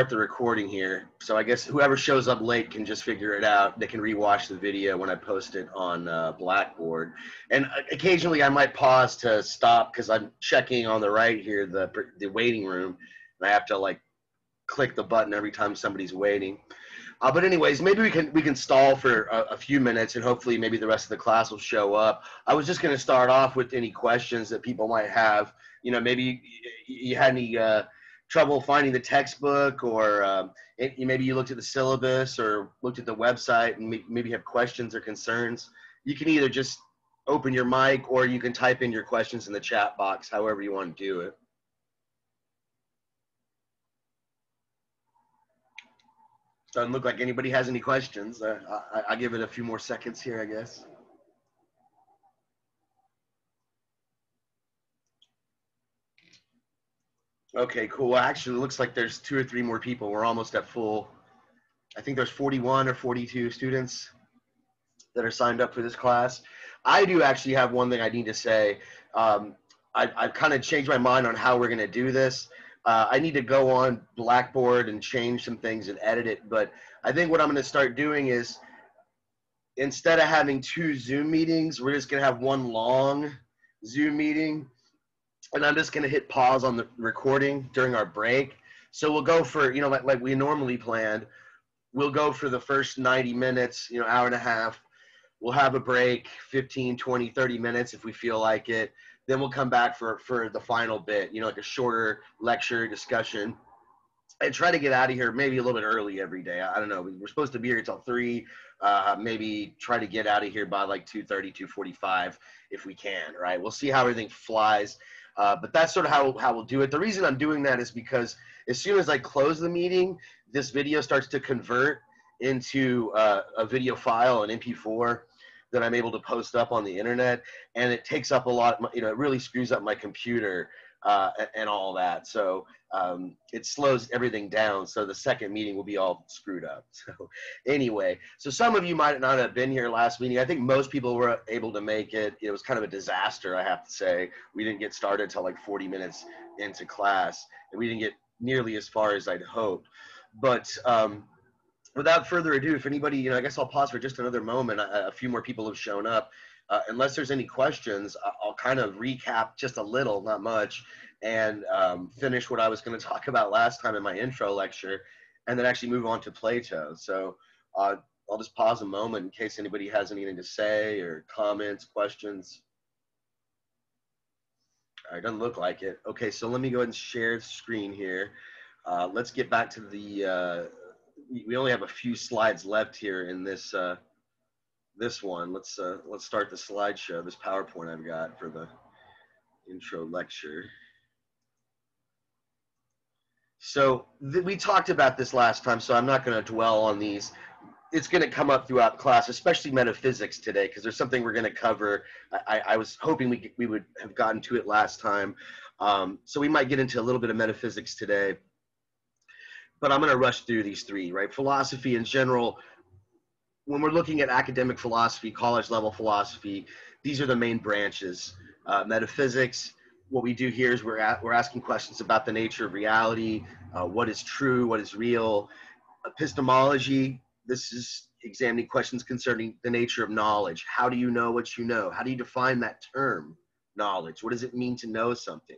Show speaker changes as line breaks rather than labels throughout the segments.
the recording here. So I guess whoever shows up late can just figure it out. They can rewatch the video when I post it on Blackboard. And occasionally I might pause to stop because I'm checking on the right here, the waiting room. And I have to like click the button every time somebody's waiting. But anyways, maybe we can stall for a few minutes and hopefully maybe the rest of the class will show up. I was just going to start off with any questions that people might have. You know, maybe you had any trouble finding the textbook, or maybe you looked at the syllabus or looked at the website and maybe have questions or concerns. You can either just open your mic or you can type in your questions in the chat box, however you want to do it. Doesn't look like anybody has any questions. I'll give it a few more seconds here, I guess. Okay, cool. Actually, it looks like there's 2 or 3 more people. We're almost at full. I think there's 41 or 42 students that are signed up for this class. I do actually have one thing I need to say. I've kind of changed my mind on how we're going to do this. I need to go on Blackboard and change some things and edit it. But I think what I'm going to start doing is, instead of having 2 Zoom meetings, we're just going to have one long Zoom meeting. And I'm just going to hit pause on the recording during our break. So we'll go for, you know, like we normally planned. We'll go for the first 90 minutes, you know, hour and a half. We'll have a break, 15, 20, 30 minutes if we feel like it. Then we'll come back for the final bit, you know, like a shorter lecture discussion. And try to get out of here maybe a little bit early every day. I don't know. We're supposed to be here until 3. Maybe try to get out of here by like 2:30, 2:45 if we can, right? We'll see how everything flies. But that's sort of how we'll do it. The reason I'm doing that is because as soon as I close the meeting, this video starts to convert into a video file, an MP4, that I'm able to post up on the internet. And it takes up a lot, you know, it really screws up my computer and all that. So it slows everything down. So the second meeting will be all screwed up. So anyway, so some of you might not have been here last meeting. I think most people were able to make it. It was kind of a disaster, I have to say. We didn't get started until like 40 minutes into class, and we didn't get nearly as far as I'd hoped. But without further ado, if anybody, you know, I guess I'll pause for just another moment. A few more people have shown up. Unless there's any questions, I'll kind of recap just a little, not much, and finish what I was going to talk about last time in my intro lecture, and then actually move on to Plato. So I'll just pause a moment in case anybody has anything to say or comments, questions. All right, doesn't look like it. Okay, so let me go ahead and share the screen here. Let's get back to the, we only have a few slides left here in this this one. Let's start the slideshow, this PowerPoint I've got for the intro lecture. So we talked about this last time, so I'm not going to dwell on these. It's going to come up throughout class, especially metaphysics today, because there's something we're going to cover. I was hoping we would have gotten to it last time. So we might get into a little bit of metaphysics today. But I'm going to rush through these 3, right? Philosophy in general. When we're looking at academic philosophy, college level philosophy, these are the main branches. Metaphysics, what we do here is we're asking questions about the nature of reality, what is true, what is real. Epistemology, this is examining questions concerning the nature of knowledge. How do you know what you know? How do you define that term, knowledge? What does it mean to know something?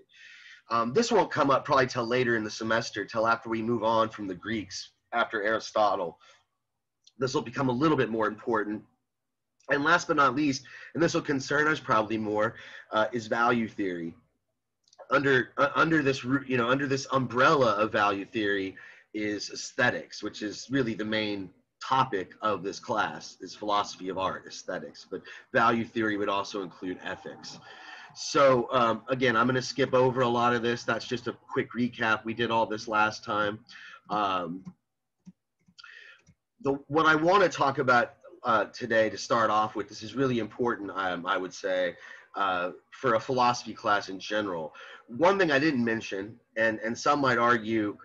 This won't come up probably till later in the semester, till after we move on from the Greeks, after Aristotle. This will become a little bit more important. And last but not least, and this will concern us probably more, is value theory. Under this, you know, under this umbrella of value theory is aesthetics, which is really the main topic of this class, is philosophy of art, aesthetics. But value theory would also include ethics. So again, I'm going to skip over a lot of this. That's just a quick recap. We did all this last time. What I want to talk about today to start off with, this is really important, I would say, for a philosophy class in general. One thing I didn't mention, and some might argue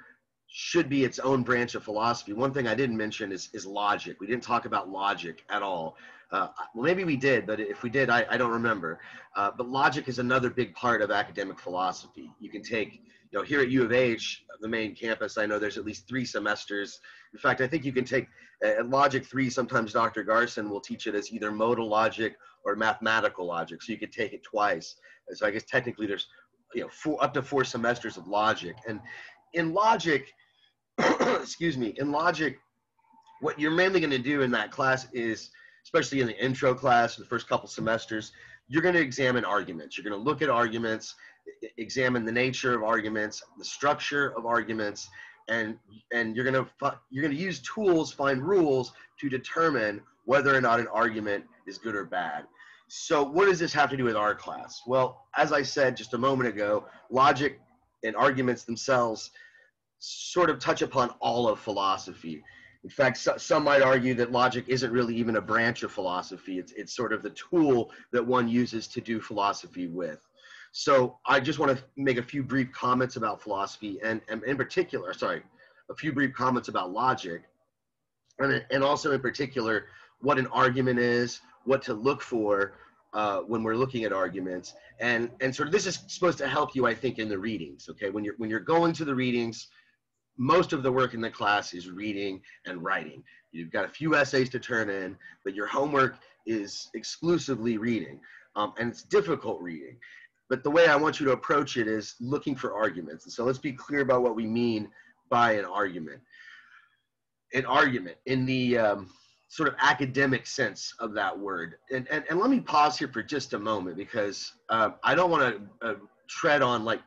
should be its own branch of philosophy. One thing I didn't mention is logic. We didn't talk about logic at all. Well, maybe we did, but if we did, I don't remember. But logic is another big part of academic philosophy. You can take, here at U of H, the main campus, I know there's at least 3 semesters. In fact, I think you can take Logic 3, sometimes Dr. Garson will teach it as either modal logic or mathematical logic, so you could take it twice. And so I guess technically there's, up to 4 semesters of logic. And in logic, excuse me, in logic, what you're mainly going to do in that class is, especially in the intro class, the first couple semesters, you're going to examine arguments. You're going to look at arguments, examine the nature of arguments, the structure of arguments, and you're going to use tools, find rules to determine whether or not an argument is good or bad. So what does this have to do with our class? Well, as I said just a moment ago, logic and arguments themselves sort of touch upon all of philosophy. In fact, some might argue that logic isn't really even a branch of philosophy. It's sort of the tool that one uses to do philosophy with. So I just want to make a few brief comments about philosophy, and in particular, a few brief comments about logic, and also in particular, what an argument is, what to look for when we're looking at arguments, and sort of this is supposed to help you, I think, in the readings. Okay, when you're going to the readings, most of the work in the class is reading and writing. You've got a few essays to turn in, but your homework is exclusively reading, and it's difficult reading. But the way I want you to approach it is looking for arguments. And so let's be clear about what we mean by an argument. An argument in the sort of academic sense of that word. And let me pause here for just a moment, because I don't want to tread on like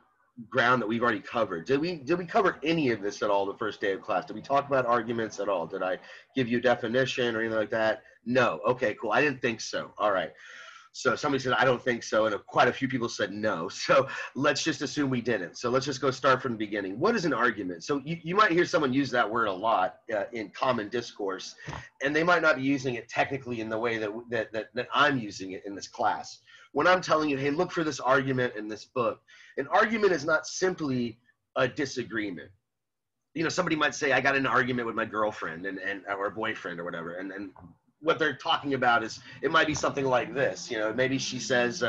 ground that we've already covered. Did we cover any of this at all the first day of class? Did we talk about arguments at all? Did I give you a definition or anything like that? No. Okay, cool. I didn't think so. All right. So somebody said, I don't think so, and quite a few people said no. So let's just assume we didn't. So let's just go start from the beginning. What is an argument? So you might hear someone use that word a lot in common discourse, and they might not be using it technically in the way that I'm using it in this class. When I'm telling you, hey, look for this argument in this book, an argument is not simply a disagreement. Somebody might say, I got in an argument with my girlfriend or boyfriend or whatever, and what they're talking about is, it might be something like this. Maybe she says,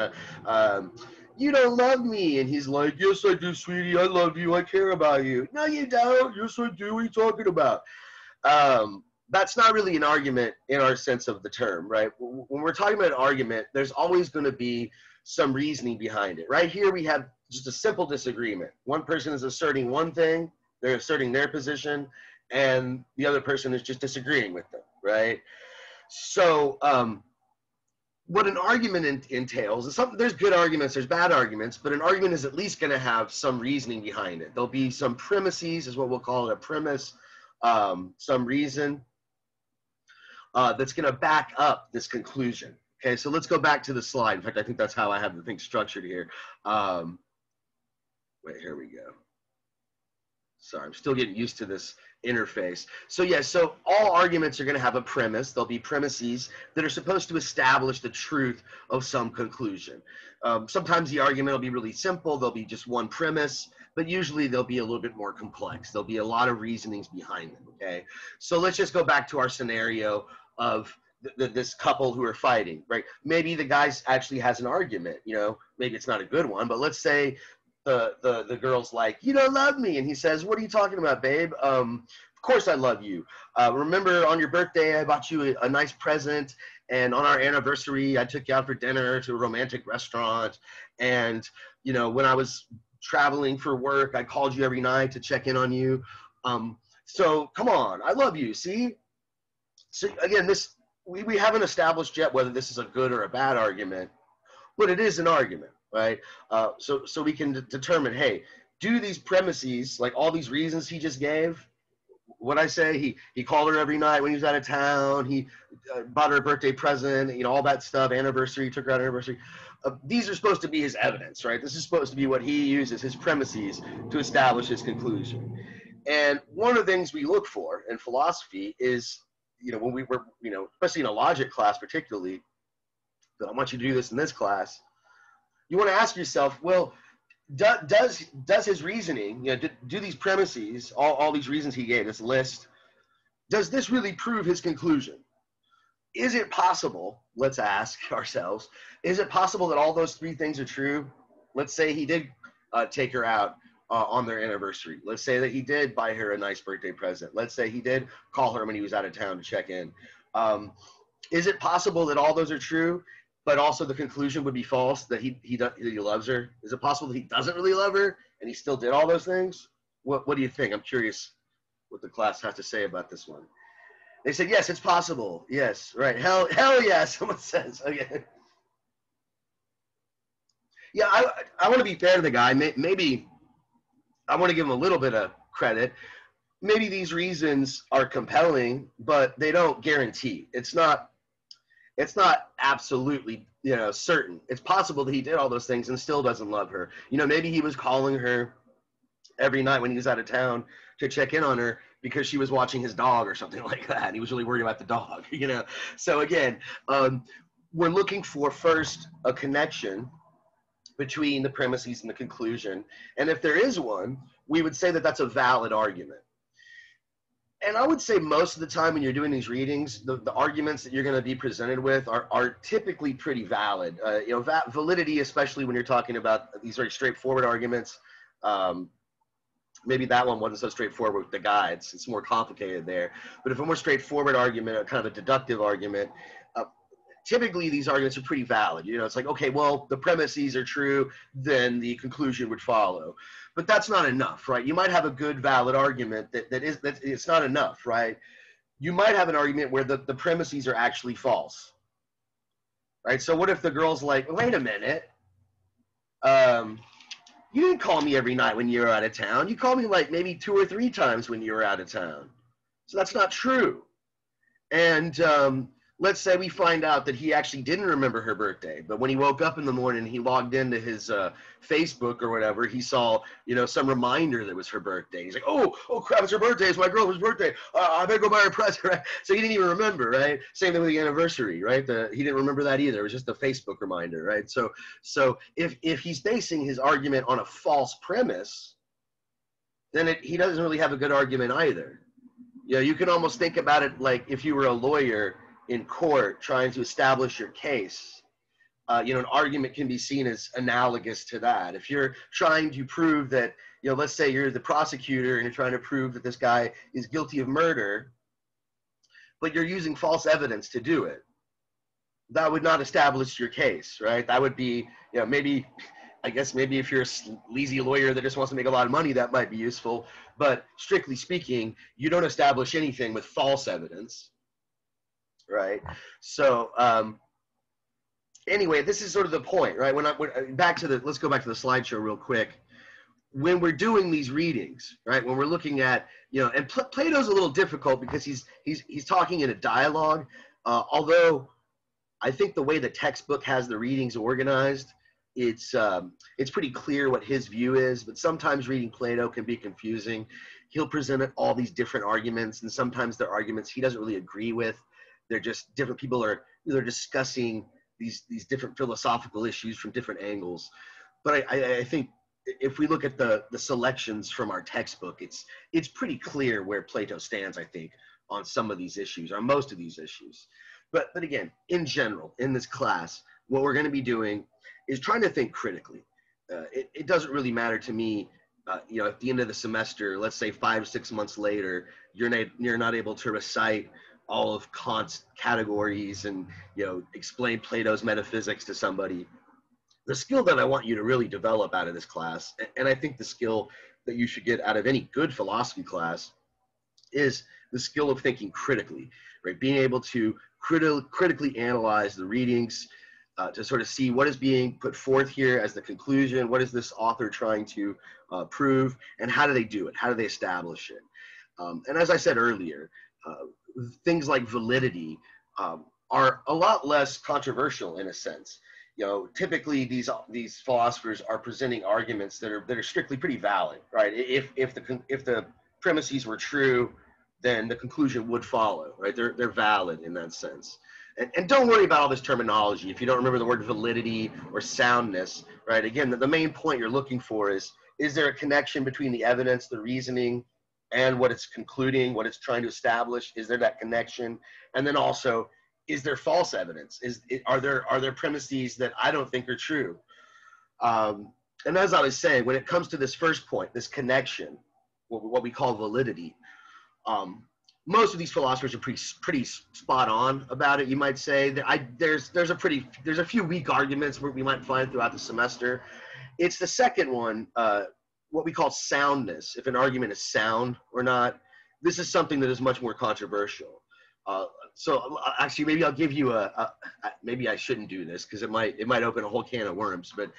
you don't love me. And he's like, yes, I do, sweetie. I love you. I care about you. No, you don't. Yes, I do. What are you talking about? That's not really an argument in our sense of the term, right? When we're talking about an argument, there's always going to be some reasoning behind it. Right here, we have just a simple disagreement. One person is asserting one thing, they're asserting their position, and the other person is just disagreeing with them, right? So what an argument entails is there's good arguments, there's bad arguments, but an argument is at least going to have some reasoning behind it. There'll be some premises, is what we'll call it, a premise, some reason that's going to back up this conclusion. Okay, so let's go back to the slide. In fact, I think that's how I have the thing structured here. Wait, here we go. Sorry, I'm still getting used to this interface. So yeah, so all arguments are going to have a premise. There'll be premises that are supposed to establish the truth of some conclusion. Sometimes the argument will be really simple. There'll be just one premise, but usually they'll be a little bit more complex. There'll be a lot of reasonings behind them, okay? So let's just go back to our scenario of this couple who are fighting, right? Maybe the guy actually has an argument, maybe it's not a good one, but let's say the girl's like, you don't love me. And he says, what are you talking about, babe? Of course I love you. Remember on your birthday, I bought you a nice present. And on our anniversary, I took you out for dinner to a romantic restaurant. And, when I was traveling for work, I called you every night to check in on you. So come on, I love you, see? So again, we haven't established yet whether this is a good or a bad argument, but it is an argument. Right, so we can determine, hey, do these premises, like all these reasons he just gave, what I say, he called her every night when he was out of town, he bought her a birthday present, all that stuff, anniversary, took her out anniversary. These are supposed to be his evidence, right? This is supposed to be what he uses, his premises, to establish his conclusion. And one of the things we look for in philosophy is, when we were, especially in a logic class particularly, but I want you to do this in this class, you want to ask yourself, well, does his reasoning, do these premises, all these reasons he gave, this list, does this really prove his conclusion? is it possible, let's ask ourselves, is it possible that all those three things are true? Let's say he did take her out on their anniversary. Let's say that he did buy her a nice birthday present. Let's say he did call her when he was out of town to check in. Is it possible that all those are true, but also the conclusion would be false, that he loves her? Is it possible that he doesn't really love her and he still did all those things? What do you think? I'm curious what the class has to say about this one. They said, yes, it's possible. Yes, right. Hell yeah, someone says. Okay. Yeah, I want to be fair to the guy. Maybe I want to give him a little bit of credit. Maybe these reasons are compelling, but they don't guarantee. It's not absolutely, certain. It's possible that he did all those things and still doesn't love her. Maybe he was calling her every night when he was out of town to check in on her because she was watching his dog or something like that. And he was really worried about the dog, So again, we're looking for first a connection between the premises and the conclusion. And if there is one, we would say that that's a valid argument. And I would say most of the time when you're doing these readings, the arguments that you're going to be presented with are typically pretty valid. Validity, especially when you're talking about these very straightforward arguments. Maybe that one wasn't so straightforward with the guides. It's more complicated there. But if a more straightforward argument, a kind of a deductive argument, typically these arguments are pretty valid. It's like, okay, well, the premises are true, then the conclusion would follow. But that's not enough, right? You might have a good, valid argument that it's not enough, right? You might have an argument where the premises are actually false, right? So what if the girl's like, wait a minute, you didn't call me every night when you were out of town. You called me like maybe 2 or 3 times when you were out of town. So that's not true. And let's say we find out that he actually didn't remember her birthday, but when he woke up in the morning, he logged into his Facebook or whatever, he saw, some reminder that it was her birthday. He's like, oh crap, it's her birthday. It's my girlfriend's birthday. I better go buy her a present, right? So he didn't even remember, right? Same thing with the anniversary, right? He didn't remember that either. It was just a Facebook reminder, right? So if he's basing his argument on a false premise, then he doesn't really have a good argument either. You can almost think about it like if you were a lawyer in court trying to establish your case. An argument can be seen as analogous to that. If you're trying to prove that, let's say you're the prosecutor and you're trying to prove that this guy is guilty of murder, but you're using false evidence to do it, that would not establish your case, right? That would be, maybe if you're a sleazy lawyer that just wants to make a lot of money, that might be useful. But strictly speaking, you don't establish anything with false evidence. Right. So anyway, this is sort of the point, right? Let's go back to the slideshow real quick. When we're doing these readings, right? When we're looking at, and Plato's a little difficult because he's talking in a dialogue. Although I think the way the textbook has the readings organized, it's pretty clear what his view is. But sometimes reading Plato can be confusing. He'll present all these different arguments, and sometimes they're arguments he doesn't really agree with. They're just different people they're discussing these different philosophical issues from different angles. But I think if we look at the selections from our textbook, it's pretty clear where Plato stands, I think, on some of these issues, or most of these issues. But again, in general, in this class, what we're going to be doing is trying to think critically. It doesn't really matter to me, at the end of the semester, let's say 5 or 6 months later, you're not able to recite all of Kant's categories and, explain Plato's metaphysics to somebody. The skill that I want you to really develop out of this class, and I think the skill that you should get out of any good philosophy class, is the skill of thinking critically, right? Being able to critically analyze the readings, to sort of see what is being put forth here as the conclusion, what is this author trying to prove, and how do they do it? How do they establish it? And as I said earlier, things like validity are a lot less controversial in a sense. Typically these philosophers are presenting arguments that are strictly pretty valid, right? If the premises were true, then the conclusion would follow, right? They're valid in that sense. And don't worry about all this terminology. If you don't remember the word validity or soundness, right? Again, the main point you're looking for is there a connection between the evidence, the reasoning, and what it's concluding, what it's trying to establish? Is there that connection? And then also, is there false evidence? Are there premises that I don't think are true? And as I was saying, when it comes to this first point, this connection, what we call validity, most of these philosophers are pretty spot on about it. You might say that there's a few weak arguments where we might find throughout the semester. It's the second one, what we call soundness. If an argument is sound or not, this is something that is much more controversial. So actually, maybe I'll give you maybe I shouldn't do this because it might open a whole can of worms. But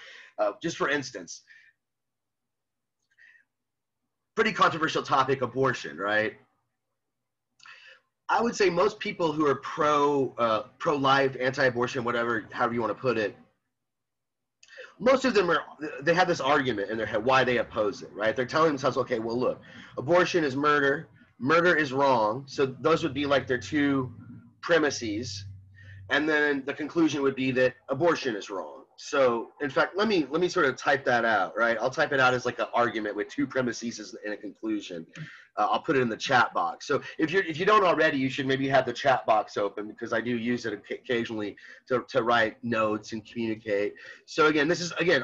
just for instance, pretty controversial topic, abortion, right? I would say most people who are pro-life, anti-abortion, however you want to put it, most of them they have this argument in their head why they oppose it, right? They're telling themselves, okay, well, look, abortion is murder. Murder is wrong. So those would be like their two premises. And then the conclusion would be that abortion is wrong. So in fact, let me sort of type that out, right? I'll type it out as like an argument with two premises and a conclusion. I'll put it in the chat box. So if you don't already, you should maybe have the chat box open because I do use it occasionally to write notes and communicate. So again,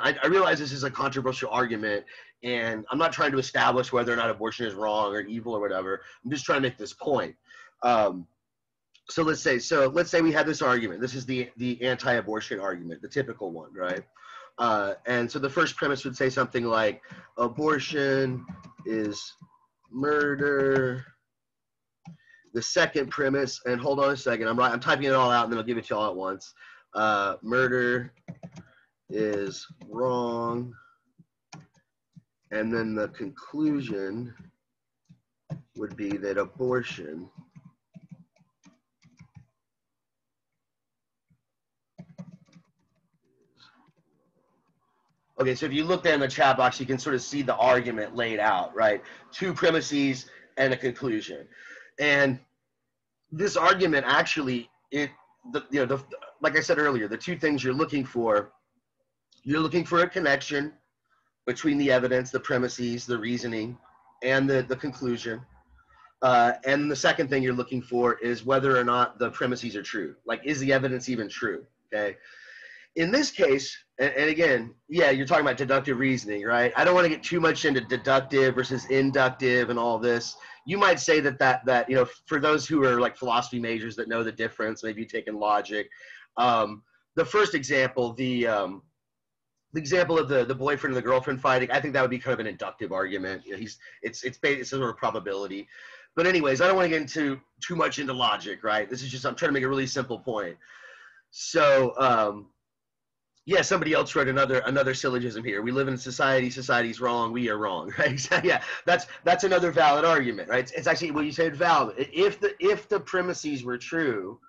I realize this is a controversial argument, and I'm not trying to establish whether or not abortion is wrong or evil or whatever. I'm just trying to make this point. So let's say we have this argument. This is the anti-abortion argument, the typical one, right? And so the first premise would say something like, abortion is murder. The second premise, and hold on a second, I'm typing it all out and then I'll give it to you all at once. Murder is wrong. And then the conclusion would be that abortion Okay, so if you look there in the chat box, you can sort of see the argument laid out, right? Two premises and a conclusion. And this argument actually, like I said earlier, the two things you're looking for a connection between the evidence, the premises, the reasoning, and the conclusion. And the second thing you're looking for is whether or not the premises are true. Like, is the evidence even true, okay? In this case, and again, yeah, you're talking about deductive reasoning, right? I don't want to get too much into deductive versus inductive and all this. You might say that for those who are like philosophy majors that know the difference, maybe you've taken logic. The first example, the example of the boyfriend and the girlfriend fighting, I think that would be kind of an inductive argument. It's sort of probability. But anyways, I don't want to get into too much into logic, right? This is just, I'm trying to make a really simple point. So, yeah, somebody else wrote another syllogism here. We live in a society. Society's wrong. We are wrong, right? Yeah, that's another valid argument, right? It's actually what you said valid. If the premises were true,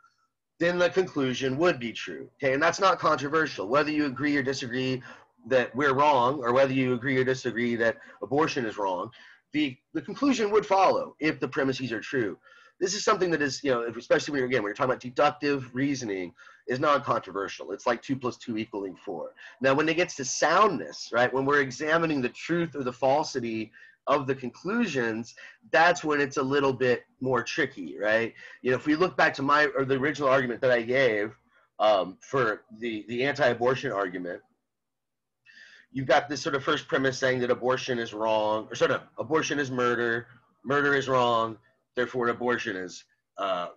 then the conclusion would be true. Okay, and that's not controversial. Whether you agree or disagree that we're wrong, or whether you agree or disagree that abortion is wrong, the conclusion would follow if the premises are true. This is something that is, especially when you're talking about deductive reasoning, is non-controversial. It's like 2 + 2 = 4. Now, when it gets to soundness, right, when we're examining the truth or the falsity of the conclusions, that's when it's a little bit more tricky, right? If we look back to the original argument that I gave for the anti-abortion argument, you've got this sort of first premise saying that abortion is wrong, or abortion is murder, murder is wrong, therefore abortion is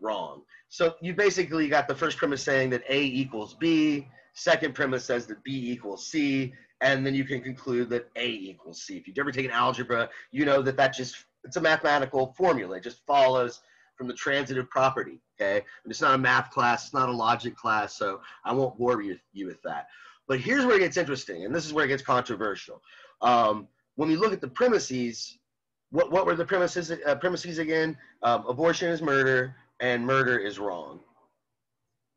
wrong. So you basically got the first premise saying that A equals B, second premise says that B equals C, and then you can conclude that A equals C. If you've ever taken algebra, you know that it's a mathematical formula. It just follows from the transitive property, okay? And it's not a math class, it's not a logic class, so I won't bore you with that. But here's where it gets interesting, and this is where it gets controversial. When we look at the premises, what were the premises again? Abortion is murder, and murder is wrong.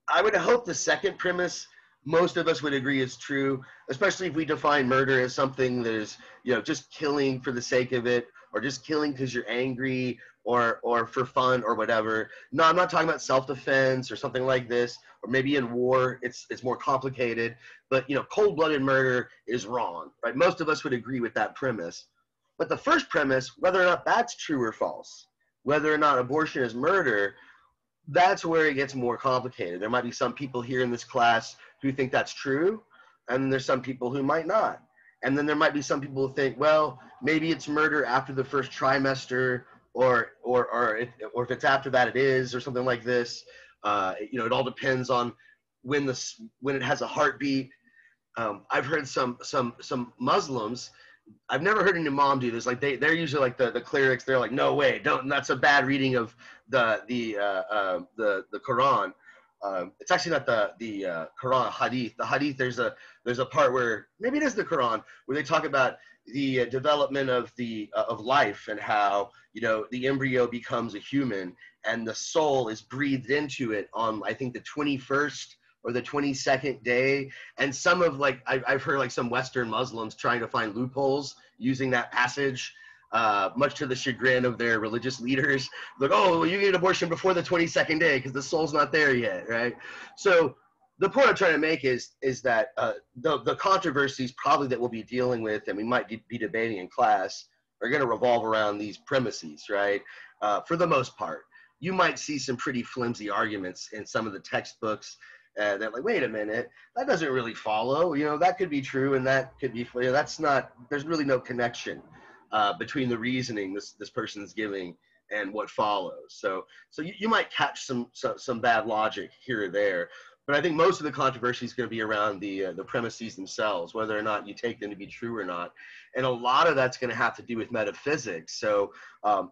I would hope the second premise, most of us would agree is true, especially if we define murder as something that is, just killing for the sake of it, or just killing because you're angry, or for fun, or whatever. No, I'm not talking about self-defense or something like this, or maybe in war, it's more complicated. But, cold-blooded murder is wrong, right? Most of us would agree with that premise. But the first premise, whether or not that's true or false, whether or not abortion is murder, that's where it gets more complicated. There might be some people here in this class who think that's true, and there's some people who might not. And then there might be some people who think, well, maybe it's murder after the first trimester, or if it's after that, it is, or something like this. It all depends on when it has a heartbeat. I've heard some Muslims. I've never heard an imam do this. Like they're usually like the clerics. They're like, no way, don't. That's a bad reading of the Quran. It's actually not the Quran, hadith. The hadith, there's a part where maybe it is the Quran where they talk about the development of of life, and how the embryo becomes a human and the soul is breathed into it on, I think, the 21st or the 22nd day. And some of I've heard like some Western Muslims trying to find loopholes using that passage, much to the chagrin of their religious leaders. Like, oh, well, you get an abortion before the 22nd day because the soul's not there yet, right? So the point I'm trying to make is that the controversies probably that we'll be dealing with and we might be debating in class are going to revolve around these premises, right? For the most part. You might see some pretty flimsy arguments in some of the textbooks. They're like, wait a minute, that doesn't really follow. That could be true, and that could be. That's not. There's really no connection between the reasoning this person's giving and what follows. So you might catch some bad logic here or there, but I think most of the controversy is going to be around the premises themselves, whether or not you take them to be true or not, and a lot of that's going to have to do with metaphysics. So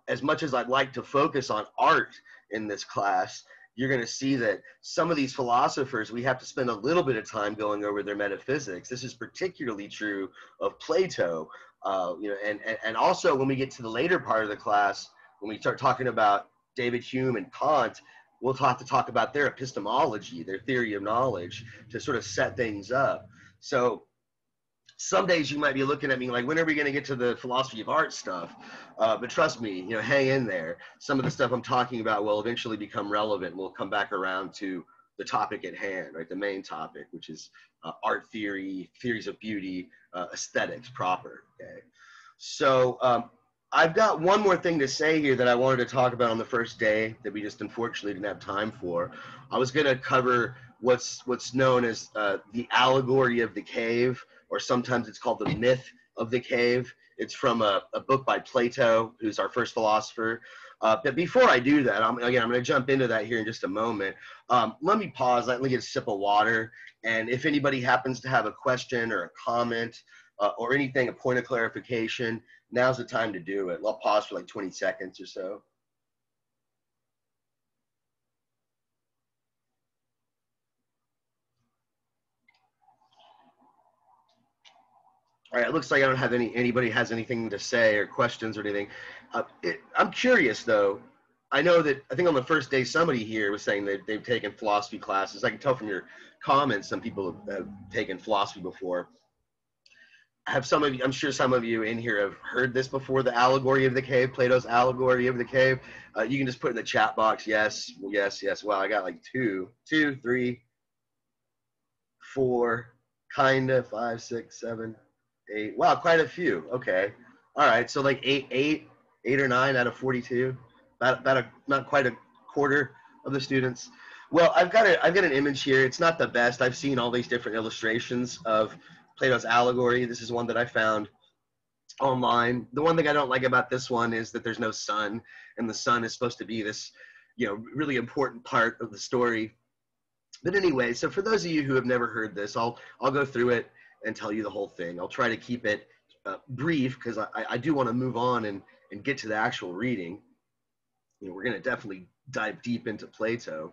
as much as I'd like to focus on art in this class, you're going to see that some of these philosophers, we have to spend a little bit of time going over their metaphysics. This is particularly true of Plato, and also when we get to the later part of the class, when we start talking about David Hume and Kant, we'll have to talk about their epistemology, their theory of knowledge, to sort of set things up. So some days you might be looking at me like, when are we going to get to the philosophy of art stuff? But trust me, hang in there. Some of the stuff I'm talking about will eventually become relevant. We'll come back around to the topic at hand, right? The main topic, which is art theory, theories of beauty, aesthetics proper. Okay. So I've got one more thing to say here that I wanted to talk about on the first day that we just unfortunately didn't have time for. I was going to cover what's known as the allegory of the cave, or sometimes it's called the myth of the cave. It's from a book by Plato, who's our first philosopher. But before I do that, I'm going to jump into that here in just a moment. Let me pause, let me get a sip of water. And if anybody happens to have a question or a comment or anything, a point of clarification, now's the time to do it. I'll pause for like 20 seconds or so. All right, it looks like I don't have anybody has anything to say or questions or anything. I'm curious though. I think on the first day somebody here was saying that they've taken philosophy classes. I can tell from your comments some people have taken philosophy before. I'm sure some of you in here have heard this before, the allegory of the cave, Plato's allegory of the cave. You can just put in the chat box, yes, yes, yes. Wow, I got like 2, 3, 4, kind of, 5, 6, 7, 8. Wow, quite a few. Okay. All right. So like 8 or 9 out of 42. Not quite a quarter of the students. Well, I've got an image here. It's not the best. I've seen all these different illustrations of Plato's allegory. This is one that I found online. The one thing I don't like about this one is that there's no sun, and the sun is supposed to be this, really important part of the story. But anyway, so for those of you who have never heard this, I'll go through it and tell you the whole thing. I'll try to keep it brief because I do want to move on and get to the actual reading. We're going to definitely dive deep into Plato.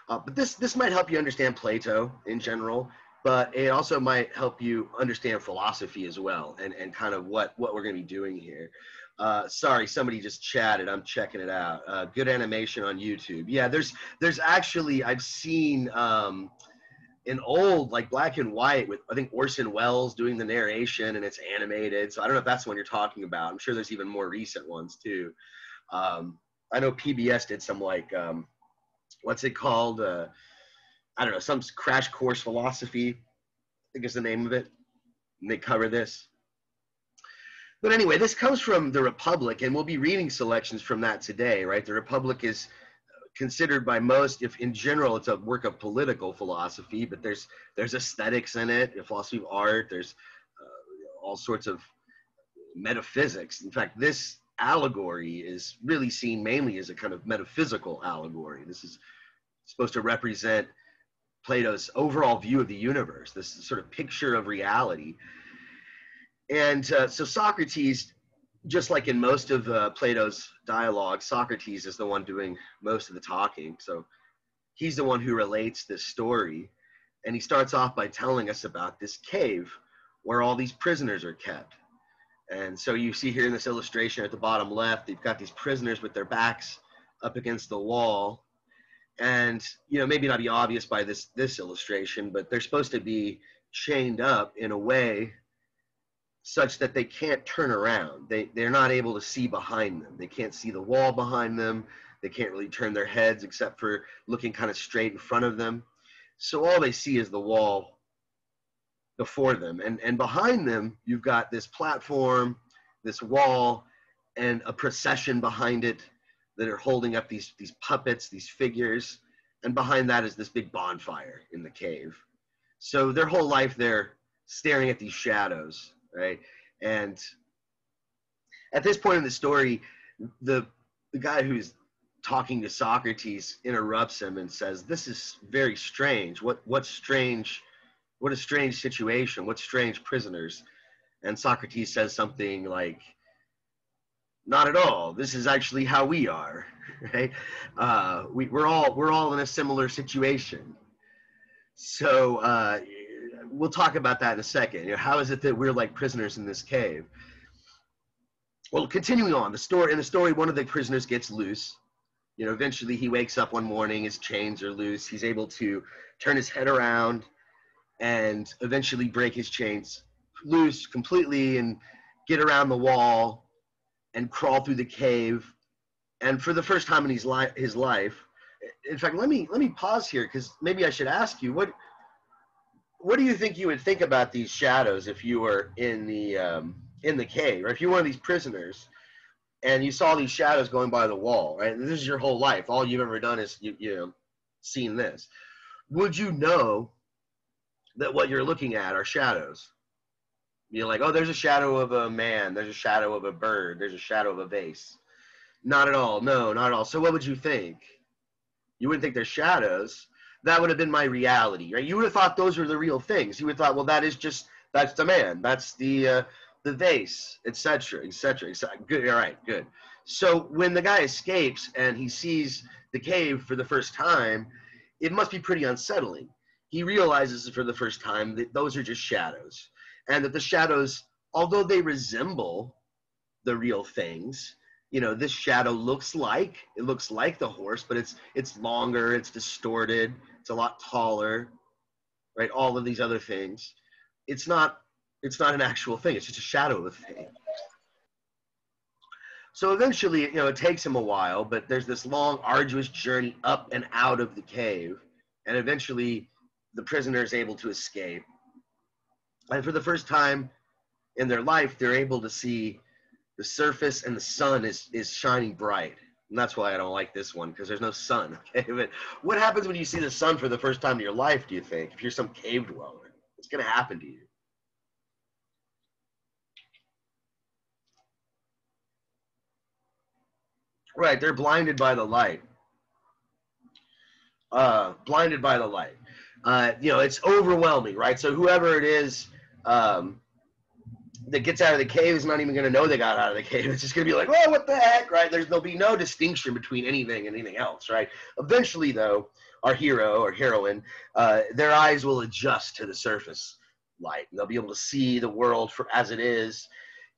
But this might help you understand Plato in general, but it also might help you understand philosophy as well, and kind of what we're going to be doing here. Sorry, somebody just chatted. I'm checking it out. Good animation on YouTube. Yeah, there's actually, I've seen an old, like black and white with, I think, Orson Welles doing the narration, and it's animated. So I don't know if that's the one you're talking about. I'm sure there's even more recent ones too. I know PBS did some like, what's it called? I don't know, some Crash Course Philosophy, I think is the name of it. And they cover this. But anyway, this comes from The Republic, and we'll be reading selections from that today, right? The Republic is considered by most, if in general it's a work of political philosophy, but there's aesthetics in it, a philosophy of art, there's all sorts of metaphysics. In fact, this allegory is really seen mainly as a kind of metaphysical allegory. This is supposed to represent Plato's overall view of the universe, this sort of picture of reality. And so Socrates, just like in most of Plato's dialogue, Socrates is the one doing most of the talking. So he's the one who relates this story. And he starts off by telling us about this cave where all these prisoners are kept. And so you see here in this illustration at the bottom left, they've got these prisoners with their backs up against the wall. And, you know, maybe not be obvious by this illustration, but they're supposed to be chained up in a way such that they can't turn around. They're not able to see behind them. They can't see the wall behind them. They can't really turn their heads except for looking kind of straight in front of them. So all they see is the wall before them. And behind them, you've got this platform, this wall, and a procession behind it that are holding up these puppets, these figures. And behind that is this big bonfire in the cave. So their whole life, they're staring at these shadows, right? And at this point in the story, the guy who's talking to Socrates interrupts him and says, "This is very strange. What's strange? What a strange situation. What strange prisoners?" And Socrates says something like, "Not at all. This is actually how we are, right? We're all in a similar situation." So we'll talk about that in a second. You know, how is it that we're like prisoners in this cave? Well, continuing on, in the story, one of the prisoners gets loose. You know, eventually he wakes up one morning, his chains are loose. He's able to turn his head around and eventually break his chains loose completely and get around the wall and crawl through the cave. And for the first time in his life, in fact, let me pause here, because maybe I should ask you, what do you think you would think about these shadows if you were in the cave, or if you were one of these prisoners and you saw these shadows going by the wall, right? And this is your whole life. All you've ever done is you know, seen this. Would you know that what you're looking at are shadows? You're like, oh, there's a shadow of a man, there's a shadow of a bird, there's a shadow of a vase. Not at all. No, not at all. So what would you think? You wouldn't think they're shadows. That would have been my reality, right? You would have thought those were the real things. You would have thought, well, that's the man, that's the vase, etc., etc. Good. All right, good. So when the guy escapes and he sees the cave for the first time, it must be pretty unsettling. He realizes for the first time that those are just shadows, and that the shadows, although they resemble the real things, you know, this shadow looks like the horse, but it's longer, it's distorted, it's a lot taller, right? All of these other things. It's not an actual thing. It's just a shadow of a thing. So eventually, you know, it takes him a while, but there's this long, arduous journey up and out of the cave, and eventually the prisoner is able to escape. And for the first time in their life, they're able to see the surface, and the sun is shining bright. And that's why I don't like this one, because there's no sun. Okay, but what happens when you see the sun for the first time in your life, do you think? If you're some cave dweller, what's going to happen to you? Right, they're blinded by the light. Blinded by the light. You know, it's overwhelming, right? So whoever it is that gets out of the cave is not even going to know they got out of the cave. It's just going to be like, oh, what the heck, right? There'll be no distinction between anything and anything else, right? Eventually, though, our hero or heroine, their eyes will adjust to the surface light. And they'll be able to see the world for as it is,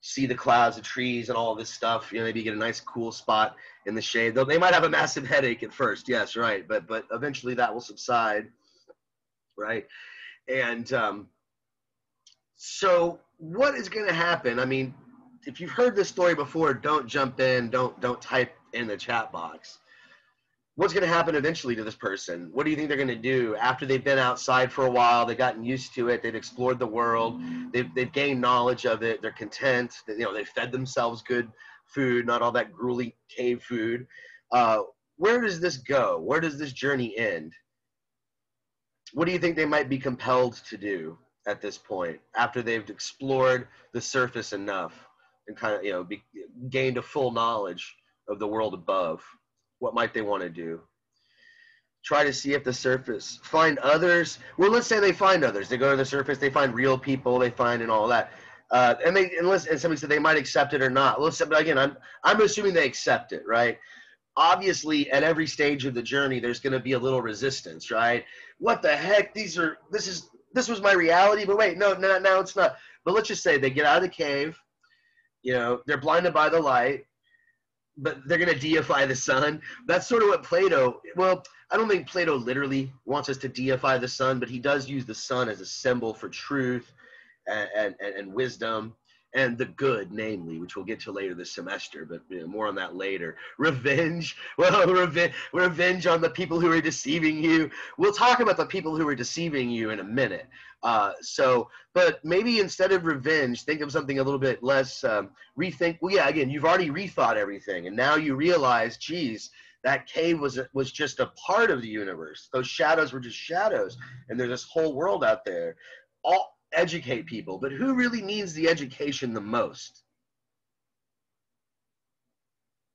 see the clouds, the trees, and all this stuff. You know, maybe get a nice, cool spot in the shade. They might have a massive headache at first, yes, right, but eventually that will subside, right? And so what is going to happen? I mean, if you've heard this story before, don't jump in, don't type in the chat box. What's going to happen eventually to this person? What do you think they're going to do after they've been outside for a while? They've gotten used to it. They've explored the world. They've gained knowledge of it. They're content. You know, they fed themselves good food, not all that grueling cave food. where does this go? Where does this journey end? What do you think they might be compelled to do at this point, after they've explored the surface enough and kind of, you know, gained a full knowledge of the world above? What might they want to do? Try to see if the surface, find others. Well, let's say they find others. They go to the surface, they find real people, they find and all that. And somebody said they might accept it or not. But again, I'm assuming they accept it, right? Obviously, at every stage of the journey, there's going to be a little resistance, right? What the heck? This was my reality, but wait, no, now it's not. But let's just say they get out of the cave, you know, they're blinded by the light, but they're going to deify the sun. That's sort of what Plato, well, I don't think Plato literally wants us to deify the sun, but he does use the sun as a symbol for truth and wisdom and the good, namely, which we'll get to later this semester, but you know, more on that later. Revenge, well, revenge on the people who are deceiving you. We'll talk about the people who are deceiving you in a minute. But maybe instead of revenge, think of something a little bit less, rethink. Well, yeah, again, you've already rethought everything, and now you realize, geez, that cave was just a part of the universe. Those shadows were just shadows, and there's this whole world out there. Educate people, but who really needs the education the most?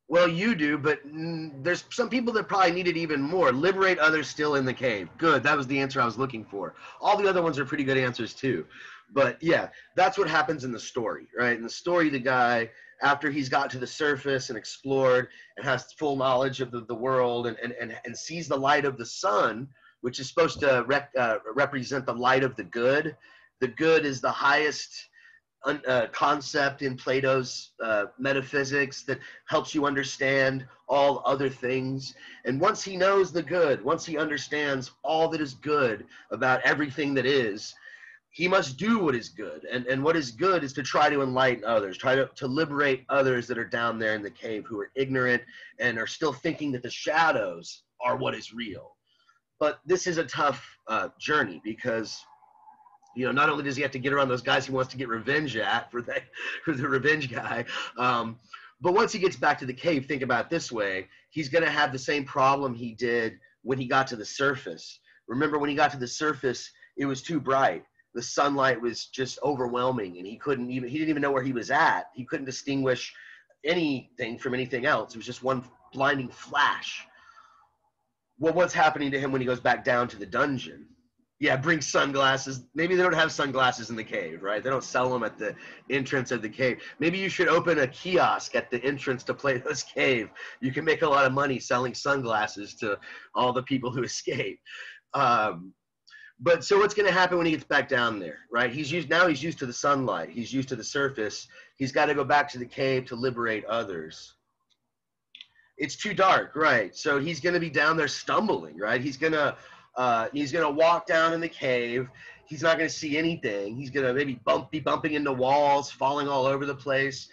Well, you do, but there's some people that probably need it even more. Liberate others still in the cave. Good, that was the answer I was looking for. All the other ones are pretty good answers too. But yeah, that's what happens in the story, right? In the story, the guy, after he's got to the surface and explored and has full knowledge of the world and sees the light of the sun, which is supposed to represent the light of the good. The good is the highest concept in Plato's metaphysics that helps you understand all other things. And once he knows the good, once he understands all that is good about everything that is, he must do what is good. And what is good is to try to enlighten others, try to liberate others that are down there in the cave who are ignorant and are still thinking that the shadows are what is real. But this is a tough journey because, you know, not only does he have to get around those guys he wants to get revenge at for the revenge guy, but once he gets back to the cave, think about it this way, he's going to have the same problem he did when he got to the surface. Remember, when he got to the surface, it was too bright. The sunlight was just overwhelming, and he didn't even know where he was at. He couldn't distinguish anything from anything else. It was just one blinding flash. Well, what's happening to him when he goes back down to the dungeon? Yeah, bring sunglasses. Maybe they don't have sunglasses in the cave, right? They don't sell them at the entrance of the cave. Maybe you should open a kiosk at the entrance to Plato's cave. You can make a lot of money selling sunglasses to all the people who escape. But so what's going to happen when he gets back down there, right? He's used to the sunlight. He's used to the surface. He's got to go back to the cave to liberate others. It's too dark, right? So he's going to be down there stumbling, right? He's going to walk down in the cave. He's not going to see anything. He's going to maybe be bumping into walls, falling all over the place.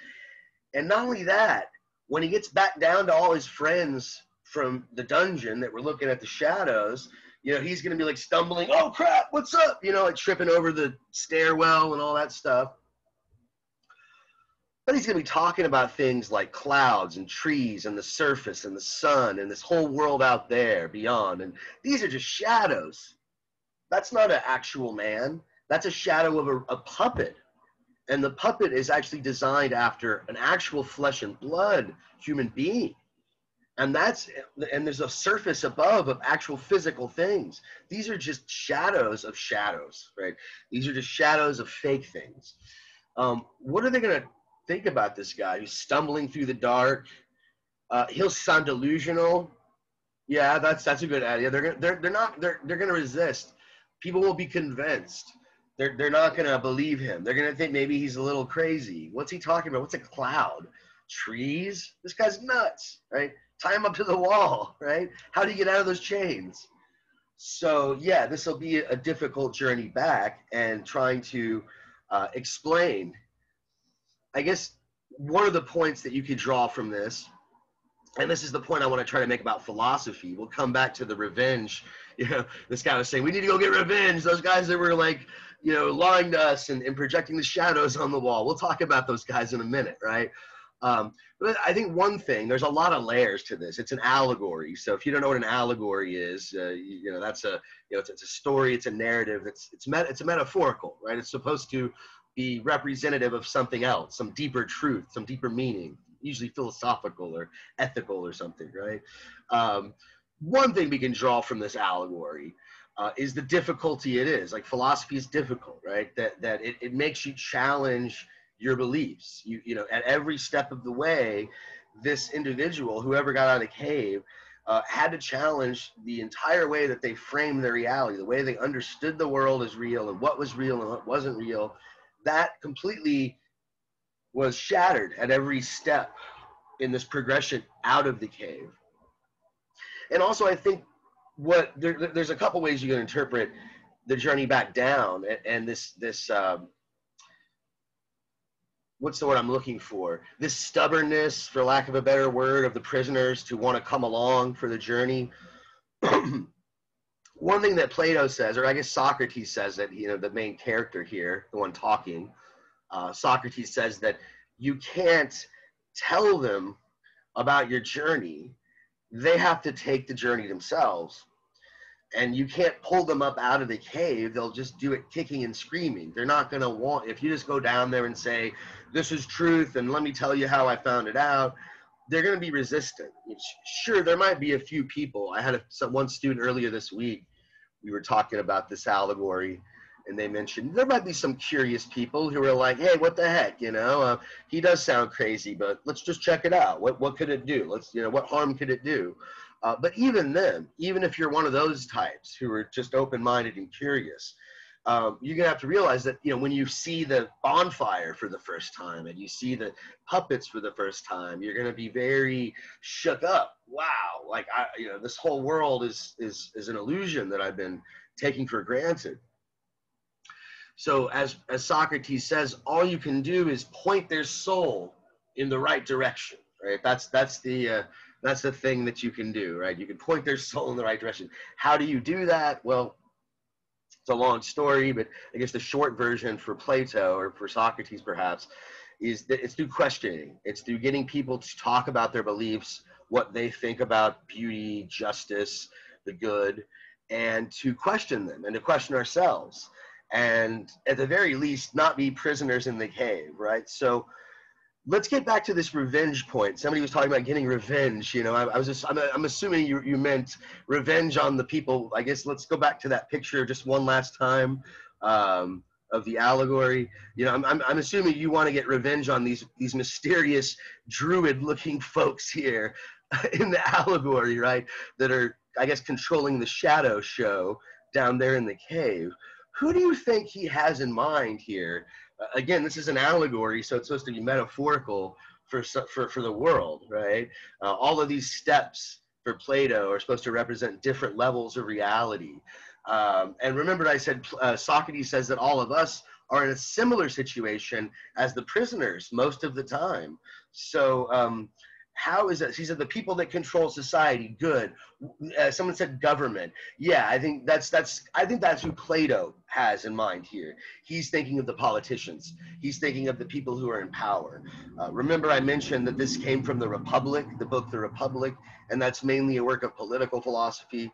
And not only that, when he gets back down to all his friends from the dungeon that were looking at the shadows, you know, he's going to be like stumbling, oh crap, what's up? You know, like tripping over the stairwell and all that stuff. But he's going to be talking about things like clouds and trees and the surface and the sun and this whole world out there beyond. And these are just shadows. That's not an actual man. That's a shadow of a puppet. And the puppet is actually designed after an actual flesh and blood human being. And there's a surface above of actual physical things. These are just shadows of shadows, right? These are just shadows of fake things. What are they going to think about this guy who's stumbling through the dark? He'll sound delusional. Yeah, that's a good idea. They're going to resist. People will be convinced. They're not going to believe him. They're going to think maybe he's a little crazy. What's he talking about? What's a cloud? Trees? This guy's nuts, right? Tie him up to the wall, right? How do you get out of those chains? So yeah, this will be a difficult journey back and trying to explain. I guess one of the points that you could draw from this, and this is the point I want to try to make about philosophy. We'll come back to the revenge. You know, this guy was saying, we need to go get revenge. Those guys that were like, you know, lying to us and projecting the shadows on the wall. We'll talk about those guys in a minute, right? But I think one thing, there's a lot of layers to this. It's an allegory. So if you don't know what an allegory is, that's it's a story, it's a narrative, it's a metaphorical, right? It's supposed to be representative of something else, some deeper truth, some deeper meaning, usually philosophical or ethical or something, right? One thing we can draw from this allegory is the difficulty it is. Like, philosophy is difficult, right? That it makes you challenge your beliefs. At every step of the way, this individual, whoever got out of the cave, had to challenge the entire way that they framed their reality, the way they understood the world as real and what was real and what wasn't real. That completely was shattered at every step in this progression out of the cave. And also, I think there's a couple ways you can interpret the journey back down, and this what's the word I'm looking for? This stubbornness, for lack of a better word, of the prisoners to want to come along for the journey. One thing that Plato says, or I guess Socrates says it, the main character here, the one talking, Socrates says that you can't tell them about your journey. They have to take the journey themselves. And you can't pull them up out of the cave. They'll just do it kicking and screaming. They're not going to want, if you just go down there and say, this is truth, and let me tell you how I found it out, they're going to be resistant. Sure, there might be a few people. I had one student earlier this week. We were talking about this allegory, and they mentioned there might be some curious people who are like, hey, what the heck, he does sound crazy, but let's just check it out. What could it do? What harm could it do? But even then, even if you're one of those types who are just open-minded and curious, you're going to have to realize that, when you see the bonfire for the first time and you see the puppets for the first time, you're going to be very shook up. Wow, like, this whole world is an illusion that I've been taking for granted. So as Socrates says, all you can do is point their soul in the right direction, right? That's the thing that you can do, right? You can point their soul in the right direction. How do you do that? Well, it's a long story, but I guess the short version for Plato, or for Socrates perhaps, is that it's through questioning. It's through getting people to talk about their beliefs, what they think about beauty, justice, the good, and to question them and to question ourselves. And at the very least, not be prisoners in the cave, right? So let's get back to this revenge point. Somebody was talking about getting revenge. I'm assuming you meant revenge on the people. I guess let's go back to that picture just one last time of the allegory. I'm assuming you want to get revenge on these mysterious druid-looking folks here in the allegory, right? That are, I guess, controlling the shadow show down there in the cave. Who do you think he has in mind here? Again, this is an allegory, so it's supposed to be metaphorical for the world, right? All of these steps for Plato are supposed to represent different levels of reality. And remember, I said Socrates says that all of us are in a similar situation as the prisoners most of the time. So how is it? He said the people that control society, good. Someone said government. Yeah, I think that's who Plato has in mind here. He's thinking of the politicians. He's thinking of the people who are in power. Remember, I mentioned that this came from the Republic, the book The Republic, and that's mainly a work of political philosophy.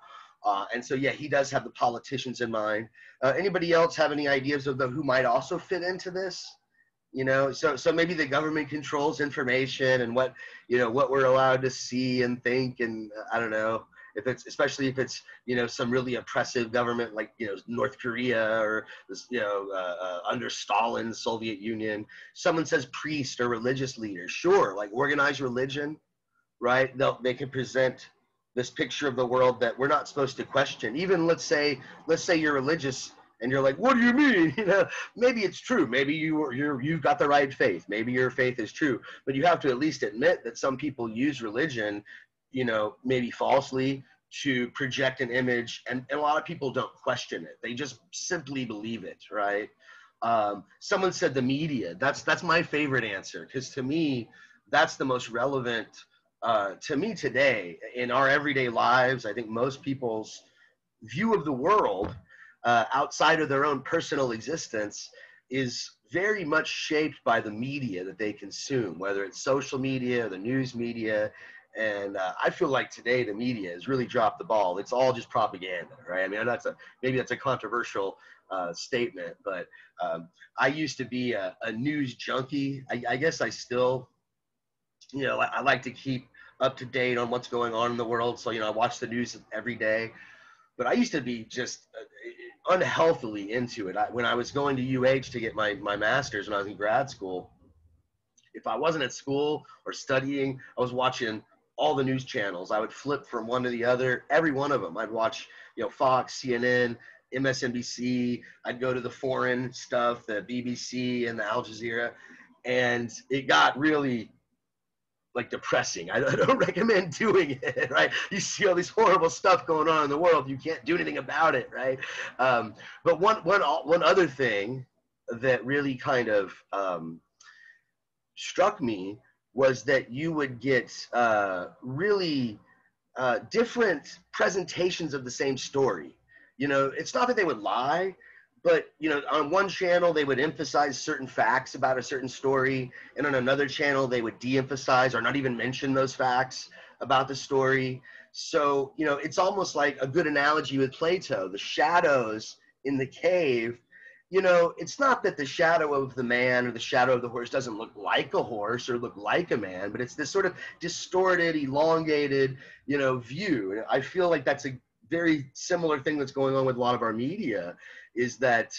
And so, yeah, he does have the politicians in mind. Anybody else have any ideas of who might also fit into this? So maybe the government controls information and what we're allowed to see and think, and I don't know especially if it's some really oppressive government like North Korea or under Stalin's Soviet Union. Someone says priest or religious leader. Sure, like organized religion, right? They can present this picture of the world that we're not supposed to question. Even let's say you're religious. And you're like, what do you mean? Maybe it's true. Maybe you've got the right faith. Maybe your faith is true. But you have to at least admit that some people use religion, maybe falsely, to project an image. And a lot of people don't question it. They just simply believe it, right? Someone said the media. That's my favorite answer, because to me, that's the most relevant to me today in our everyday lives. I think most people's view of the world outside of their own personal existence is very much shaped by the media that they consume, whether it's social media or the news media. And I feel like today the media has really dropped the ball. It's all just propaganda, right? I mean, maybe that's a controversial statement, but I used to be a news junkie. I guess I still, I like to keep up to date on what's going on in the world. So, I watch the news every day. But I used to be just unhealthily into it. When I was going to UH to get my master's when I was in grad school, if I wasn't at school or studying, I was watching all the news channels. I would flip from one to the other, every one of them. I'd watch, Fox, CNN, MSNBC. I'd go to the foreign stuff, the BBC and the Al Jazeera. And it got really like depressing. I don't recommend doing it, right? You see all this horrible stuff going on in the world. You can't do anything about it, right? But one other thing that really kind of struck me was that you would get really different presentations of the same story. It's not that they would lie, but on one channel they would emphasize certain facts about a certain story, and on another channel they would de-emphasize or not even mention those facts about the story. So it's almost like a good analogy with Plato, the shadows in the cave. It's not that the shadow of the man or the shadow of the horse doesn't look like a horse or look like a man, but it's this sort of distorted, elongated, view. And I feel like that's a very similar thing that's going on with a lot of our media, is that,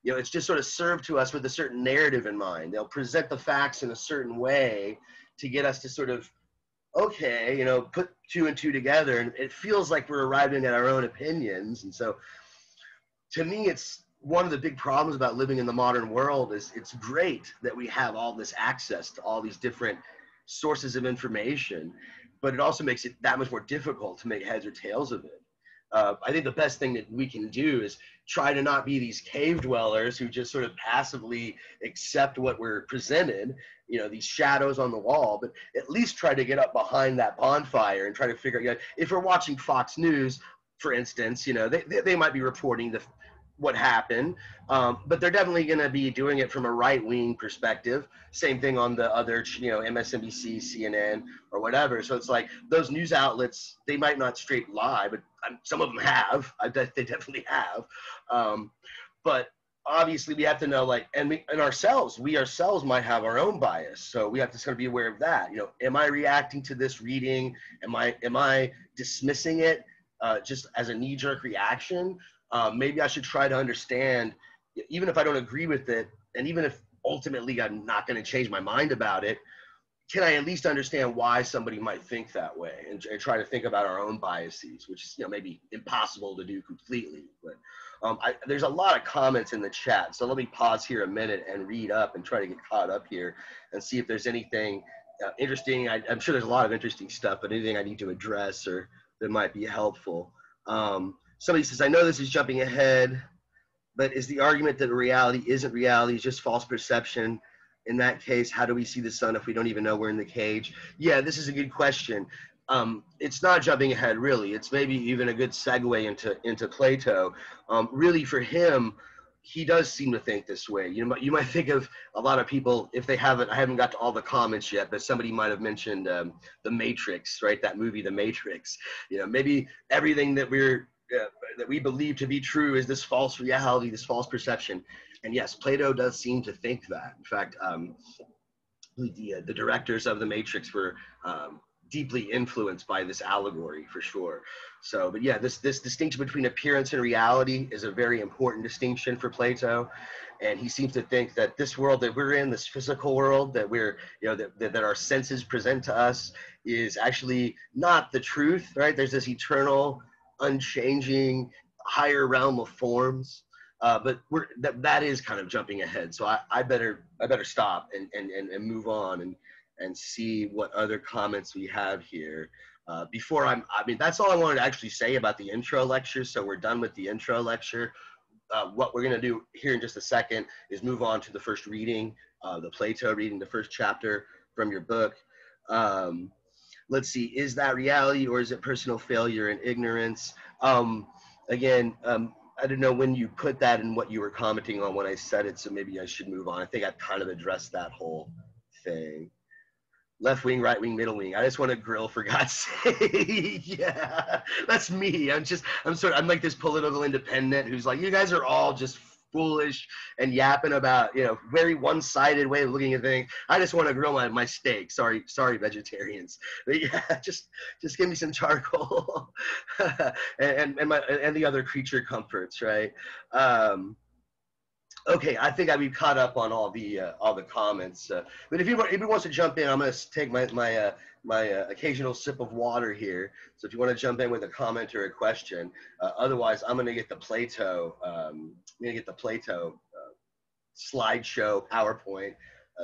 it's just sort of served to us with a certain narrative in mind. They'll present the facts in a certain way to get us to sort of, okay, put two and two together. And it feels like we're arriving at our own opinions. And so to me, it's one of the big problems about living in the modern world is it's great that we have all this access to all these different sources of information, but it also makes it that much more difficult to make heads or tails of it. I think the best thing that we can do is try to not be these cave dwellers who just sort of passively accept what we're presented, these shadows on the wall, but at least try to get up behind that bonfire and try to figure out, if we're watching Fox News, for instance, they might be reporting what happened, but they're definitely going to be doing it from a right-wing perspective. Same thing on the other, MSNBC, CNN, or whatever. So it's like those news outlets, they might not straight lie, but some of them have. I bet they definitely have. But obviously we have to know, we ourselves might have our own bias. So we have to sort of be aware of that. Am I reacting to this reading? Am I dismissing it just as a knee-jerk reaction? Maybe I should try to understand, even if I don't agree with it, and even if ultimately I'm not going to change my mind about it, can I at least understand why somebody might think that way, and try to think about our own biases, which is maybe impossible to do completely. But there's a lot of comments in the chat, so let me pause here a minute and read up and try to get caught up here and see if there's anything interesting. I'm sure there's a lot of interesting stuff, but anything I need to address or that might be helpful. Somebody says, I know this is jumping ahead, but is the argument that reality isn't reality, it's just false perception? In that case, how do we see the sun if we don't even know we're in the cage? Yeah, this is a good question. It's not jumping ahead, really. It's maybe even a good segue into Plato. Really, for him, he does seem to think this way. You might think of a lot of people, if they haven't, I haven't got to all the comments yet, but somebody might have mentioned The Matrix, right? That movie, The Matrix. Maybe everything that we believe to be true is this false reality, this false perception. And yes, Plato does seem to think that. In fact, the directors of The Matrix were deeply influenced by this allegory, for sure. So, but yeah, this distinction between appearance and reality is a very important distinction for Plato. And he seems to think that this world that we're in, this physical world that that our senses present to us, is actually not the truth, right? There's this eternal, unchanging, higher realm of forms. But that is kind of jumping ahead. So I better stop and move on and see what other comments we have here. That's all I wanted to actually say about the intro lecture. So we're done with the intro lecture. What we're going to do here in just a second is move on to the first reading, the Plato reading, the first chapter from your book. Let's see, is that reality or is it personal failure and ignorance? I didn't know when you put that and what you were commenting on when I said it, so maybe I should move on. I think I've kind of addressed that whole thing. Left wing, right wing, middle wing. I just want to grill for God's sake. Yeah, that's me. I'm like this political independent who's like, you guys are all just foolish and yapping about, very one-sided way of looking at things. I just want to grill my steak. Sorry, vegetarians. But yeah, just give me some charcoal and the other creature comforts, right? Okay, I think I've caught up on all the comments. But if anybody wants to jump in, I'm going to take my occasional sip of water here. So if you want to jump in with a comment or a question, otherwise I'm going to get the Plato slideshow PowerPoint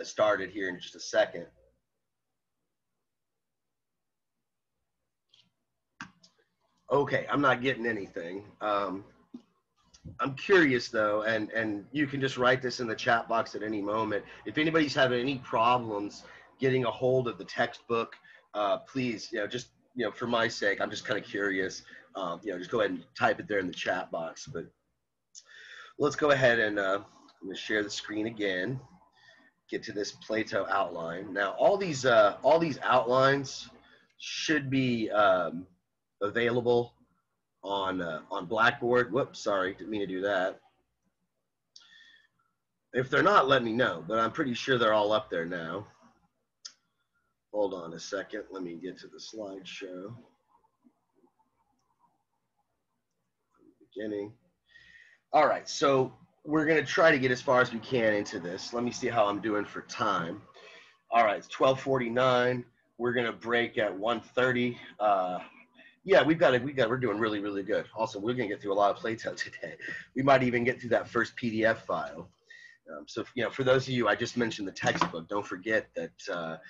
started here in just a second. Okay, I'm not getting anything. I'm curious though, and you can just write this in the chat box at any moment. If anybody's having any problems getting a hold of the textbook, please, just, for my sake, I'm just kind of curious, just go ahead and type it there in the chat box. But let's go ahead and I'm going to share the screen again, get to this Plato outline. Now, all these outlines should be available on Blackboard. Whoops, sorry, didn't mean to do that. If they're not, let me know, but I'm pretty sure they're all up there now. Hold on a second, let me get to the slideshow. Beginning. All right, so we're gonna try to get as far as we can into this. Let me see how I'm doing for time. All right, it's 12:49. We're gonna break at 1:30. Yeah, we're doing really, really good. Also, we're going to get through a lot of Plato today. We might even get through that first PDF file. So, for those of you, I just mentioned the textbook. Don't forget that a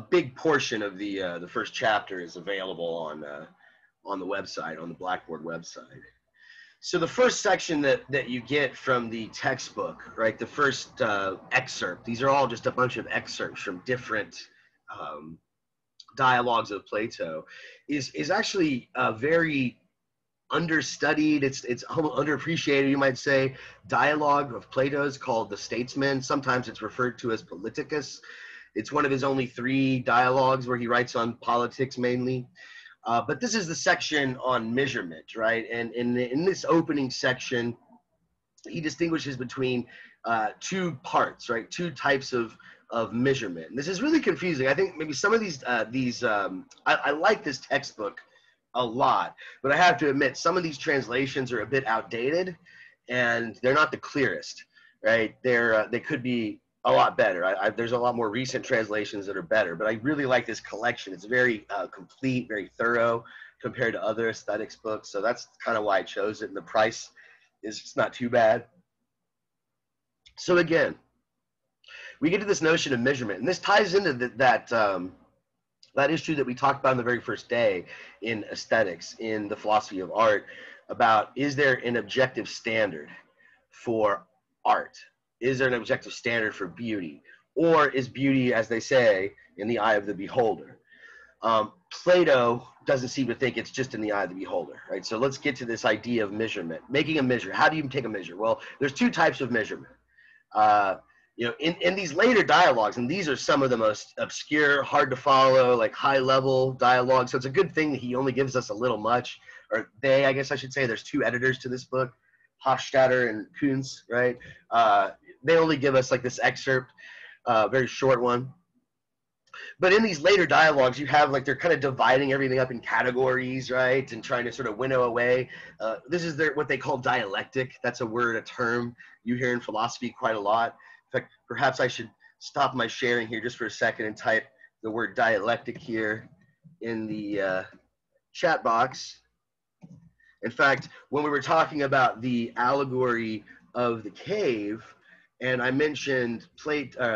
big portion of the first chapter is available on the website, on the Blackboard website. So the first section that you get from the textbook, right, the first excerpt, these are all just a bunch of excerpts from different dialogues of Plato, is actually very understudied. It's underappreciated, you might say. Dialogue of Plato's called The Statesman. Sometimes it's referred to as Politicus. It's one of his only 3 dialogues where he writes on politics mainly. But this is the section on measurement, right? And in this opening section, he distinguishes between 2 parts, right? 2 types of measurement. And this is really confusing. I think maybe some of these I like this textbook a lot, but I have to admit some of these translations are a bit outdated and they're not the clearest, right? They could be a lot better. There's a lot more recent translations that are better, but I really like this collection. It's very complete, very thorough compared to other aesthetics books. So that's kind of why I chose it. And the price is just not too bad. So again, we get to this notion of measurement, and this ties into that issue that we talked about on the very first day in aesthetics, in the philosophy of art, about is there an objective standard for art? Is there an objective standard for beauty? Or is beauty, as they say, in the eye of the beholder? Plato doesn't seem to think it's just in the eye of the beholder, right? So let's get to this idea of measurement. Making a measure. How do you take a measure? Well, there's 2 types of measurement. In these later dialogues, and these are some of the most obscure, hard to follow, like high-level dialogues. So it's a good thing that he only gives us a little much, or they, I guess I should say. There's 2 editors to this book, Hofstadter and Kuntz, right? They only give us like this excerpt, very short one. But in these later dialogues, you have like they're kind of dividing everything up in categories, right, and trying to sort of winnow away. This is what they call dialectic. That's a term you hear in philosophy quite a lot. In fact, perhaps I should stop my sharing here just for a second and type the word dialectic here in the chat box. In fact, when we were talking about the allegory of the cave, and I mentioned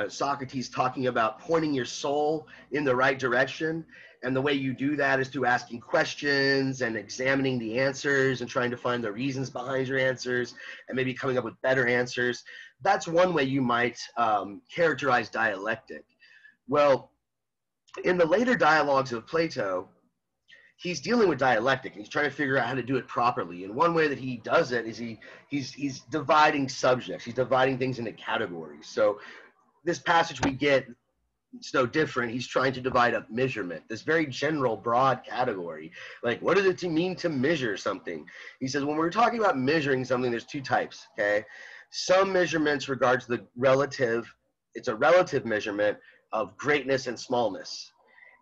Socrates talking about pointing your soul in the right direction, and the way you do that is through asking questions and examining the answers and trying to find the reasons behind your answers and maybe coming up with better answers. That's one way you might characterize dialectic. Well, in the later dialogues of Plato, he's dealing with dialectic, and he's trying to figure out how to do it properly. And one way that he does it is he's dividing subjects. He's dividing things into categories. So this passage we get, it's no different. He's trying to divide up measurement, this very general, broad category. Like, what does it mean to measure something? He says, when we're talking about measuring something, there's two types, okay? Some measurements regards the relative, it's a relative measurement of greatness and smallness.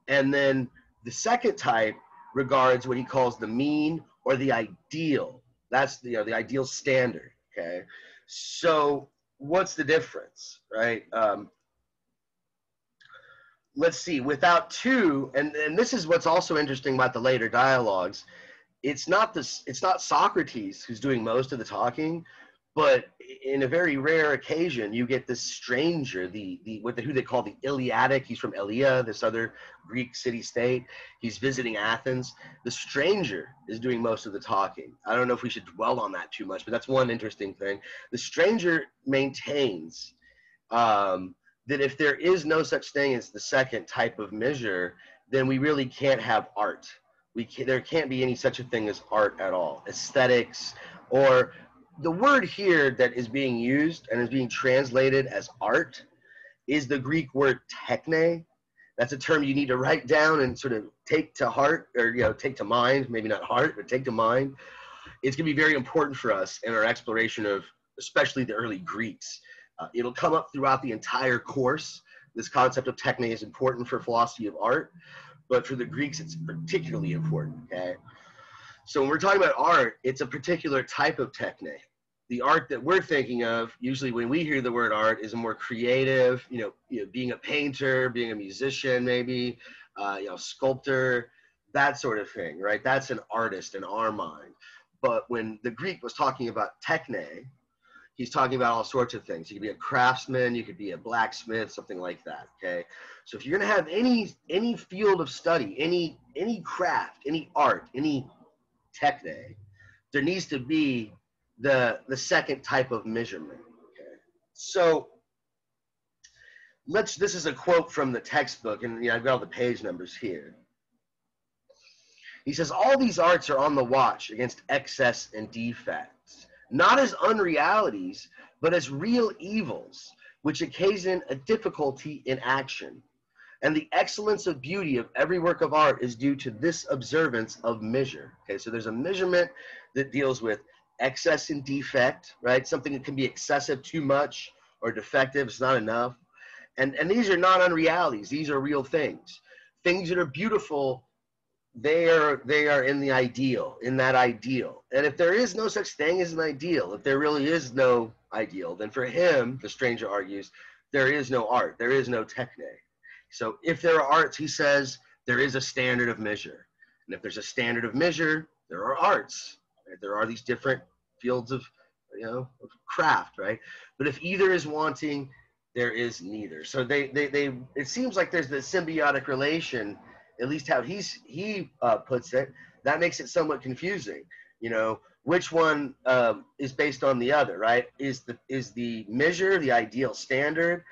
And then the second type regards what he calls the mean or the ideal. That's the ideal standard, okay? So what's the difference, right? Let's see, without two, and this is what's also interesting about the later dialogues, it's not Socrates who's doing most of the talking, but in a very rare occasion, you get this stranger, who they call the Iliadic. He's from Elea, this other Greek city-state. He's visiting Athens. The stranger is doing most of the talking. I don't know if we should dwell on that too much, but that's one interesting thing. The stranger maintains that if there is no such thing as the second type of measure, then we really can't have art. There can't be any such a thing as art at all. Aesthetics, or the word here that is being used and is being translated as art is the Greek word techne. That's a term you need to write down and sort of take to heart, or take to mind, maybe not heart, but take to mind. It's going to be very important for us in our exploration of especially the early Greeks. It'll come up throughout the entire course. This concept of techne is important for philosophy of art, but for the Greeks, it's particularly important, okay? So when we're talking about art, it's a particular type of techne. The art that we're thinking of, usually when we hear the word art, is a more creative, being a painter, being a musician, maybe, sculptor, that sort of thing, right? That's an artist in our mind. But when the Greek was talking about techne, he's talking about all sorts of things. You could be a craftsman, you could be a blacksmith, something like that, okay? So if you're going to have any field of study, any craft, any art, any techne, there needs to be the second type of measurement, okay? So this is a quote from the textbook, and I've got all the page numbers here. He says, all these arts are on the watch against excess and defects, not as unrealities, but as real evils, which occasion a difficulty in action. And the excellence of beauty of every work of art is due to this observance of measure. Okay, so there's a measurement that deals with excess and defect, right? Something that can be excessive, too much, or defective, it's not enough. And these are not unrealities, these are real things. Things that are beautiful, they are in the ideal, in that ideal. And if there is no such thing as an ideal, if there really is no ideal, then for him, the stranger argues, there is no art, there is no techne. So if there are arts, he says, there is a standard of measure. And if there's a standard of measure, there are arts. Right? There are these different fields of craft, right? But if either is wanting, there is neither. So it seems like there's this symbiotic relation, at least how he puts it. That makes it somewhat confusing. Which one is based on the other, right? Is the measure, the ideal standard,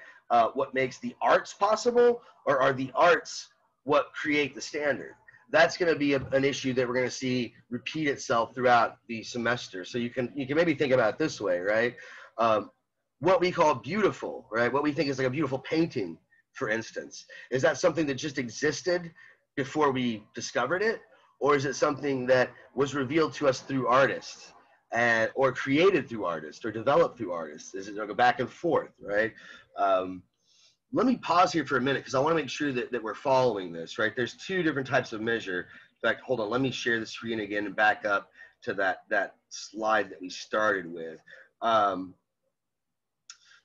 what makes the arts possible, or are the arts what create the standard? That's going to be an issue that we're going to see repeat itself throughout the semester. So you can maybe think about it this way, right? What we call beautiful, right? What we think is like a beautiful painting, for instance, is that something that just existed before we discovered it, or is it something that was revealed to us through artists, or created through artists, or developed through artists? Is it go back and forth, right? Let me pause here for a minute because I want to make sure that we're following this, right? There's two different types of measure. In fact, hold on, let me share the screen again and back up to that slide that we started with.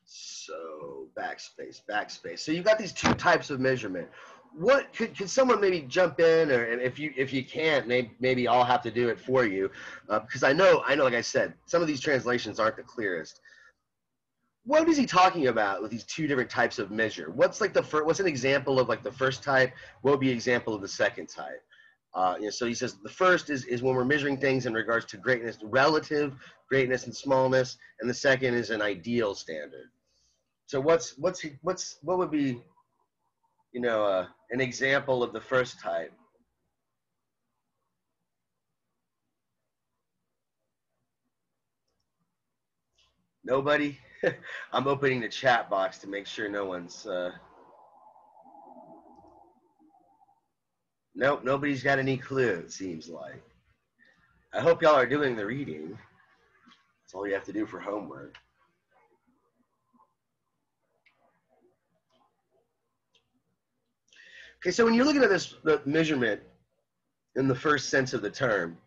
So backspace. So you've got these two types of measurement. What could someone maybe jump in, or if you can't, maybe I'll have to do it for you, because I know, like I said, some of these translations aren't the clearest. What is he talking about with these two different types of measure? What's like what's an example of like the first type? What would be an example of the second type? So he says the first is when we're measuring things in regards to greatness, relative greatness and smallness, and the second is an ideal standard. So what would be, an example of the first type? Nobody? I'm opening the chat box to make sure no one's... Nope, nobody's got any clue, it seems like. I hope y'all are doing the reading. That's all you have to do for homework. Okay, so when you're looking at this the measurement in the first sense of the term,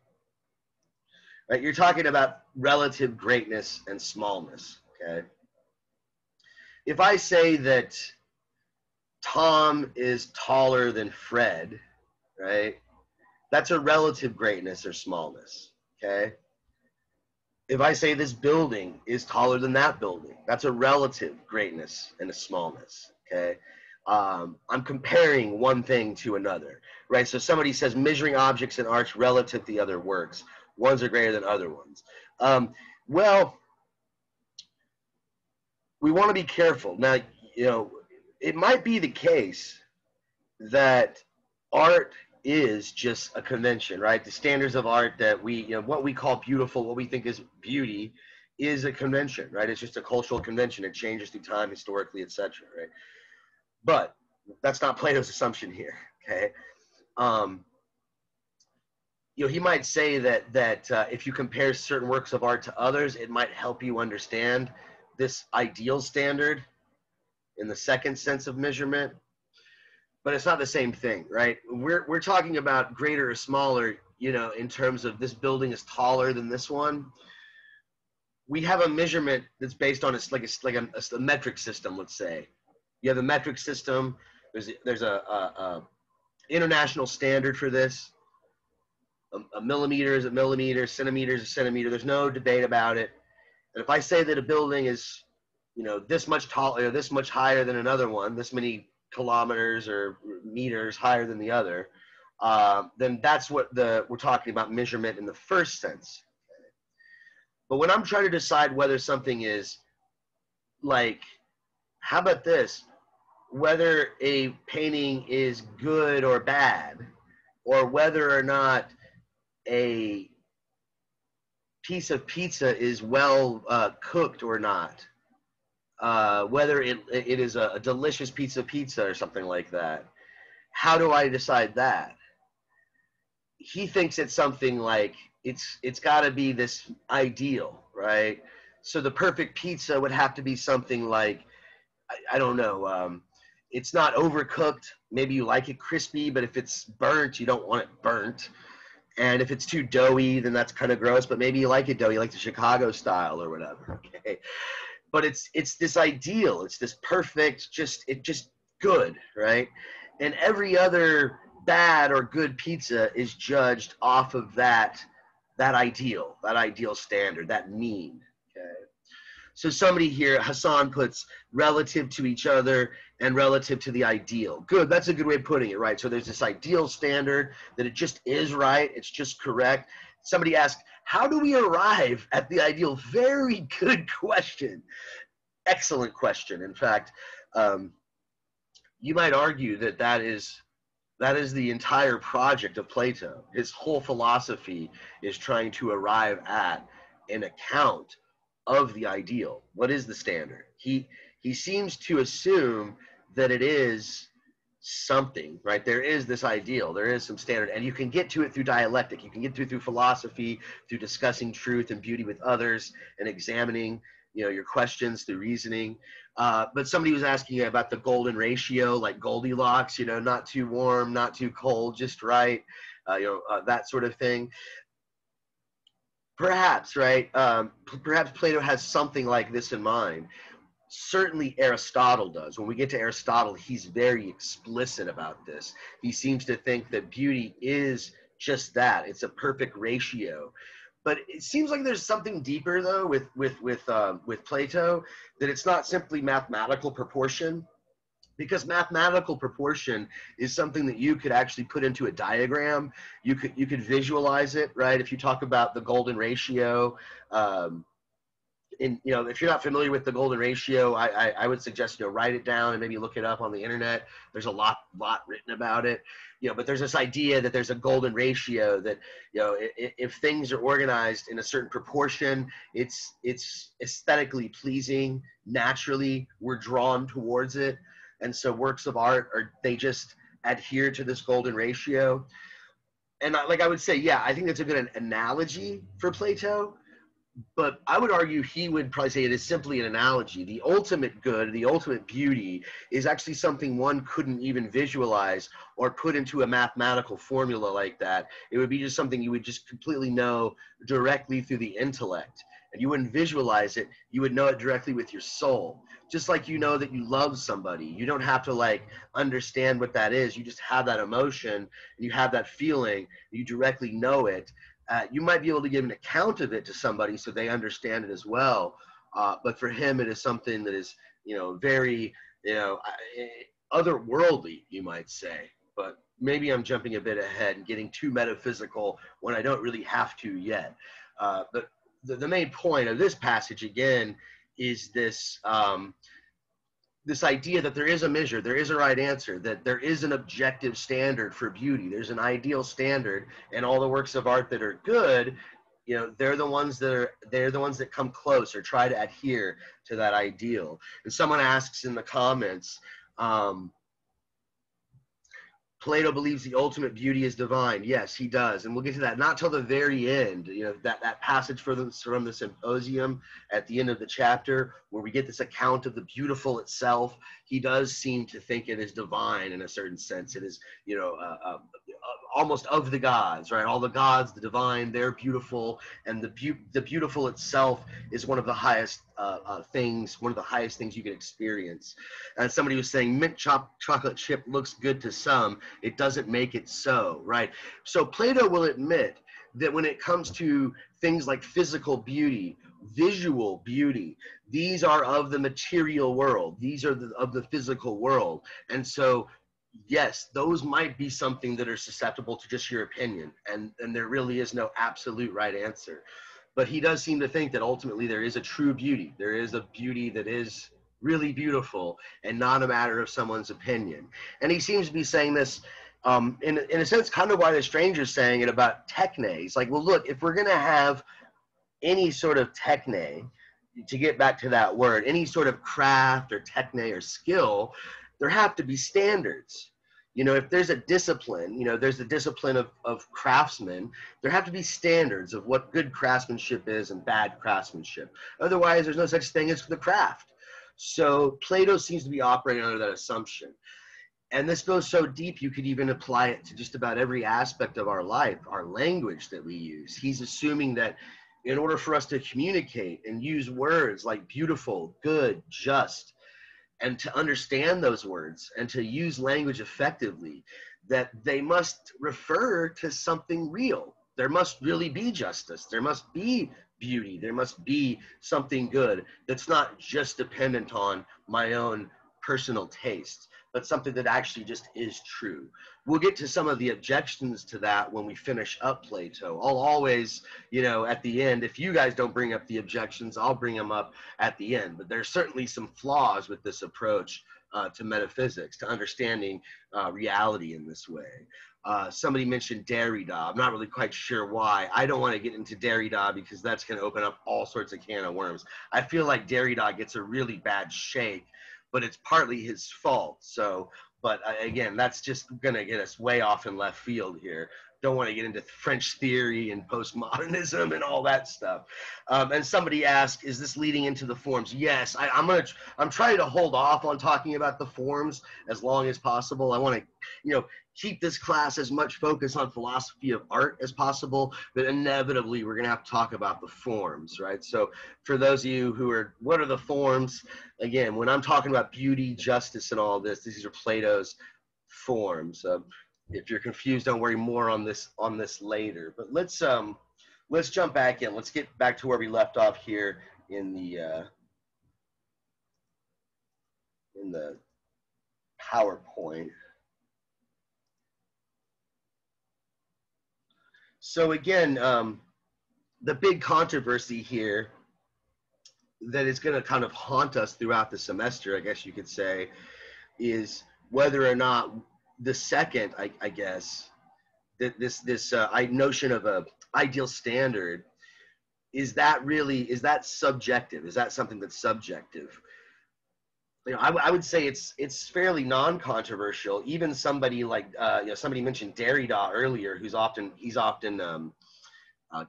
right, you're talking about relative greatness and smallness, okay? If I say that Tom is taller than Fred, right, that's a relative greatness or smallness, okay? If I say this building is taller than that building, that's a relative greatness and a smallness, okay? I'm comparing one thing to another, right? So somebody says measuring objects in arts relative to the other works. Ones are greater than other ones. Well, we want to be careful. Now, you know, it might be the case that art is just a convention, right? The standards of art that we, you know, what we call beautiful, what we think is beauty, is a convention, right? It's just a cultural convention. It changes through time, historically, etc., right? But that's not Plato's assumption here, okay? You know, he might say that if you compare certain works of art to others, it might help you understand this ideal standard in the second sense of measurement. But it's not the same thing, right? We're talking about greater or smaller, you know, in terms of this building is taller than this one. We have a measurement that's based on a metric system, let's say. You have a metric system. There's a international standard for this. A millimeter is a millimeter, centimeter is a centimeter. There's no debate about it. And if I say that a building is, you know, this much taller, this much higher than another one, this many kilometers or meters higher than the other, then that's what we're talking about measurement in the first sense. But when I'm trying to decide whether something is like, how about this? Whether a painting is good or bad, or whether or not a piece of pizza is well cooked or not, whether it is a delicious piece of pizza or something like that. How do I decide that? He thinks it's something like it's got to be this ideal, right? So the perfect pizza would have to be something like, I don't know, it's not overcooked. Maybe you like it crispy, but if it's burnt, you don't want it burnt. And if it's too doughy, then that's kind of gross, but maybe you like it doughy, you like the Chicago style or whatever, okay? But it's this ideal, it's this perfect, just good, right? And every other bad or good pizza is judged off of that ideal standard, that mean, okay? So somebody here, Hassan, puts relative to each other and relative to the ideal. Good, that's a good way of putting it, right? So there's this ideal standard that it just is right, it's just correct. Somebody asked, how do we arrive at the ideal? Very good question. Excellent question. In fact, you might argue that is the entire project of Plato. His whole philosophy is trying to arrive at an account of the ideal. What is the standard? He seems to assume that it is something, right? There is this ideal, there is some standard, and you can get to it through dialectic. You can get through philosophy, through discussing truth and beauty with others, and examining, you know, your questions through reasoning. But somebody was asking about the golden ratio, like Goldilocks, you know, not too warm, not too cold, just right, that sort of thing. Perhaps, right? Perhaps Plato has something like this in mind. Certainly Aristotle does. When we get to Aristotle, he's very explicit about this. He seems to think that beauty is just that. It's a perfect ratio. But it seems like there's something deeper, though, with Plato, that it's not simply mathematical proportion. Because mathematical proportion is something that you could actually put into a diagram. You could visualize it, right? If you talk about the golden ratio, And if you're not familiar with the golden ratio, I would suggest write it down and maybe look it up on the internet. There's a lot written about it. But there's this idea that there's a golden ratio that if things are organized in a certain proportion, it's aesthetically pleasing. Naturally, we're drawn towards it, and so works of art they just adhere to this golden ratio. And I would say, yeah, I think that's a good analogy for Plato. But I would argue he would probably say it is simply an analogy. The ultimate good, the ultimate beauty is actually something one couldn't even visualize or put into a mathematical formula like that. It would be just something you would just completely know directly through the intellect. And you wouldn't visualize it. You would know it directly with your soul. Just like you know that you love somebody. You don't have to understand what that is. You just have that emotion and you have that feeling. You directly know it. You might be able to give an account of it to somebody so they understand it as well. But for him, it is something that is, very, otherworldly, you might say. But maybe I'm jumping a bit ahead and getting too metaphysical when I don't really have to yet. But the main point of this passage, again, is this this idea that there is a measure, there is a right answer, that there is an objective standard for beauty. There's an ideal standard, and all the works of art that are good, they're the ones that come close or try to adhere to that ideal. And someone asks in the comments, Plato believes the ultimate beauty is divine. Yes, he does. And we'll get to that not till the very end. That passage from the Symposium at the end of the chapter where we get this account of the beautiful itself. He does seem to think it is divine in a certain sense. It is, almost of the gods, right? All the gods, the divine, they're beautiful. And the beautiful itself is one of the highest things, one of the highest things you can experience. And somebody was saying mint chocolate chip looks good to some. It doesn't make it so, right? So Plato will admit that when it comes to things like physical beauty, visual beauty, these are of the material world. These are of the physical world. And so, yes, those might be something that are susceptible to just your opinion. And there really is no absolute right answer. But he does seem to think that ultimately there is a true beauty. There is a beauty that is really beautiful and not a matter of someone's opinion. And he seems to be saying this in a sense kind of why the stranger's saying it about techne. He's like, well, look, if we're going to have any sort of techne, to get back to that word, any sort of craft or techne or skill, there have to be standards. If there's a discipline, there's the discipline of craftsmen, there have to be standards of what good craftsmanship is and bad craftsmanship. Otherwise, there's no such thing as the craft. So Plato seems to be operating under that assumption. And this goes so deep, you could even apply it to just about every aspect of our life, our language that we use. He's assuming that in order for us to communicate and use words like beautiful, good, just, and to understand those words and to use language effectively, that they must refer to something real. There must really be justice. There must be beauty. There must be something good that's not just dependent on my own personal taste, but something that actually just is true. We'll get to some of the objections to that when we finish up Plato. I'll always, at the end, if you guys don't bring up the objections, I'll bring them up at the end. But there's certainly some flaws with this approach to metaphysics, to understanding reality in this way. Somebody mentioned Derrida. I'm not really quite sure why. I don't want to get into Derrida because that's going to open up all sorts of can of worms. I feel like Derrida gets a really bad shake, but it's partly his fault. So, but again, that's just going to get us way off in left field here. Don't want to get into French theory and postmodernism and all that stuff. And somebody asked, is this leading into the forms? Yes, I'm trying to hold off on talking about the forms as long as possible. I want to, keep this class as much focus on philosophy of art as possible, but inevitably we're going to have to talk about the forms, right? So for those of you who are, what are the forms? Again, when I'm talking about beauty, justice, and all this, these are Plato's forms. If you're confused, don't worry, more on this later. But let's jump back in. Let's get back to where we left off here in the PowerPoint. So again, the big controversy here that is going to kind of haunt us throughout the semester, I guess you could say, is whether or not the second, I guess, that this notion of a ideal standard, is that subjective? Is that something that's subjective? You know, I would say it's fairly non-controversial. Even somebody like somebody mentioned Derrida earlier, he's often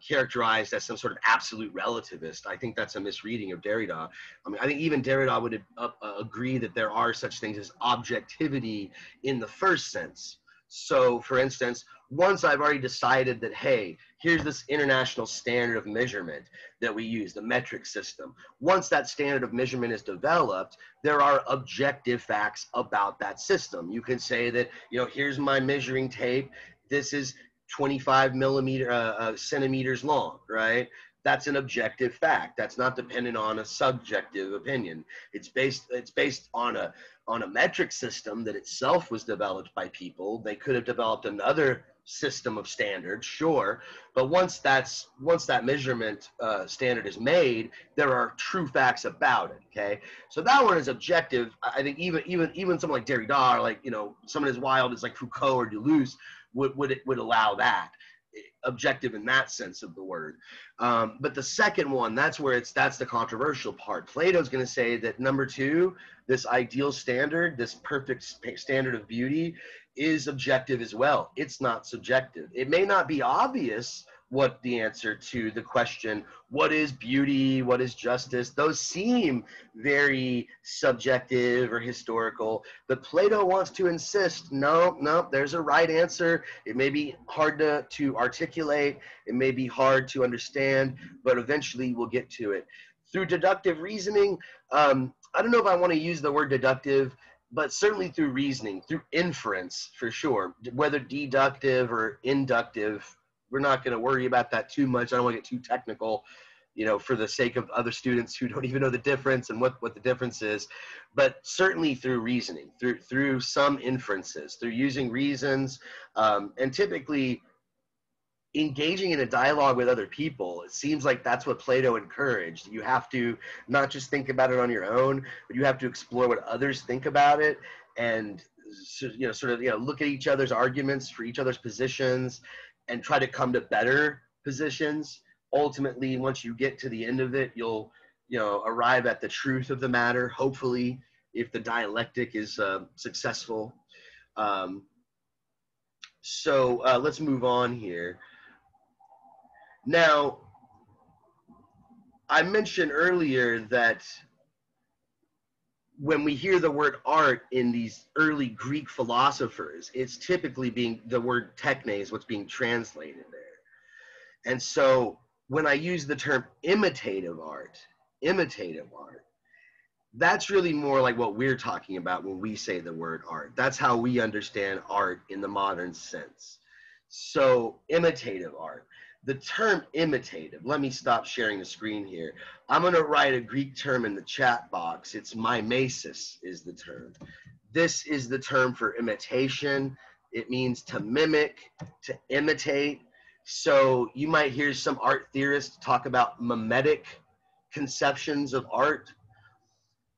characterized as some sort of absolute relativist. I think that's a misreading of Derrida. I mean, I think even Derrida would agree that there are such things as objectivity in the first sense. So, for instance, once I've already decided that, hey, here's this international standard of measurement that we use, the metric system. Once that standard of measurement is developed, there are objective facts about that system. You can say that, you know, here's my measuring tape. This is 25 centimeters long, right? That's an objective fact. That's not dependent on a subjective opinion. It's based on a metric system that itself was developed by people. They could have developed another system of standards, sure, but once that measurement standard is made, there are true facts about it. Okay, so that one is objective. I think even someone like Derrida, or like, you know, someone as wild as like Foucault or Deleuze would allow that, objective in that sense of the word. But the second one, that's the controversial part. Plato's going to say that number two, this ideal standard, this perfect standard of beauty, is objective as well. It's not subjective. It may not be obvious what the answer to the question, what is beauty, what is justice, those seem very subjective or historical, but Plato wants to insist, no, there's a right answer. It may be hard to articulate, it may be hard to understand, but eventually we'll get to it. Through deductive reasoning, I don't know if I want to use the word deductive, but certainly through reasoning, through inference for sure, whether deductive or inductive, we're not going to worry about that too much. I don't want to get too technical, you know, for the sake of other students who don't even know the difference and what the difference is. But certainly through reasoning, through some inferences, through using reasons, and typically engaging in a dialogue with other people. It seems like that's what Plato encouraged. You have to not just think about it on your own, but you have to explore what others think about it, and look at each other's arguments for each other's positions and try to come to better positions. Ultimately, once you get to the end of it, you'll arrive at the truth of the matter, hopefully, if the dialectic is successful. So let's move on here. Now, I mentioned earlier that when we hear the word art in these early Greek philosophers, it's typically the word techne is what's being translated there. And so when I use the term imitative art, that's really more like what we're talking about when we say the word art. That's how we understand art in the modern sense. So imitative art. The term imitative, let me stop sharing the screen here. I'm going to write a Greek term in the chat box. It's mimesis is the term. This is the term for imitation. It means to mimic, to imitate. So you might hear some art theorists talk about mimetic conceptions of art.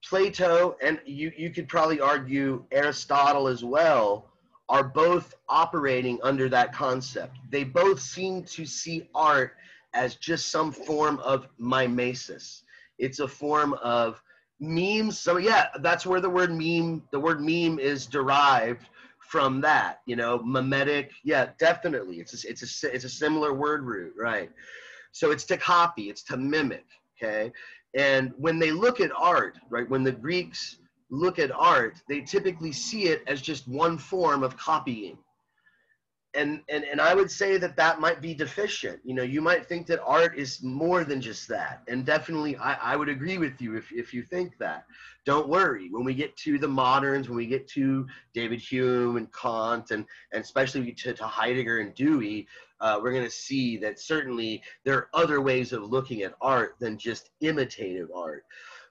Plato, and you could probably argue Aristotle as well, are both operating under that concept. They both seem to see art as just some form of mimesis. It's a form of memes. So yeah, that's where the word meme is derived from that, you know, mimetic. Yeah, definitely. It's a similar word root, right? So it's to copy, it's to mimic, okay? And when they look at art, right, when the Greeks look at art, they typically see it as just one form of copying. And I would say that might be deficient. You know, you might think that art is more than just that. And definitely, I would agree with you if you think that. Don't worry. When we get to the moderns, when we get to David Hume and Kant, and especially to Heidegger and Dewey, we're going to see that certainly there are other ways of looking at art than just imitative art.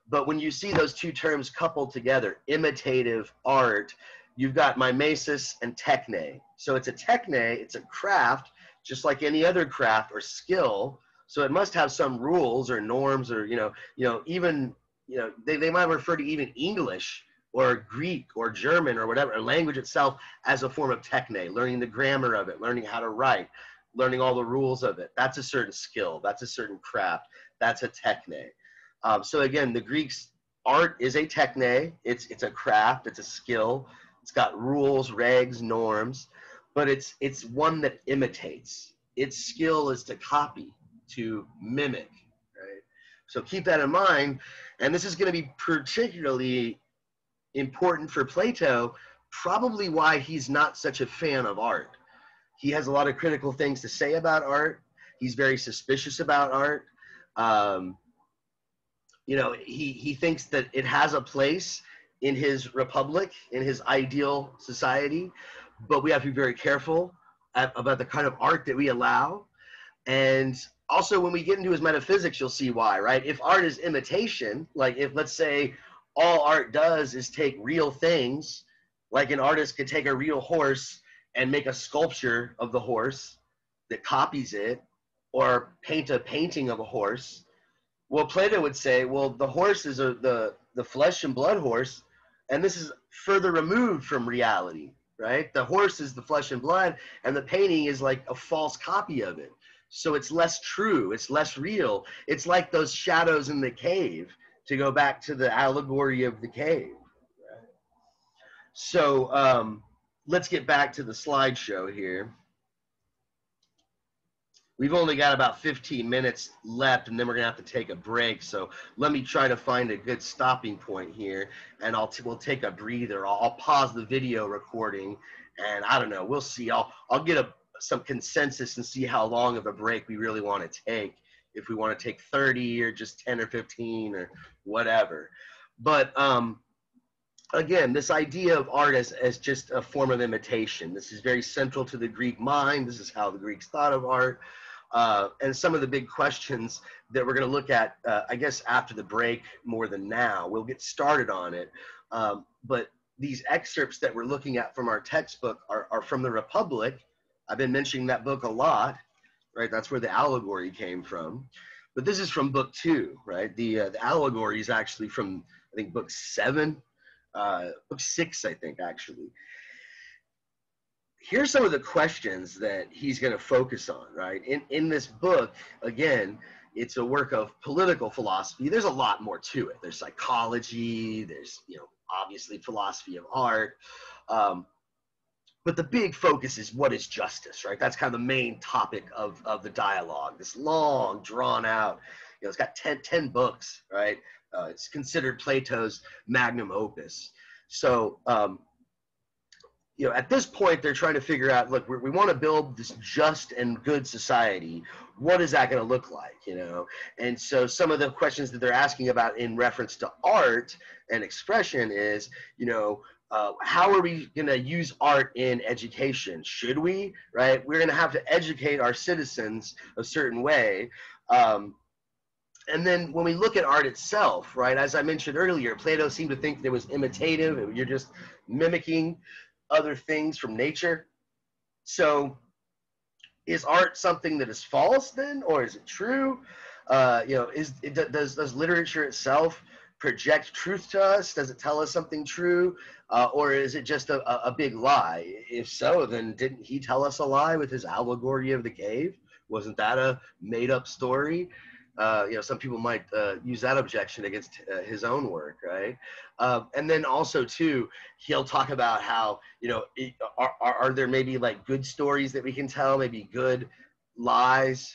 But when you see those two terms coupled together, imitative art, you've got mimesis and techne. So it's a techne, it's a craft, just like any other craft or skill, So it must have some rules or norms, or even they might refer to even English or Greek or German or whatever, or language itself, as a form of techne, learning the grammar of it, learning how to write, learning all the rules of it. That's a certain skill. That's a certain craft. That's a techne. So again, the Greeks' art is a techne. It's a craft. It's a skill. It's got rules, regs, norms, but it's one that imitates. Its skill is to copy, to mimic, right? So keep that in mind. And this is going to be particularly important for Plato, probably why he's not such a fan of art. He has a lot of critical things to say about art. He's very suspicious about art. He thinks that it has a place in his republic, in his ideal society, but we have to be very careful about the kind of art that we allow. And also, when we get into his metaphysics, you'll see why, right? If art is imitation, like if, let's say, all art does is take real things, like an artist could take a real horse and make a sculpture of the horse that copies it, or paint a painting of a horse. Well, Plato would say, well, the horse is the flesh and blood horse, and this is further removed from reality, right? The horse is the flesh and blood, and the painting is like a false copy of it. So it's less true, it's less real. It's like those shadows in the cave, to go back to the allegory of the cave. Right? So let's get back to the slideshow here. We've only got about 15 minutes left, and then we're going to have to take a break. So let me try to find a good stopping point here, and we'll take a breather. I'll pause the video recording, and I don't know. We'll see. I'll get some consensus and see how long of a break we really want to take, if we want to take 30 or just 10 or 15 or whatever. But again, this idea of art as just a form of imitation, this is very central to the Greek mind. This is how the Greeks thought of art. And some of the big questions that we're going to look at, I guess, after the break more than now. We'll get started on it. But these excerpts that we're looking at from our textbook are from the Republic. I've been mentioning that book a lot, right? That's where the Allegory came from. But this is from book 2, right? The Allegory is actually from, I think, book 7, book 6, I think, actually. Here's some of the questions that he's going to focus on, right? In this book, again, it's a work of political philosophy. There's a lot more to it. There's psychology. There's, obviously philosophy of art. But the big focus is what is justice, right? That's kind of the main topic of the dialogue. This long, drawn out, it's got 10 books, right? It's considered Plato's magnum opus. So, at this point, they're trying to figure out, look, we want to build this just and good society. What is that going to look like, And so some of the questions that they're asking about in reference to art and expression is, how are we going to use art in education? Should we, right? We're going to have to educate our citizens a certain way. And then when we look at art itself, right, as I mentioned earlier, Plato seemed to think that it was imitative. You're just mimicking other things from nature. So is art something that is false then, or is it true? Does literature itself project truth to us? Does it tell us something true? Or is it just a big lie? If so, then didn't he tell us a lie with his Allegory of the Cave? Wasn't that a made-up story? Some people might use that objection against his own work, right? And then also, too, he'll talk about how, are there maybe like good stories that we can tell, maybe good lies,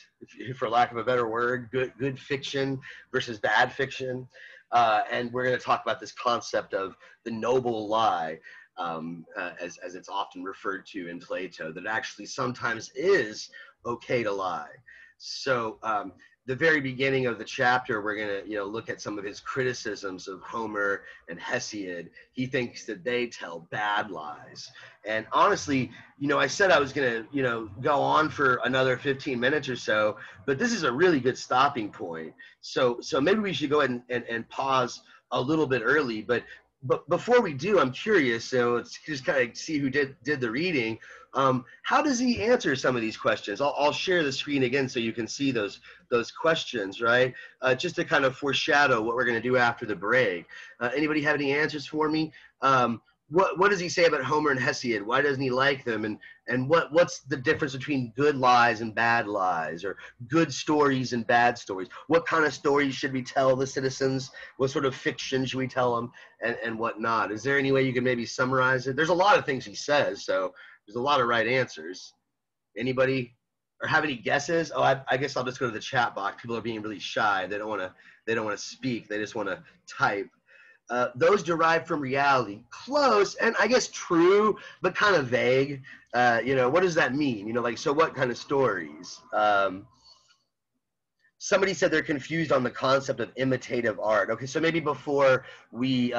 for lack of a better word, good fiction versus bad fiction. And we're going to talk about this concept of the noble lie, as it's often referred to in Plato, that actually sometimes is okay to lie. So the very beginning of the chapter, we're going to look at some of his criticisms of Homer and Hesiod. He thinks that they tell bad lies. And honestly, I said I was going to go on for another 15 minutes or so, but this is a really good stopping point. So maybe we should go ahead and pause a little bit early. But but before we do, I'm curious. So let's just kind of see who did the reading. How does he answer some of these questions? I'll share the screen again so you can see those questions, right? Just to kind of foreshadow what we're going to do after the break. Anybody have any answers for me? What does he say about Homer and Hesiod? Why doesn't he like them? And what's the difference between good lies and bad lies, or good stories and bad stories? What kind of stories should we tell the citizens? What sort of fiction should we tell them, and whatnot? Is there any way you can maybe summarize it? There's a lot of things he says, so there's a lot of right answers. Anybody or have any guesses? Oh, I guess I'll just go to the chat box. People are being really shy. They don't want to speak. They just want to type. Those derived from reality. Close, and I guess true, but kind of vague. What does that mean? Like, so what kind of stories? Somebody said they're confused on the concept of imitative art. Okay, so maybe before we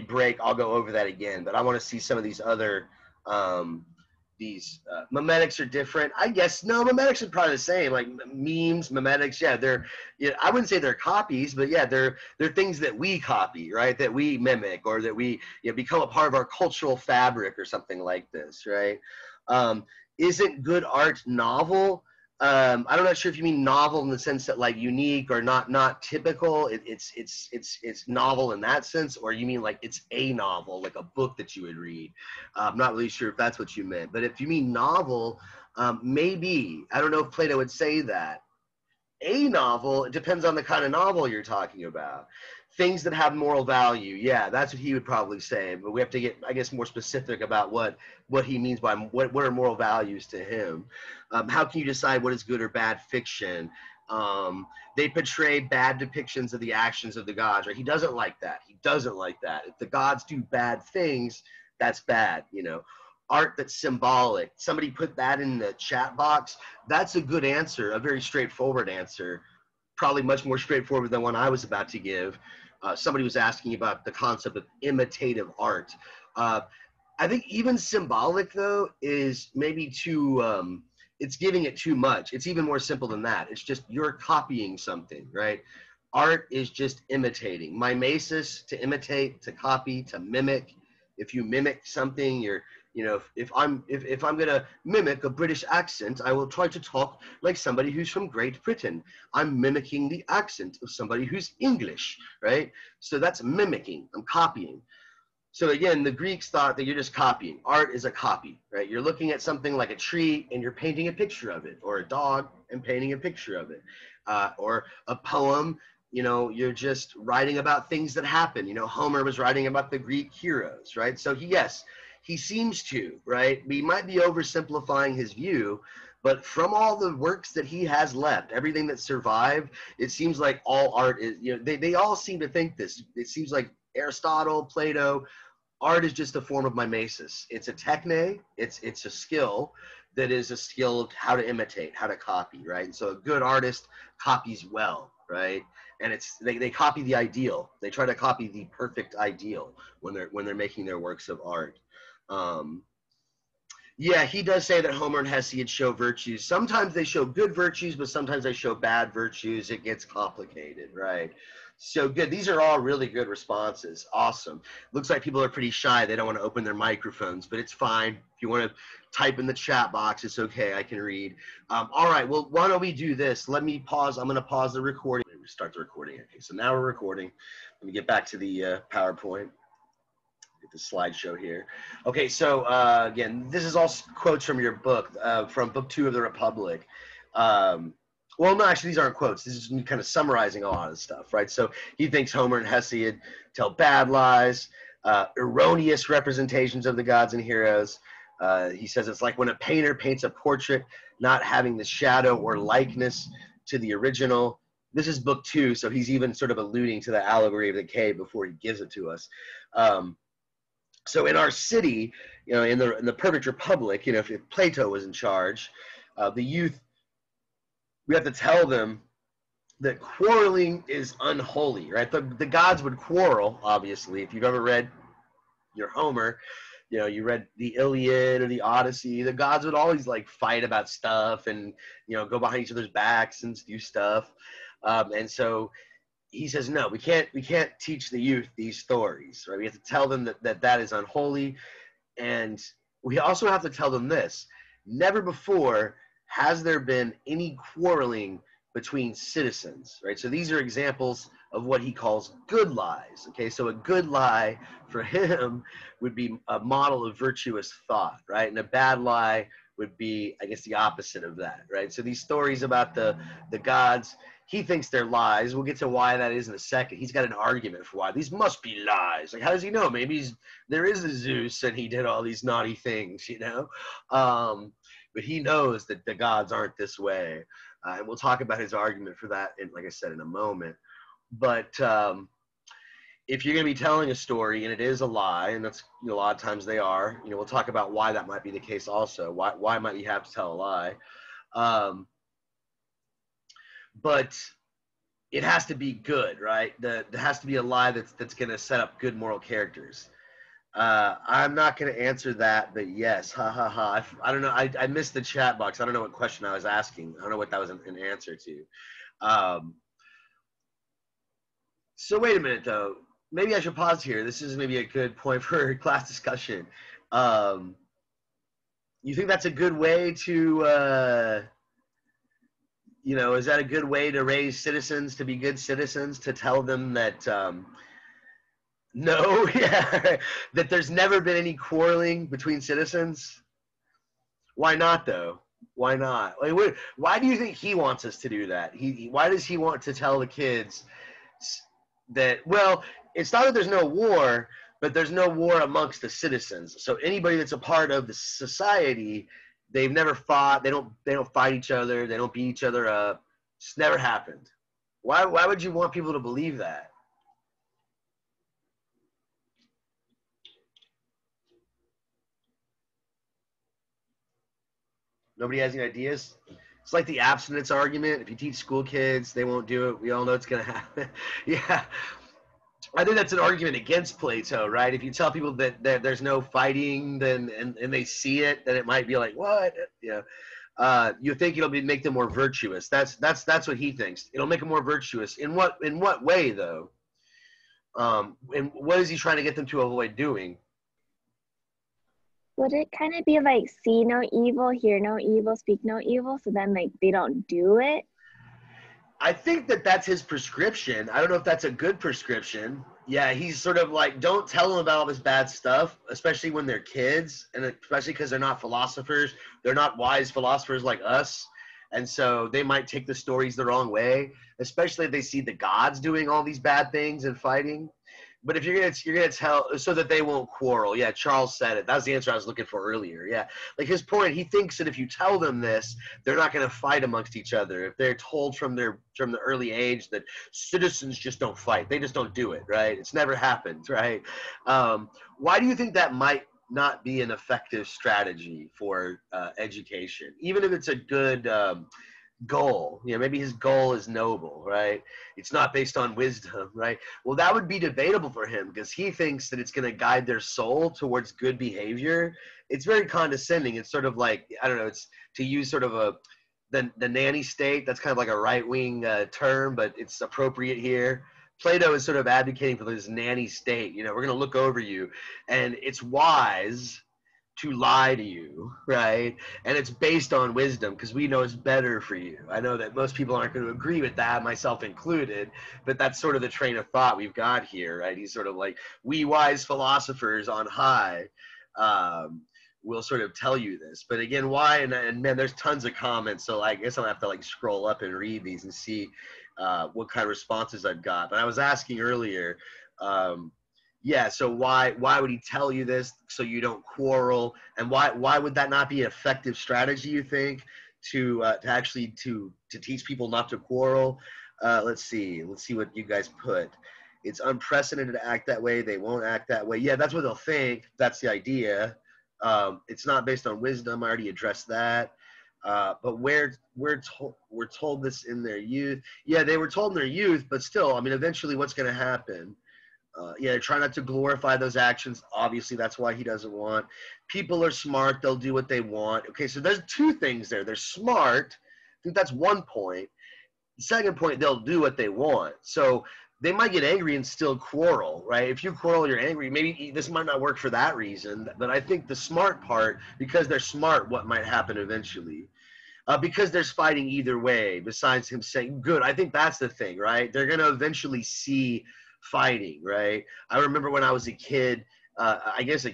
break, I'll go over that again. But I want to see some of these other memetics are different. I guess no, memetics are probably the same. Like memes, memetics, I wouldn't say they're copies, but yeah, they're things that we copy, right? That we mimic, or that we become a part of our cultural fabric or something like this, right? Isn't good art novel? I'm not sure if you mean novel in the sense that like unique or not typical. It's novel in that sense, or you mean like it's a novel, like a book that you would read. I'm not really sure if that's what you meant, but if you mean novel, maybe. I don't know if Plato would say that. A novel, it depends on the kind of novel you're talking about. Things that have moral value, yeah, that's what he would probably say. But we have to get, I guess, more specific about what he means by what are moral values to him. How can you decide what is good or bad fiction? They portray bad depictions of the actions of the gods, right? He doesn't like that. He doesn't like that. If the gods do bad things, that's bad, Art that's symbolic. Somebody put that in the chat box. That's a good answer, a very straightforward answer, probably much more straightforward than one I was about to give. Somebody was asking about the concept of imitative art. I think even symbolic, though, is maybe too, it's giving it too much. It's even more simple than that. It's just you're copying something, right? Art is just imitating. Mimesis, to imitate, to copy, to mimic. If you mimic something, you're, if I'm gonna mimic a British accent, I will try to talk like somebody who's from Great Britain. I'm mimicking the accent of somebody who's English, right? So that's mimicking. I'm copying. So again, the Greeks thought that you're just copying. Art is a copy, right? You're looking at something like a tree and you're painting a picture of it, or a dog and painting a picture of it, or a poem. You're just writing about things that happen. Homer was writing about the Greek heroes, right? So he seems to, right? We might be oversimplifying his view, but from all the works that he has left, everything that survived, it seems like all art is, they all seem to think this. It seems like Aristotle, Plato, art is just a form of mimesis. It's a techne, it's a skill that is a skill of how to imitate, how to copy, right? And so a good artist copies well, right? And they copy the ideal. They try to copy the perfect ideal when they're making their works of art. Yeah, he does say that Homer and Hesiod show virtues. Sometimes they show good virtues, but sometimes they show bad virtues. It gets complicated, right? So good. These are all really good responses. Awesome. Looks like people are pretty shy. They don't want to open their microphones, but it's fine. If you want to type in the chat box, it's okay. I can read. All right. Well, why don't we do this? Let me pause. I'm going to pause the recording. Start the recording. Okay, so now we're recording. Let me get back to the PowerPoint. Get the slideshow here. Okay, so again, this is all quotes from your book, from Book 2 of the Republic. Well, no, actually, these aren't quotes. This is me kind of summarizing a lot of stuff, right? So he thinks Homer and Hesiod tell bad lies, erroneous representations of the gods and heroes. He says it's like when a painter paints a portrait not having the shadow or likeness to the original. This is Book 2, so he's even sort of alluding to the allegory of the cave before he gives it to us. So in our city, in the perfect republic, if Plato was in charge, the youth, we have to tell them that quarreling is unholy, right? The gods would quarrel, obviously. If you've ever read your Homer, you read the Iliad or the Odyssey, the gods would always like fight about stuff and, go behind each other's backs and do stuff. And so he says, no, we can't teach the youth these stories, right? We have to tell them that is unholy. And we also have to tell them this: never before has there been any quarreling between citizens, right? So these are examples of what he calls good lies. Okay, so a good lie for him would be a model of virtuous thought, right? And a bad lie would be, I guess, the opposite of that, right? So these stories about the gods, he thinks they're lies. We'll get to why that is in a second. He's got an argument for why these must be lies. Like, how does he know? Maybe there is a Zeus and he did all these naughty things, you know? But he knows that the gods aren't this way. And we'll talk about his argument for that, like I said, in a moment. But if you're going to be telling a story and it is a lie, and that's, you know, a lot of times they are, you know, we'll talk about why that might be the case also. Why might you have to tell a lie? But it has to be good, right? There has to be a lie that's going to set up good moral characters. I'm not going to answer that, but yes, ha ha ha. I don't know. I missed the chat box. I don't know what question I was asking. I don't know what that was an answer to. So wait a minute, though. Maybe I should pause here. This is maybe a good point for class discussion. You think that's a good way to, you know, is that a good way to raise citizens to be good citizens, to tell them that, no, yeah, that there's never been any quarreling between citizens? Why not, though? Why not? Like, why do you think he wants us to do that? Why does he want to tell the kids that, well, it's not that there's no war, but there's no war amongst the citizens. So anybody that's a part of the society, they've never fought. They don't fight each other. They don't beat each other up. It's never happened. Why would you want people to believe that? Nobody has any ideas? It's like the abstinence argument. If you teach school kids, they won't do it. We all know it's going to happen. Yeah. I think that's an argument against Plato, right? If you tell people that there's no fighting, then and they see it, then it might be like, what? You know, you think it'll make them more virtuous. That's what he thinks. It'll make them more virtuous. In what way, though? And what is he trying to get them to avoid doing?
Would it kind of be like see no evil, hear no evil, speak no evil, so then like they don't do it?
I think that's his prescription. I don't know if that's a good prescription. Yeah, he's sort of like, don't tell them about all this bad stuff, especially when they're kids, and especially because they're not philosophers. They're not wise philosophers like us. And so they might take the stories the wrong way, especially if they see the gods doing all these bad things and fighting. But if you're gonna tell so that they won't quarrel. Yeah, Charles said it. That was the answer I was looking for earlier. Yeah, like his point. He thinks that if you tell them this, they're not gonna fight amongst each other. If they're told from the early age that citizens just don't fight, they just don't do it. Right? It's never happened. Right? Why do you think that might not be an effective strategy for education, even if it's a good goal? You know, maybe his goal is noble, right? It's not based on wisdom, right? Well, that would be debatable for him because he thinks that it's going to guide their soul towards good behavior. It's very condescending. It's sort of like, I don't know, it's to use sort of the nanny state. That's kind of like a right-wing term, but it's appropriate here. Plato is sort of advocating for this nanny state. You know, we're going to look over you, and it's wise to lie to you, right? And it's based on wisdom because we know it's better for you. I know that most people aren't going to agree with that, myself included, but that's sort of the train of thought we've got here, right? He's sort of like, we wise philosophers on high will sort of tell you this. But again, why? And man, there's tons of comments, so I guess I'll have to like scroll up and read these and see what kind of responses I've got. But I was asking earlier, yeah, so why would he tell you this so you don't quarrel? And why would that not be an effective strategy, you think, to actually to teach people not to quarrel? Let's see what you guys put. It's unprecedented to act that way. They won't act that way. Yeah, that's what they'll think. That's the idea. It's not based on wisdom. I already addressed that. But we're told this in their youth. Yeah, they were told in their youth, but still, I mean, eventually what's going to happen? Yeah, try not to glorify those actions. Obviously, that's why he doesn't want. People are smart. They'll do what they want. Okay, so there's two things there. They're smart. I think that's one point. second point, they'll do what they want. So they might get angry and still quarrel, right? If you quarrel, you're angry. Maybe this might not work for that reason. But I think the smart part, because they're smart, what might happen eventually. Because there's fighting either way, besides him saying, good. I think that's the thing, right? They're going to eventually see fighting, right? I remember when I was a kid, I guess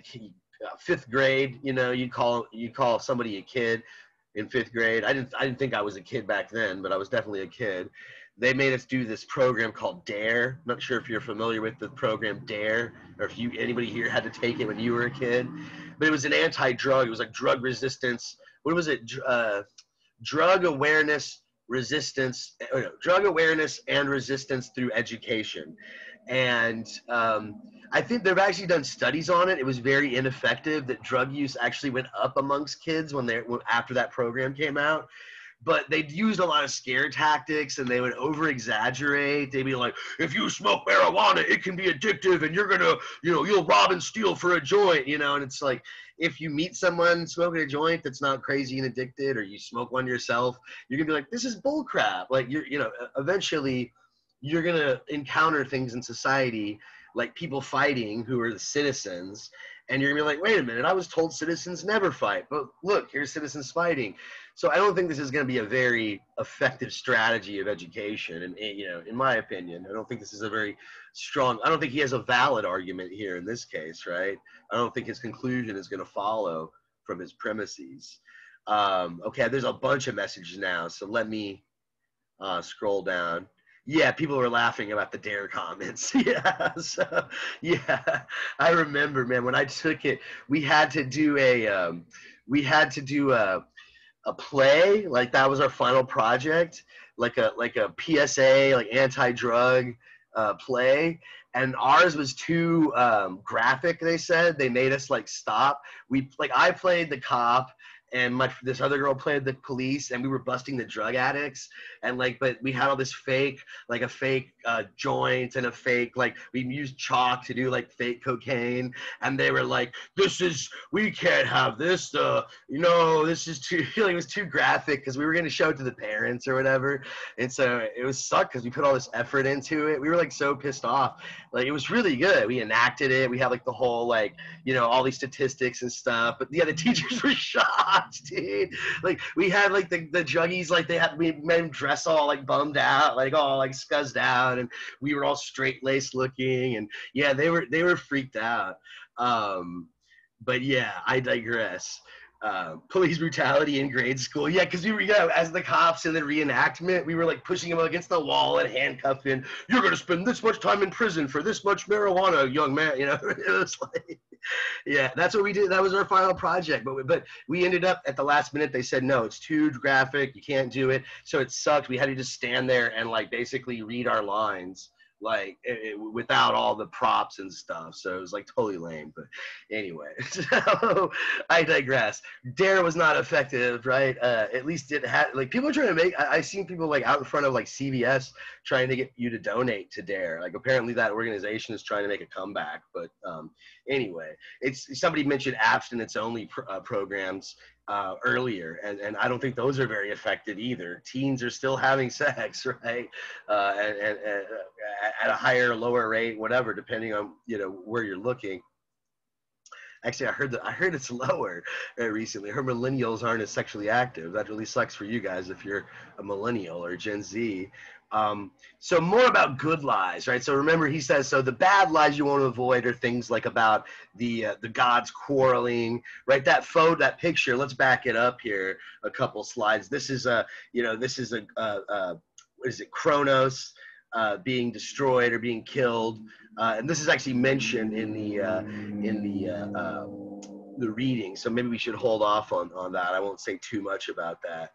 fifth grade, you know, you call somebody a kid in fifth grade. I didn't think I was a kid back then, but I was definitely a kid. They made us do this program called DARE. I'm not sure if you're familiar with the program DARE, or if anybody here had to take it when you were a kid. But it was an anti-drug. It was like drug resistance. What was it? Drug awareness drug awareness and resistance through education. And I think they've actually done studies on it. It was very ineffective, that drug use actually went up amongst kids after that program came out. But they'd used a lot of scare tactics, and they would over exaggerate. They'd be like, if you smoke marijuana, it can be addictive, and you're gonna, you'll rob and steal for a joint, and it's like, if you meet someone smoking a joint that's not crazy and addicted, or you smoke one yourself, you're gonna be like, this is bull crap. Like, eventually you're gonna encounter things in society, like people fighting who are the citizens, and you're gonna be like, wait a minute, I was told citizens never fight, but look, here's citizens fighting. So I don't think this is going to be a very effective strategy of education. And, in my opinion, I don't think this is a very strong, I don't think he has a valid argument here in this case, right? I don't think his conclusion is going to follow from his premises. Okay, there's a bunch of messages now, so let me scroll down. Yeah, people were laughing about the DARE comments. Yeah, so, yeah, I remember, man, when I took it, we had to do a play, like that was our final project, like a PSA, like anti-drug play, and ours was too graphic. They said they made us like stop. I played the cop, and this other girl played the police, and we were busting the drug addicts, and but we had all this fake, like a fake joint, and a fake, we used chalk to do fake cocaine, and they were like, we can't have this, this is too, it was too graphic, because we were going to show it to the parents or whatever, and so it was sucked, because we put all this effort into it. We were so pissed off. It was really good. We enacted it. We had the whole all these statistics and stuff, but yeah, the teachers were shocked. Dude, we had the juggies, we made them dress all bummed out, all scuzzed out, and we were all straight-laced looking, and yeah, they were freaked out. But yeah, I digress. Police brutality in grade school. Yeah, because we were, as the cops in the reenactment, we were pushing him against the wall and handcuffing. You're going to spend this much time in prison for this much marijuana, young man. It was yeah, that's what we did. That was our final project. But we ended up at the last minute, they said, no, it's too graphic. You can't do it. So it sucked. We had to just stand there and basically read our lines. Without all the props and stuff, so it was totally lame. But anyway, so I digress. DARE was not effective, right? At least it had people are trying to make. I seen people out in front of CVS trying to get you to donate to DARE. Apparently that organization is trying to make a comeback. But anyway, it's somebody mentioned abstinence only programs earlier, and I don't think those are very effective either. Teens are still having sex, right? And at a higher or lower rate, whatever, depending on where you're looking. Actually, I heard it's lower recently. I heard millennials aren't as sexually active. That really sucks for you guys if you're a millennial or Gen Z. So more about good lies, right? So remember, he says, so the bad lies you want to avoid are things about the gods quarreling, right? That picture, let's back it up here a couple slides. This is what is it, Kronos being destroyed or being killed, and this is actually mentioned in the reading, so maybe we should hold off on that. I won't say too much about that.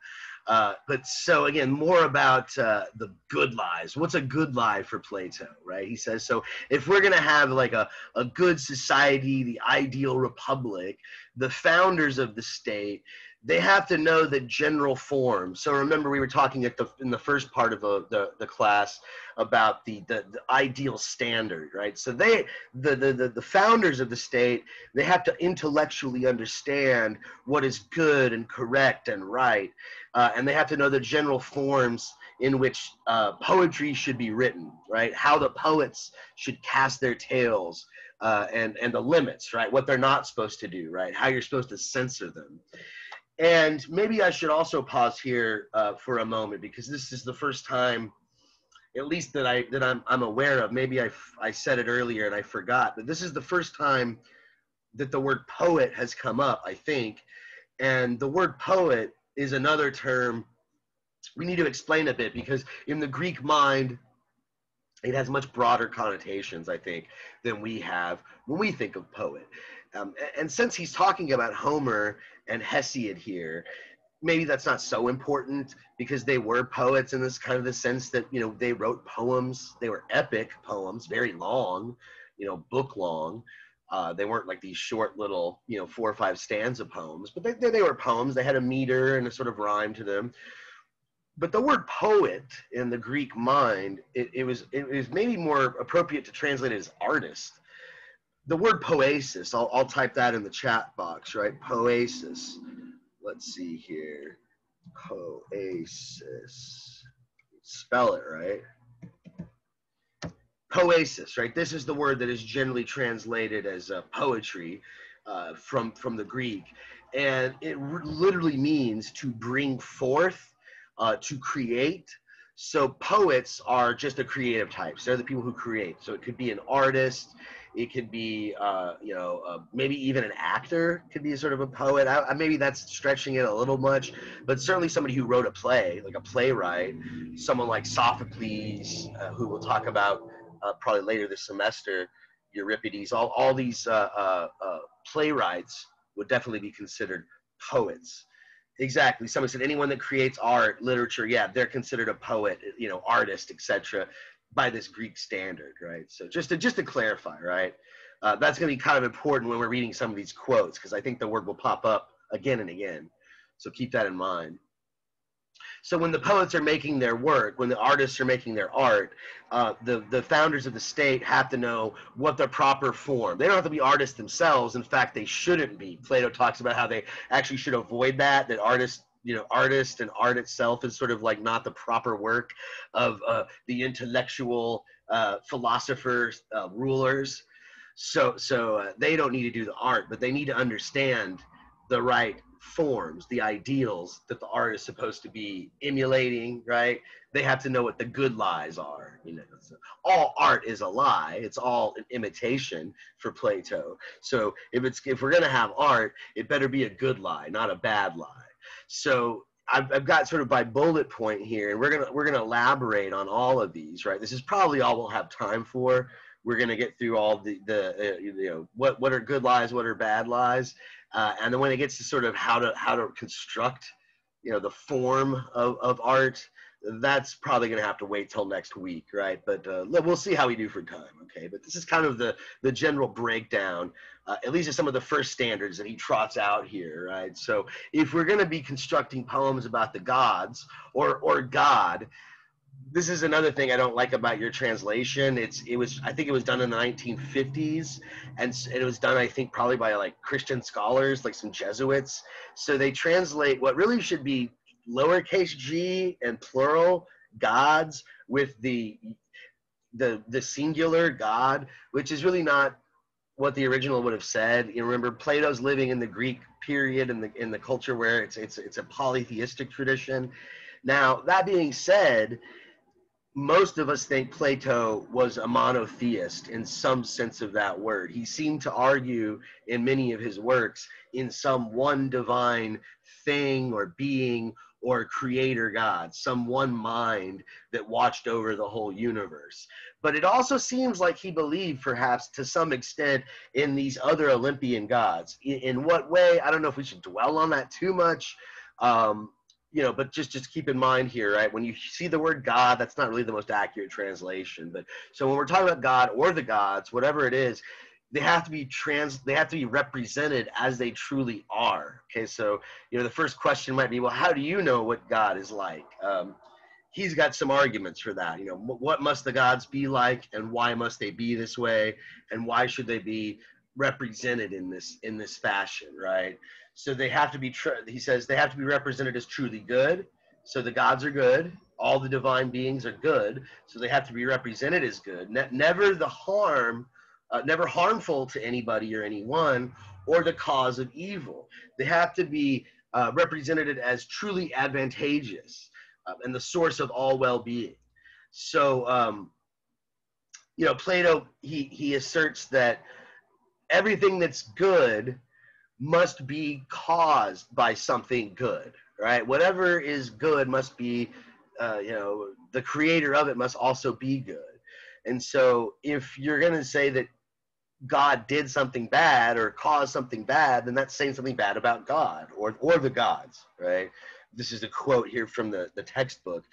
But so again, more about the good lies. What's a good lie for Plato, right? He says, so if we're going to have a good society, the ideal republic, the founders of the state, they have to know the general form. So remember, we were talking in the first part of the class about the ideal standard, right? So the founders of the state, they have to intellectually understand what is good and correct and right, and they have to know the general forms in which poetry should be written, right? How the poets should cast their tales, and the limits, right? What they're not supposed to do, right? How you're supposed to censor them. And maybe I should also pause here for a moment, because this is the first time, at least that I'm aware of. Maybe I said it earlier and I forgot, but this is the first time that the word poet has come up, I think. And the word poet is another term we need to explain a bit, because in the Greek mind, it has much broader connotations, I think, than we have when we think of poet. And since he's talking about Homer and Hesiod here, maybe that's not so important, because they were poets in this kind of the sense that, you know, they wrote poems. They were epic poems, very long, you know, book long. They weren't like these short little, you know, 4 or 5 stanza poems, but they were poems. They had a meter and a sort of rhyme to them. But the word poet in the Greek mind, it was maybe more appropriate to translate it as artist. The word poesis, I'll type that in the chat box, right? Poesis. Let's see here. Poesis. Spell it, right? Poesis, right? This is the word that is generally translated as poetry from the Greek. And it literally means to bring forth, to create. So poets are just a creative types. They're the people who create. So it could be an artist. It could be, maybe even an actor could be sort of a poet. Maybe that's stretching it a little much, but certainly somebody who wrote a play, like a playwright, someone like Sophocles, who we'll talk about probably later this semester, Euripides, all these playwrights would definitely be considered poets. Exactly. Someone said anyone that creates art, literature, yeah, they're considered a poet, you know, artist, etc., by this Greek standard, right? So just to clarify, right? That's going to be kind of important when we're reading some of these quotes, because I think the word will pop up again and again. So keep that in mind. So when the poets are making their work, when the artists are making their art, the founders of the state have to know what the proper form. They don't have to be artists themselves. In fact, they shouldn't be. Plato talks about how they actually should avoid that artist and art itself is sort of like not the proper work of the intellectual philosophers, rulers. So they don't need to do the art, but they need to understand the right forms, the ideals that the art is supposed to be emulating, right? They have to know what the good lies are. You know, so all art is a lie. It's all an imitation for Plato. So if we're gonna have art, it better be a good lie, not a bad lie. So I've got sort of by bullet point here, and we're gonna elaborate on all of these, right? This is probably all we'll have time for. We're gonna get through all the what are good lies, what are bad lies. And then when it gets to sort of how to construct, you know, the form of art, that's probably going to have to wait till next week, right? But we'll see how we do for time, okay? But this is kind of the general breakdown, at least of some of the first standards that he trots out here, right? So if we're going to be constructing poems about the gods or God, this is another thing I don't like about your translation. I think it was done in the 1950s, and it was done, I think, probably by like Christian scholars, like some Jesuits. So they translate what really should be lowercase g and plural gods with the singular God, which is really not what the original would have said. You remember, Plato's living in the Greek period in the culture where it's a polytheistic tradition. Now, that being said, most of us think Plato was a monotheist in some sense of that word. He seemed to argue in many of his works in some one divine thing or being or creator God, some one mind that watched over the whole universe. But it also seems like he believed, perhaps to some extent, in these other Olympian gods. In what way? I don't know if we should dwell on that too much. But just keep in mind here, right? When you see the word God, that's not really the most accurate translation. But so when we're talking about God or the gods, whatever it is, they have to be represented as they truly are. Okay, so the first question might be, well, how do you know what God is like? He's got some arguments for that. What must the gods be like, and why must they be this way, and why should they be represented in this fashion, right? So they have to be. He says they have to be represented as truly good. So the gods are good. All the divine beings are good. So they have to be represented as good. Never never harmful to anybody or anyone, or the cause of evil. They have to be represented as truly advantageous and the source of all well-being. So, Plato, he asserts that everything that's good must be caused by something good, right? Whatever is good must be, the creator of it must also be good. And so if you're going to say that God did something bad or caused something bad, then that's saying something bad about God or the gods, right? This is a quote here from the textbook.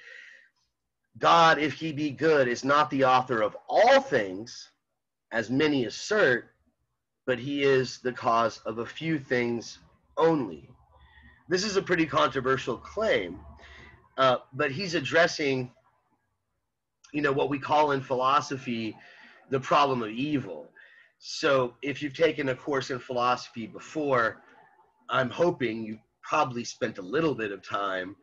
God, if he be good, is not the author of all things, as many assert, but he is the cause of a few things only. This is a pretty controversial claim, but he's addressing, what we call in philosophy the problem of evil. So if you've taken a course in philosophy before, I'm hoping you probably spent a little bit of time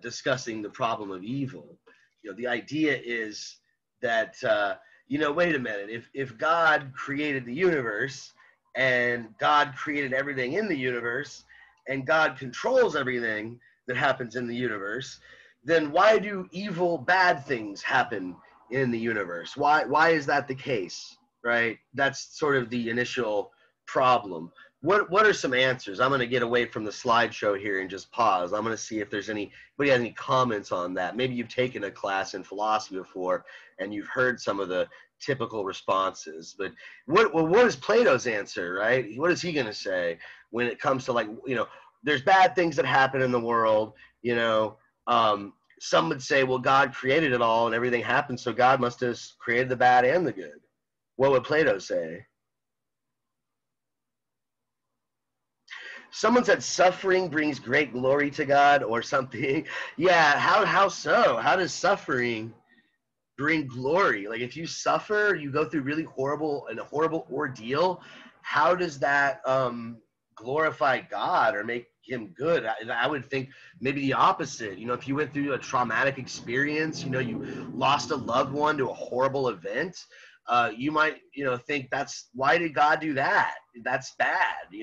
discussing the problem of evil. The idea is that, wait a minute, if God created the universe and God created everything in the universe and God controls everything that happens in the universe, then why do evil, bad things happen in the universe? Why is that the case, right? That's sort of the initial problem. What are some answers? I'm going to get away from the slideshow here and just pause. I'm going to see if there's anybody has any comments on that. Maybe you've taken a class in philosophy before and you've heard some of the typical responses. But what is Plato's answer, right? What is he going to say when it comes to there's bad things that happen in the world, some would say, well, God created it all and everything happened, so God must have created the bad and the good. What would Plato say? Someone said suffering brings great glory to God or something. Yeah, how so? How does suffering bring glory? Like if you suffer, you go through really horrible ordeal, how does that glorify God or make him good? I would think maybe the opposite. If you went through a traumatic experience, you lost a loved one to a horrible event, you might, think why did God do that? That's bad,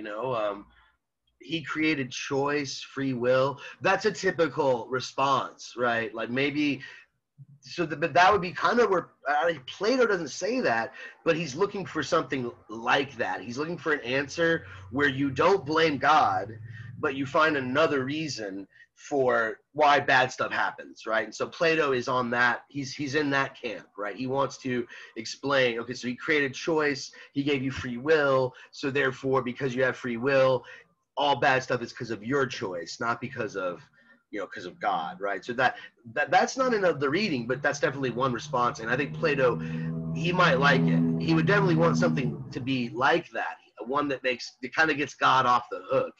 he created choice, free will. That's a typical response, right? Like maybe, but that would be kind of where Plato doesn't say that, but he's looking for something like that. He's looking for an answer where you don't blame God, but you find another reason for why bad stuff happens, right? And so Plato is on that. He's in that camp, right? He wants to explain, okay, so he created choice, he gave you free will, so therefore, because you have free will, all bad stuff is because of your choice, not because of God, right? So that's not in the reading, but that's definitely one response. And I think Plato, he might like it. He would definitely want something to be like that, one that kind of gets God off the hook.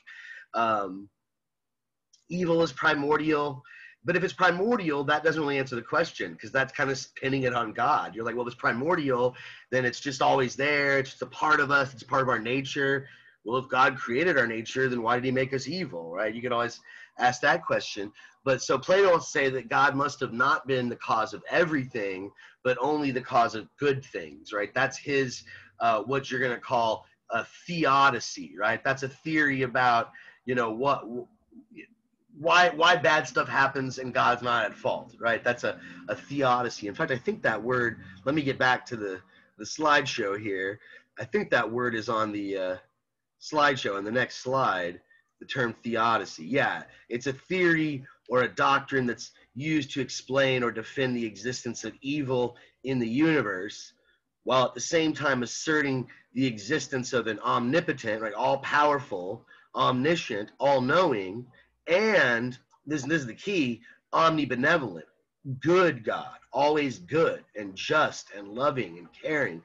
Evil is primordial, but if it's primordial, that doesn't really answer the question, because that's kind of pinning it on God. You're like, well, if it's primordial, then it's just always there. It's just a part of us. It's part of our nature. Well, if God created our nature, then why did he make us evil, right? You could always ask that question. But so Plato will say that God must have not been the cause of everything, but only the cause of good things, right? That's his, what you're going to call a theodicy, right? That's a theory about, why bad stuff happens and God's not at fault, right? That's a theodicy. In fact, I think that word, let me get back to the slideshow here. I think that word is on the slideshow on the next slide, the term theodicy. Yeah, it's a theory or a doctrine that's used to explain or defend the existence of evil in the universe, while at the same time asserting the existence of an omnipotent, right, all-powerful, omniscient, all-knowing, and this is the key, omnibenevolent, good God, always good and just and loving and caring.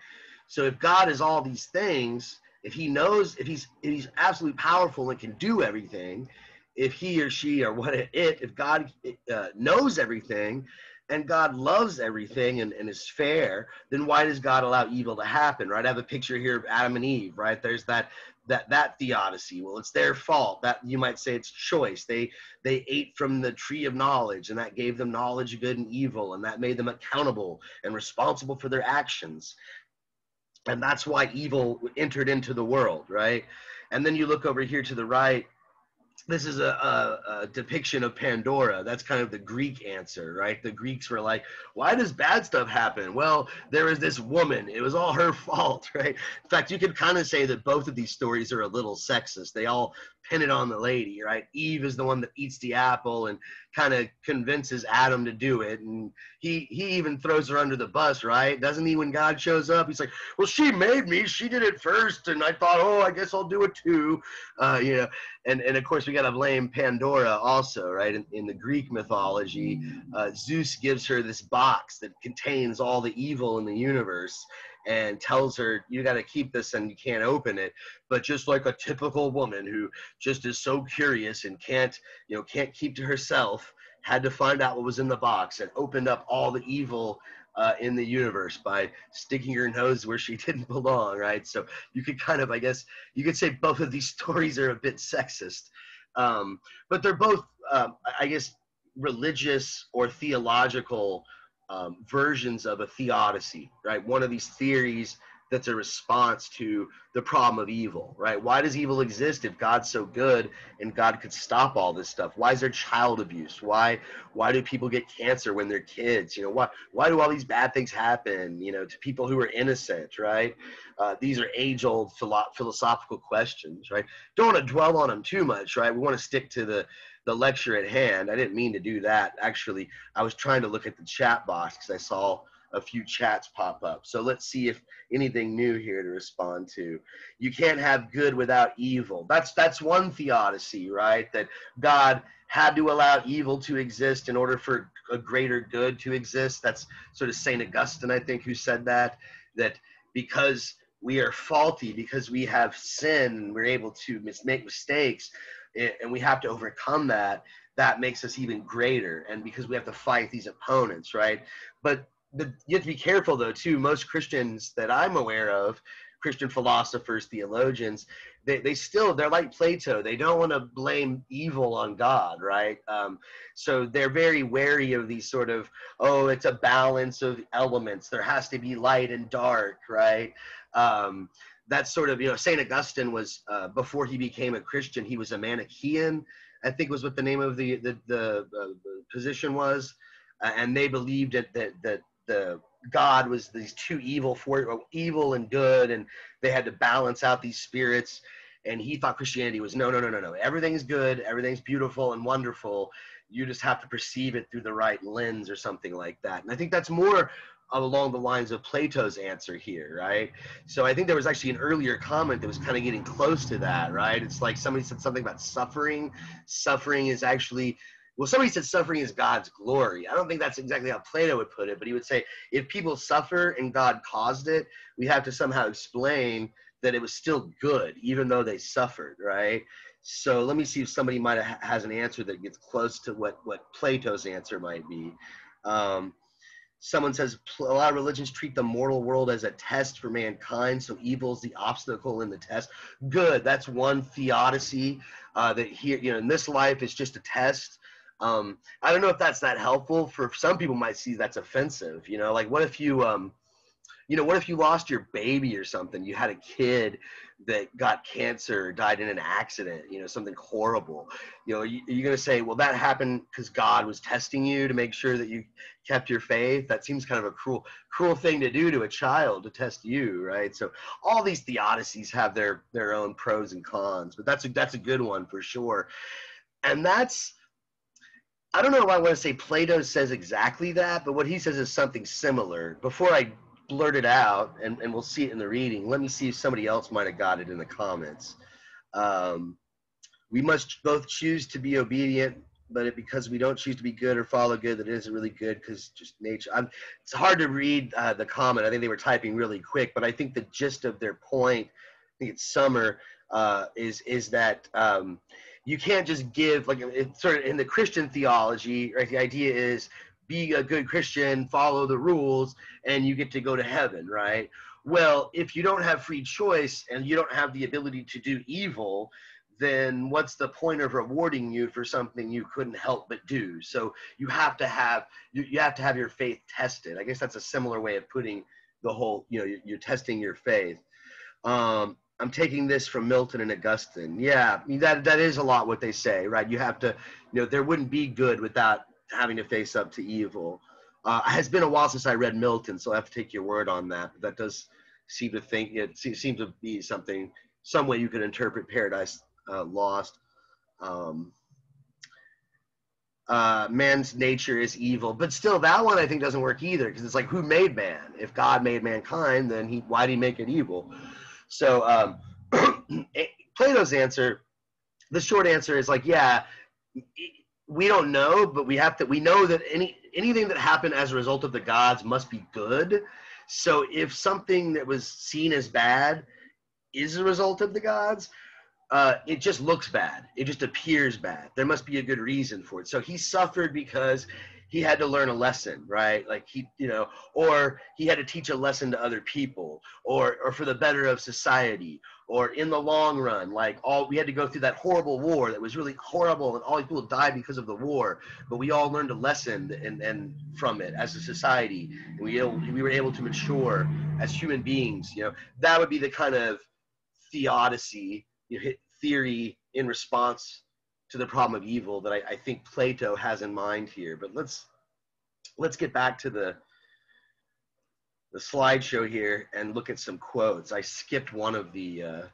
So if God is all these things, if he's absolutely powerful and can do everything, if he or she or if God knows everything and God loves everything and is fair, then why does God allow evil to happen, right? I have a picture here of Adam and Eve, right? There's that theodicy. Well, it's their fault. That you might say it's choice. They ate from the tree of knowledge, and that gave them knowledge of good and evil, and that made them accountable and responsible for their actions. And that's why evil entered into the world, right? And then you look over here to the right. This is a depiction of Pandora. That's kind of the Greek answer, right? The Greeks were like, why does bad stuff happen? Well, there was this woman. It was all her fault, right? In fact, you could kind of say that both of these stories are a little sexist. They all pin it on the lady, right? Eve is the one that eats the apple and kind of convinces Adam to do it. And he even throws her under the bus, right? Doesn't he, when God shows up? He's like, well, she made me. She did it first. And I thought, oh, I guess I'll do it too. And of course, we got to blame Pandora also, right? In the Greek mythology, Zeus gives her this box that contains all the evil in the universe and tells her, you got to keep this and you can't open it. But just like a typical woman who just is so curious and can't keep to herself, had to find out what was in the box and opened up all the evil in the universe by sticking her nose where she didn't belong, right? So you could kind of, I guess, you could say both of these stories are a bit sexist. But they're both, I guess, religious or theological versions of a theodicy, right? One of these theories that's a response to the problem of evil, right? Why does evil exist if God's so good and God could stop all this stuff? Why is there child abuse? Why do people get cancer when they're kids? Why do all these bad things happen, to people who are innocent, right? These are age-old philosophical questions, right? Don't want to dwell on them too much, right? We want to stick to the lecture at hand. I didn't mean to do that. Actually, I was trying to look at the chat box because I saw a few chats pop up. So let's see if anything new here to respond to. You can't have good without evil. That's one theodicy, right? That God had to allow evil to exist in order for a greater good to exist. That's sort of St. Augustine, I think, who said that because we are faulty, because we have sin, we're able to make mistakes, and we have to overcome that makes us even greater. And because we have to fight these opponents, right? But you have to be careful, though, too. Most Christians that I'm aware of, Christian philosophers, theologians, they're like Plato. They don't want to blame evil on God, right? So they're very wary of these sort of, it's a balance of elements. There has to be light and dark, right? That's sort of, St. Augustine was, before he became a Christian, he was a Manichaean, I think was what the name of the position was. And they believed that the God was these two evil and good, and they had to balance out these spirits. And he thought Christianity was no. Everything's good, everything's beautiful and wonderful. You just have to perceive it through the right lens or something like that. And I think that's more along the lines of Plato's answer here, right? So I think there was actually an earlier comment that was kind of getting close to that, right? It's like somebody said something about suffering. Suffering is actually, somebody said suffering is God's glory. I don't think that's exactly how Plato would put it, but he would say if people suffer and God caused it, we have to somehow explain that it was still good, even though they suffered, right? So let me see if somebody has an answer that gets close to what Plato's answer might be. Someone says a lot of religions treat the mortal world as a test for mankind, so evil is the obstacle in the test. Good. That's one theodicy that here, in this life, it's just a test. I don't know if that's that helpful. For some people, might see that's offensive. Like what if you, what if you lost your baby or something? You had a kid that got cancer, or died in an accident, something horrible. You're going to say, well, that happened because God was testing you to make sure that you kept your faith. That seems kind of a cruel thing to do to a child, to test you, right? So all these theodicies have their own pros and cons, but that's a good one for sure. And I don't know if I want to say Plato says exactly that, but what he says is something similar. Before I blurt it out, and we'll see it in the reading, let me see if somebody else might have got it in the comments. We must both choose to be obedient because we don't choose to be good or follow good, that it isn't really good because just nature. It's hard to read the comment. I think they were typing really quick, but I think the gist of their point, I think it's Summer, is that you can't just give, like, it's sort of in the Christian theology, right? The idea is be a good Christian, follow the rules, and you get to go to heaven, right? Well, if you don't have free choice and you don't have the ability to do evil, then what's the point of rewarding you for something you couldn't help but do? So you have to have your faith tested. I guess that's a similar way of putting the whole, you're testing your faith. I'm taking this from Milton and Augustine. Yeah, I mean, that is a lot what they say, right? You have to, there wouldn't be good without having to face up to evil. It has been a while since I read Milton, so I have to take your word on that. But that does seem to be some way you could interpret Paradise Lost. Man's nature is evil, but still that one I think doesn't work either, because it's like, who made man? If God made mankind, then why did he make it evil? So Plato's answer, the short answer is like, yeah, we don't know, but we know that anything that happened as a result of the gods must be good. So if something that was seen as bad is a result of the gods, it just looks bad. It just appears bad. There must be a good reason for it. So he suffered because he had to learn a lesson, right? Like or he had to teach a lesson to other people, or for the better of society, or in the long run, like we had to go through that horrible war that was really horrible, and all these people died because of the war, but we all learned a lesson and from it as a society, and we were able to mature as human beings. That would be the kind of theodicy, theory in response to the problem of evil that I think Plato has in mind here. But let's get back to the slideshow here and look at some quotes. I skipped one of the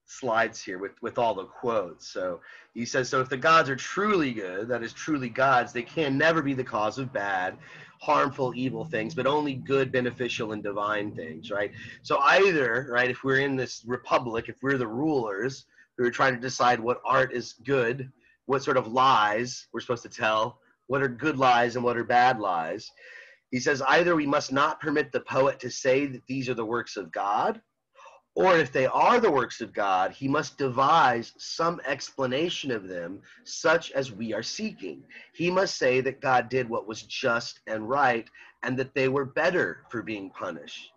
slides here with all the quotes. So he says, so if the gods are truly good, that is truly gods, they can never be the cause of bad, harmful, evil things, but only good, beneficial, and divine things, right? So either, right, if we're in this republic, if we're the rulers who are trying to decide what art is good, what sort of lies we're supposed to tell, what are good lies and what are bad lies, he says either we must not permit the poet to say that these are the works of God, or if they are the works of God, he must devise some explanation of them, such as we are seeking. He must say that God did what was just and right, and that they were better for being punished.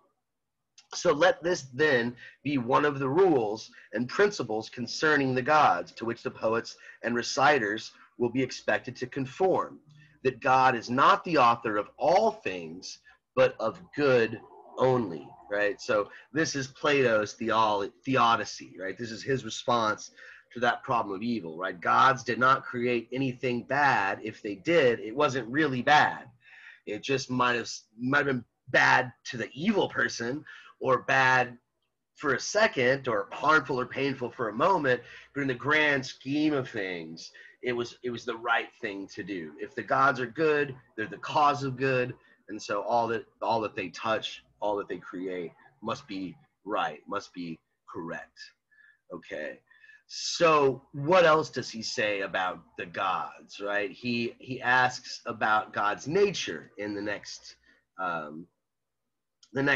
So let this then be one of the rules and principles concerning the gods, to which the poets and reciters will be expected to conform, that God is not the author of all things, but of good only, right? So this is Plato's theodicy, right? This is his response to that problem of evil, right? Gods did not create anything bad. If they did, it wasn't really bad. It just might have been bad to the evil person, or bad for a second, or harmful or painful for a moment, but in the grand scheme of things, it was the right thing to do. If the gods are good, they're the cause of good, and so all that they touch, all that they create must be right, must be correct. Okay. So what else does he say about the gods, right? He asks about God's nature in the next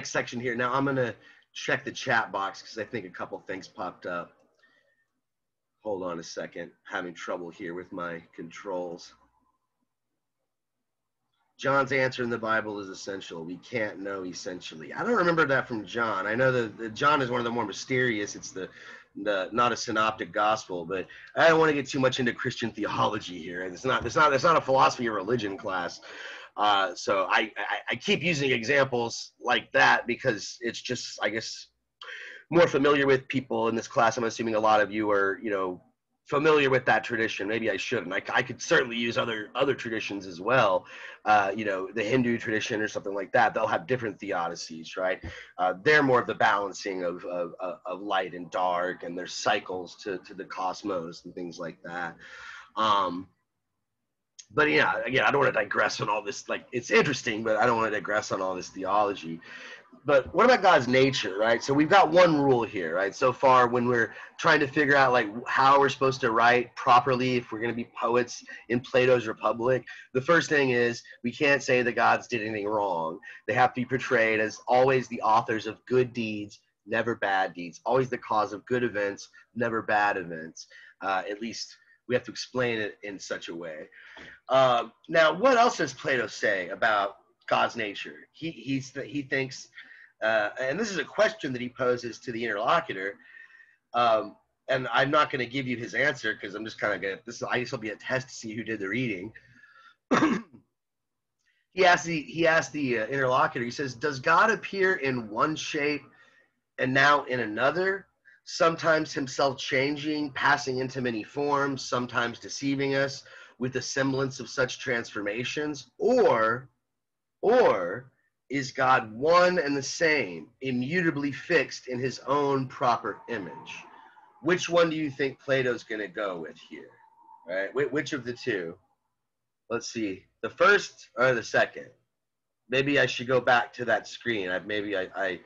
section here. Now I'm going to check the chat box because I think a couple things popped up. Hold on a second. Having trouble here with my controls. John's answer in the Bible is essential. We can't know essentially. I don't remember that from John. I know that John is one of the more mysterious. It's the not a synoptic gospel, but I don't want to get too much into Christian theology here. It's not a philosophy or religion class. So I keep using examples like that because it's just, I guess, more familiar with people in this class. I'm assuming a lot of you are, familiar with that tradition. Maybe I shouldn't. I could certainly use other traditions as well. The Hindu tradition or something like that. They'll have different theodicies, right? They're more of the balancing of light and dark, and their cycles to the cosmos and things like that. But yeah, again, I don't want to digress on all this. Like, it's interesting, but I don't want to digress on all this theology. But what about God's nature, right? So we've got one rule here, right? So far, when we're trying to figure out like how we're supposed to write properly, if we're going to be poets in Plato's Republic, the first thing is we can't say the gods did anything wrong. They have to be portrayed as always the authors of good deeds, never bad deeds, always the cause of good events, never bad events. At least we have to explain it in such a way. Now, what else does Plato say about God's nature? He thinks, and this is a question that he poses to the interlocutor, and I'm not going to give you his answer because I'm just kind of going to, I guess will be a test to see who did the reading. He asked the interlocutor, he says, does God appear in one shape and now in another, sometimes himself changing, passing into many forms, sometimes deceiving us with the semblance of such transformations? Or is God one and the same, immutably fixed in his own proper image? Which one do you think Plato's going to go with here? Right? Which of the two? Let's see. The first or the second? Maybe I should go back to that screen. I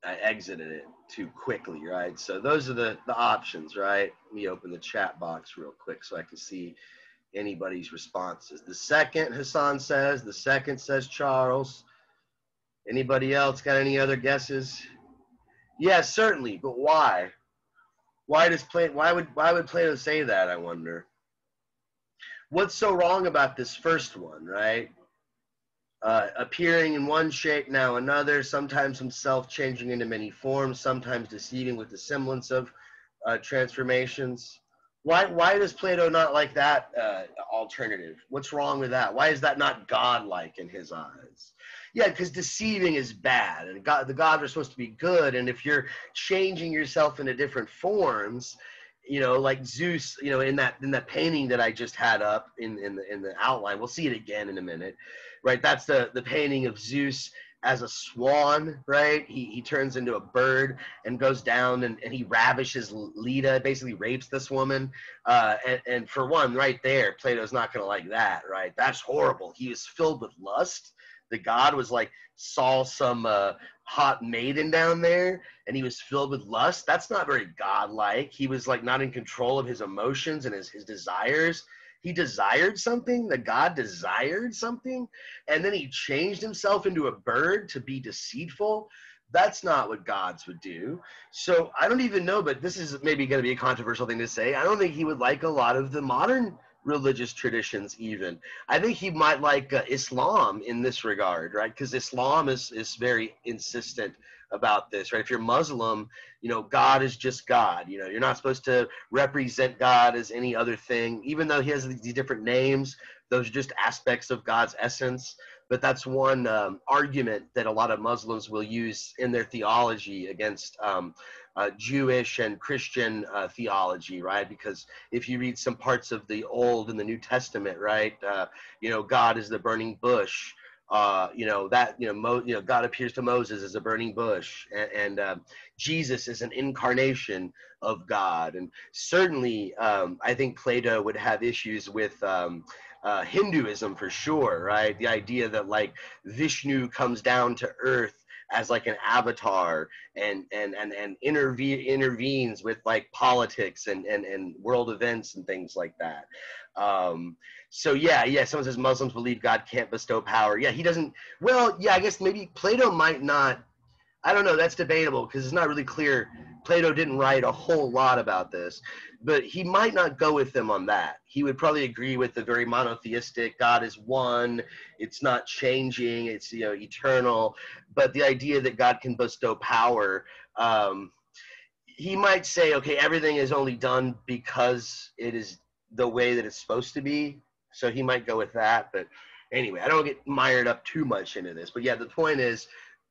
exited it too quickly, right? So those are the options, right? Let me open the chat box real quick so I can see anybody's responses. The second, Hassan says. The second, says Charles. Anybody else got any other guesses? Yes, certainly, but why? Why would Plato say that, I wonder? What's so wrong about this first one, right? Appearing in one shape, now another, sometimes himself changing into many forms, sometimes deceiving with the semblance of transformations. Why does Plato not like that alternative? What's wrong with that? Why is that not godlike in his eyes? Yeah, because deceiving is bad, and the gods are supposed to be good, and if you're changing yourself into different forms, like Zeus, in that painting that I just had up in the outline, we'll see it again in a minute, right? That's the painting of Zeus as a swan, right? He turns into a bird and goes down and he ravishes Leda, basically rapes this woman. And for one, right there, Plato's not going to like that, right? That's horrible. He was filled with lust. The god was like, saw some hot maiden down there and he was filled with lust. That's not very godlike. He was like not in control of his emotions and his desires. He desired something, the god desired something, and then he changed himself into a bird to be deceitful. That's not what gods would do. So I don't even know, but this is maybe going to be a controversial thing to say. I don't think he would like a lot of the modern religious traditions even. I think he might like Islam in this regard, right? Because Islam is very insistent about this, right? If you're Muslim, God is just God. You're not supposed to represent God as any other thing, even though he has these different names. Those are just aspects of God's essence. But that's one argument that a lot of Muslims will use in their theology against Jewish and Christian theology, right? Because if you read some parts of the Old and the New Testament, right, God is the burning bush. God appears to Moses as a burning bush, and Jesus is an incarnation of God. And certainly, I think Plato would have issues with Hinduism for sure, right? The idea that like Vishnu comes down to earth as like an avatar and intervenes with like politics and world events and things like that. So yeah, someone says Muslims believe God can't bestow power. Yeah, he doesn't. Well, yeah, I guess maybe Plato might not. I don't know. That's debatable because it's not really clear. Plato didn't write a whole lot about this, but he might not go with them on that. He would probably agree with the very monotheistic, God is one, it's not changing, it's eternal. But the idea that God can bestow power, he might say, okay, everything is only done because it is the way that it's supposed to be. So he might go with that. But anyway, I don't get mired up too much into this. But yeah, the point is,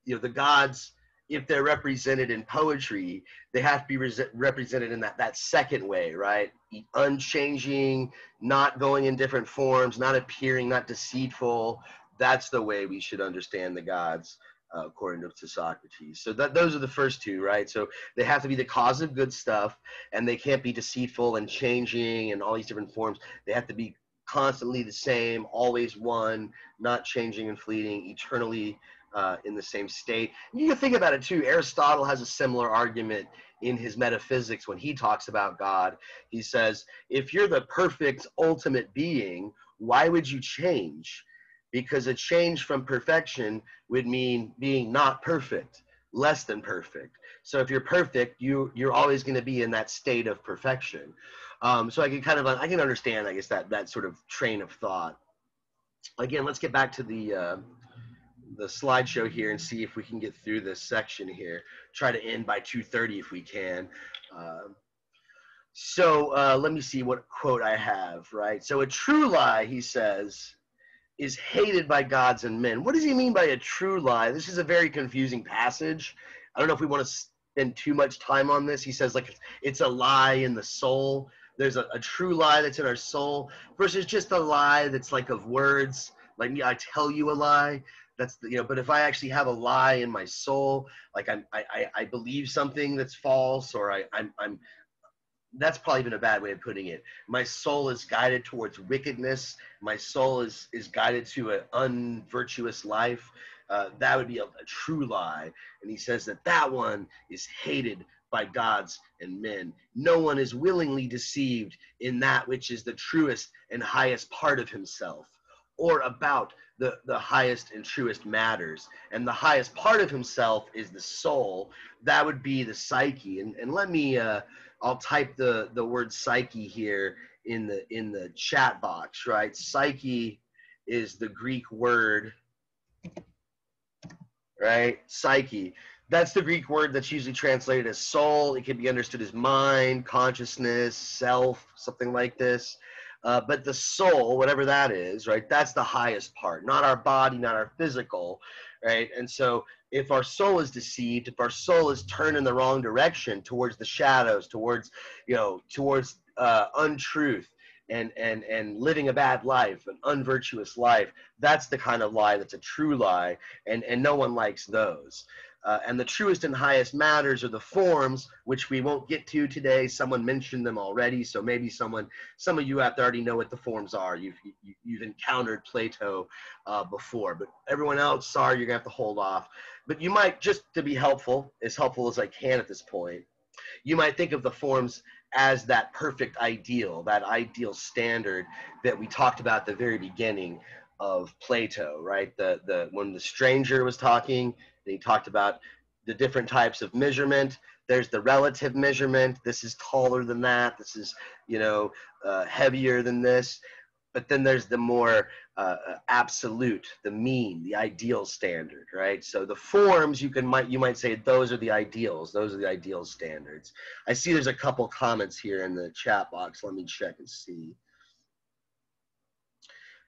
the gods, if they're represented in poetry, they have to be represented in that second way, right? Unchanging, not going in different forms, not appearing, not deceitful. That's the way we should understand the gods, according to Socrates. So those are the first two, right? So they have to be the cause of good stuff, and they can't be deceitful and changing and all these different forms. They have to be constantly the same, always one, not changing and fleeting, eternally in the same state. And you can think about it too. Aristotle has a similar argument in his Metaphysics when he talks about God. He says, if you're the perfect ultimate being, why would you change? Because a change from perfection would mean being not perfect, less than perfect. So if you're perfect, you're always going to be in that state of perfection. So I can understand, I guess, that sort of train of thought. Again, let's get back to the slideshow here and see if we can get through this section here. Try to end by 2:30 if we can. So let me see what quote I have, right? So a true lie, he says, is hated by gods and men. What does he mean by a true lie? This is a very confusing passage. I don't know if we want to spend too much time on this. He says, like, it's a lie in the soul. There's a true lie that's in our soul versus just a lie that's like of words. Like me, I tell you a lie. That's the, but if I actually have a lie in my soul, like I believe something that's false, or I'm that's probably even a bad way of putting it. My soul is guided towards wickedness. My soul is guided to an unvirtuous life. That would be a true lie. And he says that one is hated by gods and men. No one is willingly deceived in that which is the truest and highest part of himself, or about the highest and truest matters. And the highest part of himself is the soul. That would be the psyche. And let me I'll type the word psyche here in the chat box, right? Psyche is the Greek word, right? Psyche. That's the Greek word that's usually translated as soul. It can be understood as mind, consciousness, self, something like this. But the soul, whatever that is, right, that's the highest part, not our body, not our physical, right? And so if our soul is deceived, if our soul is turned in the wrong direction towards the shadows, towards untruth and living a bad life, an unvirtuous life, that's the kind of lie that's a true lie, and no one likes those. And the truest and highest matters are the forms, which we won't get to today. Someone mentioned them already, so maybe some of you have to already know what the forms are. You've encountered Plato before, but everyone else, sorry, you're gonna have to hold off. But you might, just to be helpful as I can at this point, you might think of the forms as that perfect ideal, that ideal standard that we talked about at the very beginning of Plato, right? When the stranger was talking, he talked about the different types of measurement. There's the relative measurement. This is taller than that. This is, heavier than this. But then there's the more absolute, the mean, the ideal standard, right? So the forms, you might say those are the ideals. Those are the ideal standards. I see there's a couple comments here in the chat box. Let me check and see.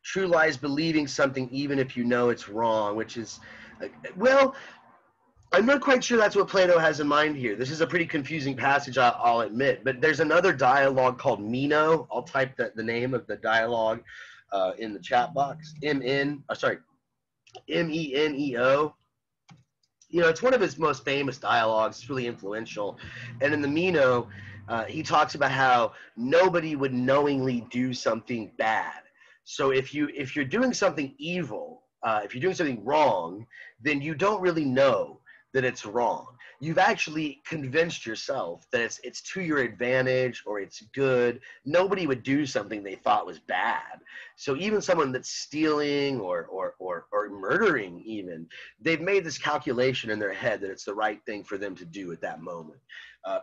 True lie is believing something even if you know it's wrong, which is, well, I'm not quite sure that's what Plato has in mind here. This is a pretty confusing passage, I'll admit. But there's another dialogue called Meno. I'll type the name of the dialogue in the chat box. M-E-N-E-O. It's one of his most famous dialogues. It's really influential. And in the Meno, he talks about how nobody would knowingly do something bad. So if you're doing something evil, if you're doing something wrong, then you don't really know that it's wrong. You've actually convinced yourself that it's to your advantage or it's good. Nobody would do something they thought was bad. So even someone that's stealing or murdering even, they've made this calculation in their head that it's the right thing for them to do at that moment.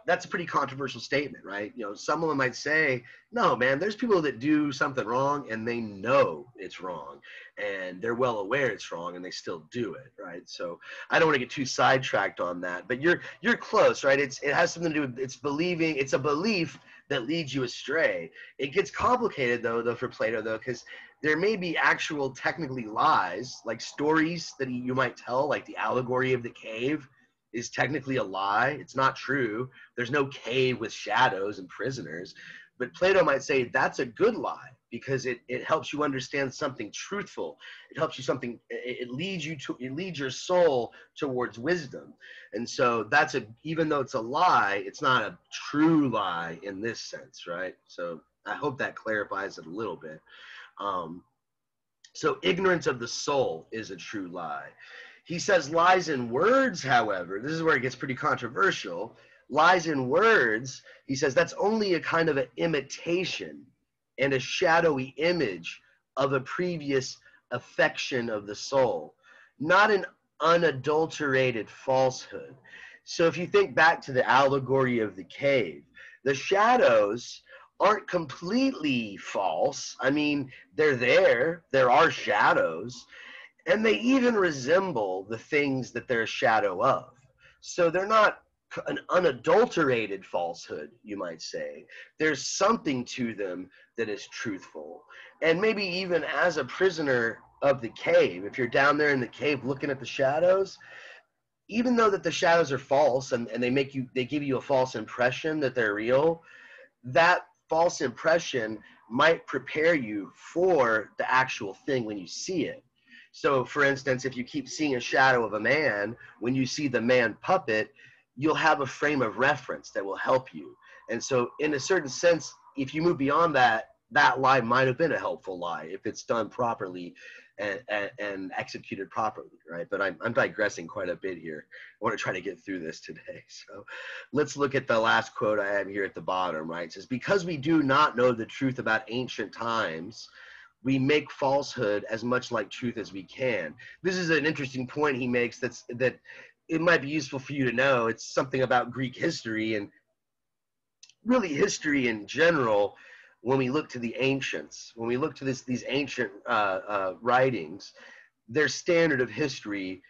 That's a pretty controversial statement, right? Someone might say, no, man, there's people that do something wrong and they know it's wrong and they're well aware it's wrong and they still do it, right? So I don't want to get too sidetracked on that, but you're close, right? It has something to do with it's a belief that leads you astray. It gets complicated though for Plato because there may be actual technically lies, like stories that you might tell, like the Allegory of the Cave is technically a lie. It's not true. There's no cave with shadows and prisoners. But Plato might say that's a good lie because it helps you understand something truthful. It helps you something, it leads your soul towards wisdom. And so even though it's a lie, it's not a true lie in this sense, right? So I hope that clarifies it a little bit. So ignorance of the soul is a true lie. He says lies in words, however, this is where it gets pretty controversial. Lies in words, he says, that's only a kind of an imitation and a shadowy image of a previous affection of the soul, not an unadulterated falsehood. So if you think back to the allegory of the cave, the shadows aren't completely false. I mean, they're there are shadows, and they even resemble the things that they're a shadow of. So they're not an unadulterated falsehood, you might say. There's something to them that is truthful. And maybe even as a prisoner of the cave, if you're down there in the cave looking at the shadows, even though that the shadows are false and they give you a false impression that they're real, that false impression might prepare you for the actual thing when you see it. So for instance, if you keep seeing a shadow of a man, when you see the man puppet, you'll have a frame of reference that will help you. And so in a certain sense, if you move beyond that, that lie might have been a helpful lie if it's done properly and executed properly, right? But I'm digressing quite a bit here. I want to try to get through this today. So let's look at the last quote I have here at the bottom, right? It says, because we do not know the truth about ancient times, we make falsehood as much like truth as we can. This is an interesting point he makes that it might be useful for you to know. It's something about Greek history and really history in general. When we look to the ancients, when we look to these ancient writings, their standard of history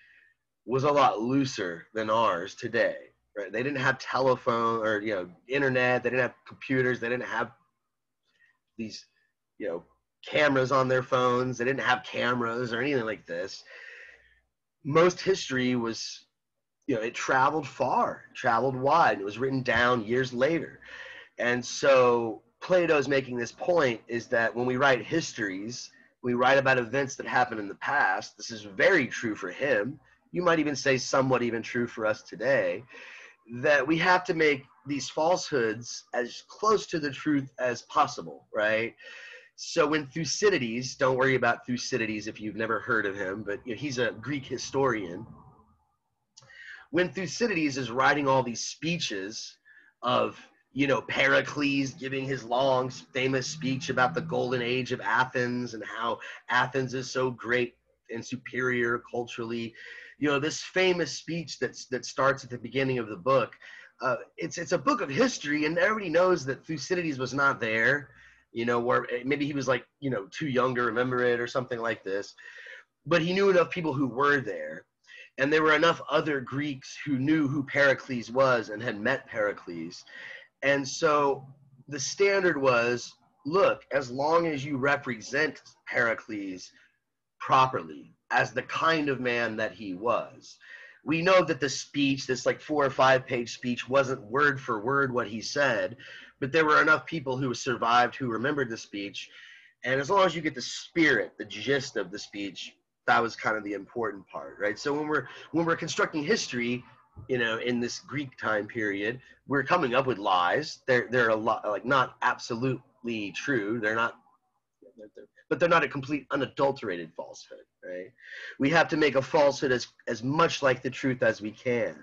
was a lot looser than ours today, right? They didn't have telephone or internet. They didn't have computers. They didn't have these cameras on their phones. They didn't have cameras or anything like this. Most history was, it traveled far, traveled wide. It was written down years later. And so Plato's making this point is that when we write histories, we write about events that happened in the past. This is very true for him. You might even say somewhat even true for us today, that we have to make these falsehoods as close to the truth as possible, right? So when Thucydides, don't worry about Thucydides if you've never heard of him, but he's a Greek historian. When Thucydides is writing all these speeches of Pericles giving his long, famous speech about the golden age of Athens and how Athens is so great and superior culturally. This famous speech that starts at the beginning of the book. It's a book of history, and everybody knows that Thucydides was not there, where maybe he was too young to remember it or something like this. But he knew enough people who were there. And there were enough other Greeks who knew who Pericles was and had met Pericles. And so the standard was, look, as long as you represent Pericles properly as the kind of man that he was. We know that the speech, this 4 or 5 page speech, wasn't word for word what he said, but there were enough people who survived who remembered the speech. And as long as you get the spirit, the gist of the speech, that was kind of the important part, right? So when we're constructing history, in this Greek time period, we're coming up with lies. They're a lot not absolutely true. But they're not a complete unadulterated falsehood, right? We have to make a falsehood as much like the truth as we can.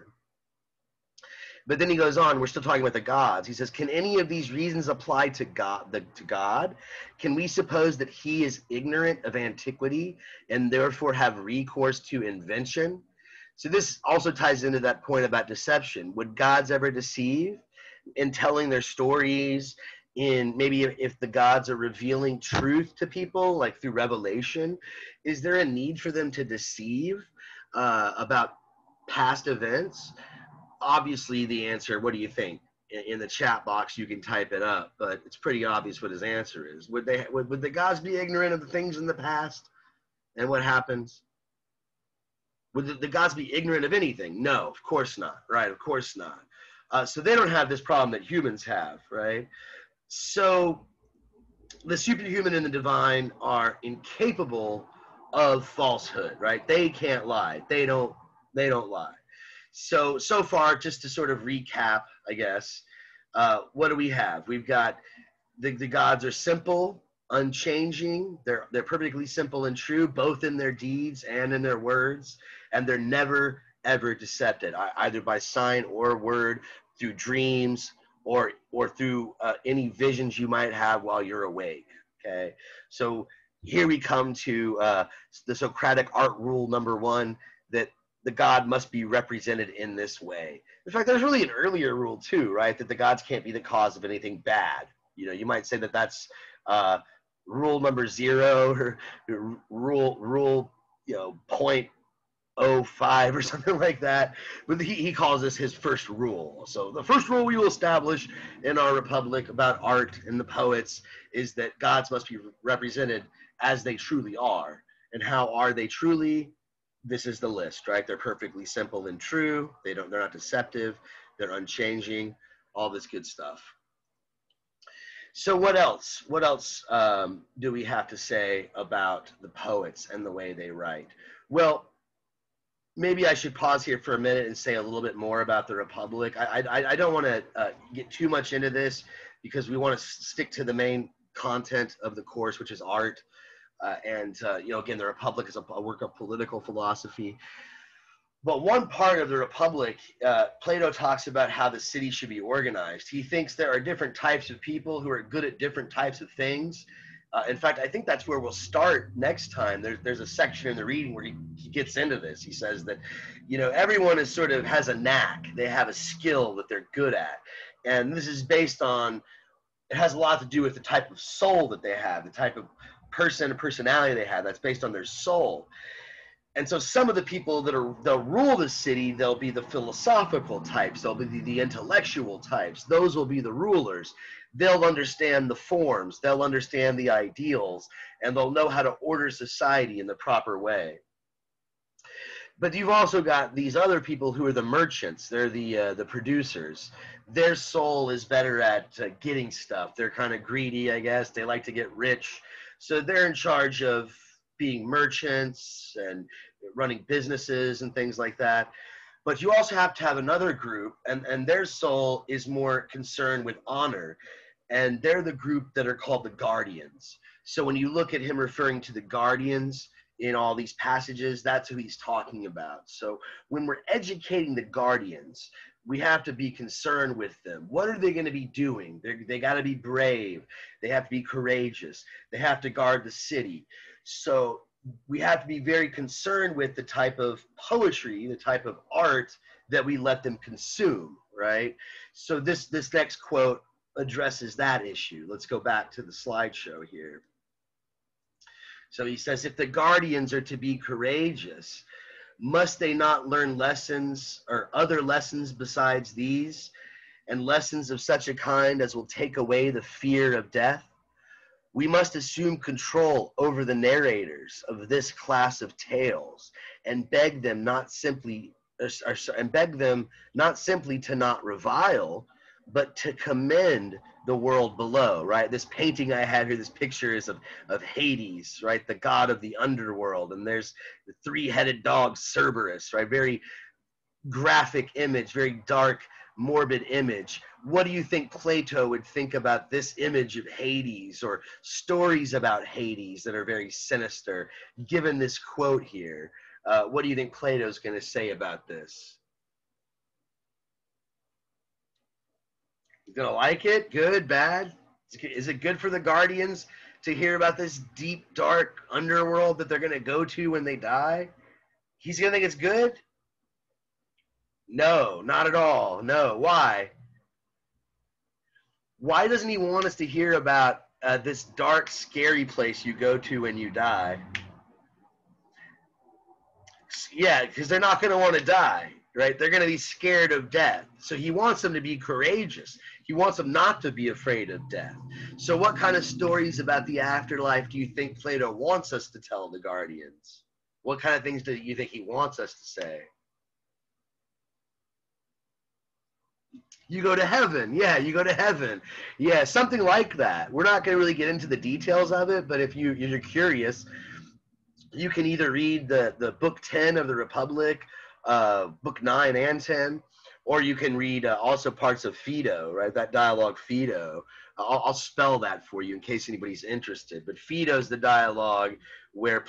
But then he goes on, we're still talking about the gods. He says, can any of these reasons apply to God? Can we suppose that he is ignorant of antiquity and therefore have recourse to invention? So this also ties into that point about deception. Would gods ever deceive in telling their stories? In maybe if the gods are revealing truth to people, like through revelation, is there a need for them to deceive about past events? Obviously, the answer, what do you think? In the chat box, you can type it up, but it's pretty obvious what his answer is. Would the gods be ignorant of the things in the past and what happens? Would the gods be ignorant of anything? No, of course not, right? Of course not. So they don't have this problem that humans have, right? So the superhuman and the divine are incapable of falsehood, right? They can't lie. They don't lie. So far, just to sort of recap, I guess, what do we have? We've got the gods are simple, unchanging. They're perfectly simple and true, both in their deeds and in their words, and they're never ever decepted, either by sign or word, through dreams or through any visions you might have while you're awake. Okay, so here we come to the Socratic art rule number one, that the god must be represented in this way. In fact, there's really an earlier rule too, right? That the gods can't be the cause of anything bad. You know, you might say that that's rule number 0 or rule you know 0.05 or something like that. But he calls this his first rule. So the first rule we will establish in our republic about art and the poets is that gods must be represented as they truly are. And how are they truly? This is the list, right? They're perfectly simple and true. They're not deceptive. They're unchanging. All this good stuff. So what else? What else do we have to say about the poets and the way they write? Well, maybe I should pause here for a minute and say a little bit more about the Republic. I don't want to get too much into this because we want to stick to the main content of the course, which is art. You know, again, the Republic is a work of political philosophy. But one part of the Republic, Plato talks about how the city should be organized. He thinks there are different types of people who are good at different types of things. In fact, I think that's where we'll start next time. There's a section in the reading where he gets into this. He says that, you know, everyone is sort of has a knack. They have a skill that they're good at. And this is based on, it has a lot to do with the type of soul that they have, the type of personality they have. That's based on their soul. And so some of the people they'll rule the city, they'll be the philosophical types, they'll be the intellectual types. Those will be the rulers. They'll understand the forms, they'll understand the ideals, and they'll know how to order society in the proper way. But you've also got these other people who are the merchants. They're the producers. Their soul is better at getting stuff. They're kind of greedy, I guess. They like to get rich. So they're in charge of being merchants and running businesses and things like that. But you also have to have another group, and their soul is more concerned with honor. And they're the group that are called the guardians. So when you look at him referring to the guardians in all these passages, that's who he's talking about. So when we're educating the guardians, we have to be concerned with them. What are they going to be doing? They got to be brave. They have to be courageous. They have to guard the city. So we have to be very concerned with the type of poetry, the type of art that we let them consume, right? So this next quote addresses that issue. Let's go back to the slideshow here. So he says, if the guardians are to be courageous, must they not learn lessons or other lessons besides these, and lessons of such a kind as will take away the fear of death? We must assume control over the narrators of this class of tales and beg them not simply to not revile, but to commend the world below, right? This painting I had here, this picture is of Hades, right? The god of the underworld. And there's the three-headed dog Cerberus, right? Very graphic image, very dark, morbid image. What do you think Plato would think about this image of Hades, or stories about Hades that are very sinister? Given this quote here, what do you think Plato's going to say about this? You gonna like it? Good, bad? Is it good for the guardians to hear about this deep, dark underworld that they're gonna go to when they die? He's gonna think it's good? No, not at all. No. Why? Why doesn't he want us to hear about this dark, scary place you go to when you die? Yeah, because they're not going to want to die, right? They're going to be scared of death. So he wants them to be courageous. He wants them not to be afraid of death. So what kind of stories about the afterlife do you think Plato wants us to tell the guardians? What kind of things do you think he wants us to say? You go to heaven. Yeah, you go to heaven. Yeah, something like that. We're not going to really get into the details of it, but if you're curious, you can either read the book 10 of the Republic, book 9 and 10, or you can read also parts of Phaedo, right? That dialogue Phaedo. I'll spell that for you in case anybody's interested. But Phaedo's the dialogue where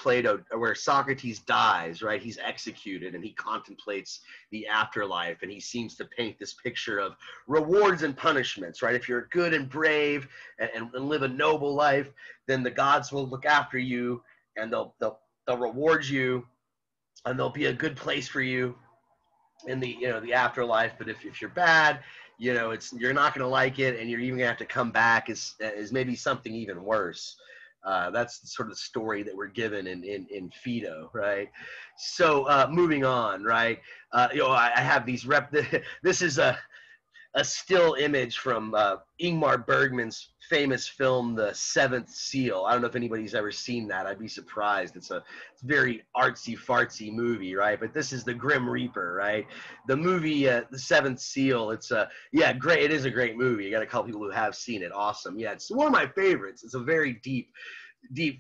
Socrates dies, right? He's executed and he contemplates the afterlife, and he seems to paint this picture of rewards and punishments, right? If you're good and brave and live a noble life, then the gods will look after you, and they'll reward you, and there'll be a good place for you in the the afterlife. But if you're bad, you're not going to like it, and you're even going to have to come back as maybe something even worse. That's the sort of story that we're given in Phaedo, right? So moving on, right? I have these this is a still image from Ingmar Bergman's famous film, The Seventh Seal. I don't know if anybody's ever seen that. I'd be surprised. It's a very artsy fartsy movie, right? But this is the Grim Reaper, right? The movie, The Seventh Seal. It's great. It is a great movie. I got a couple people who have seen it. Awesome. Yeah, it's one of my favorites. It's a very deep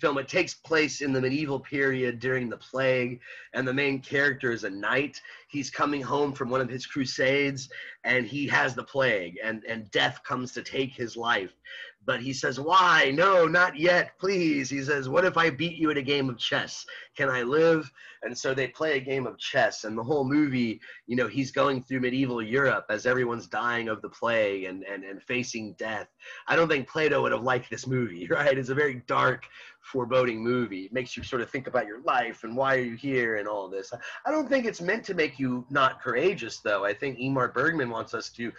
film. It takes place in the medieval period during the plague, and the main character is a knight. He's coming home from one of his crusades, and he has the plague, and death comes to take his life. But he says, "Why? No, not yet, please." He says, "What if I beat you at a game of chess? Can I live?" And so they play a game of chess, and the whole movie, he's going through medieval Europe as everyone's dying of the plague and facing death. I don't think Plato would have liked this movie, right? It's a very dark, foreboding movie. It makes you sort of think about your life and why are you here and all this. I don't think it's meant to make you not courageous, though. I think Ingmar Bergman wants us to,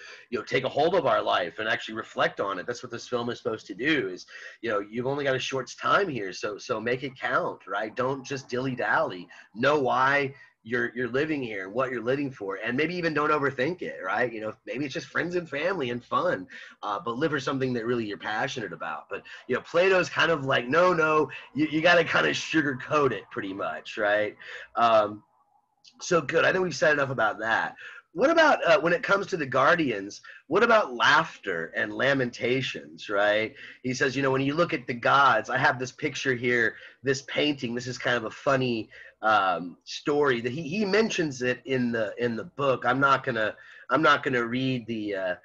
take a hold of our life and actually reflect on it. That's what this film is supposed to do. Is, you've only got a short time here, so make it count, right? Don't just dilly-dally. Know why you're living here and what you're living for, and maybe even don't overthink it, right? Maybe it's just friends and family and fun, but live for something that really you're passionate about. But Plato's kind of like, no, you got to kind of sugarcoat it pretty much, right? So good. I think we've said enough about that. What about when it comes to the guardians? What about laughter and lamentations, right? He says, when you look at the gods, I have this picture here, this painting. This is kind of a funny story that he mentions it in the book. I'm not gonna read the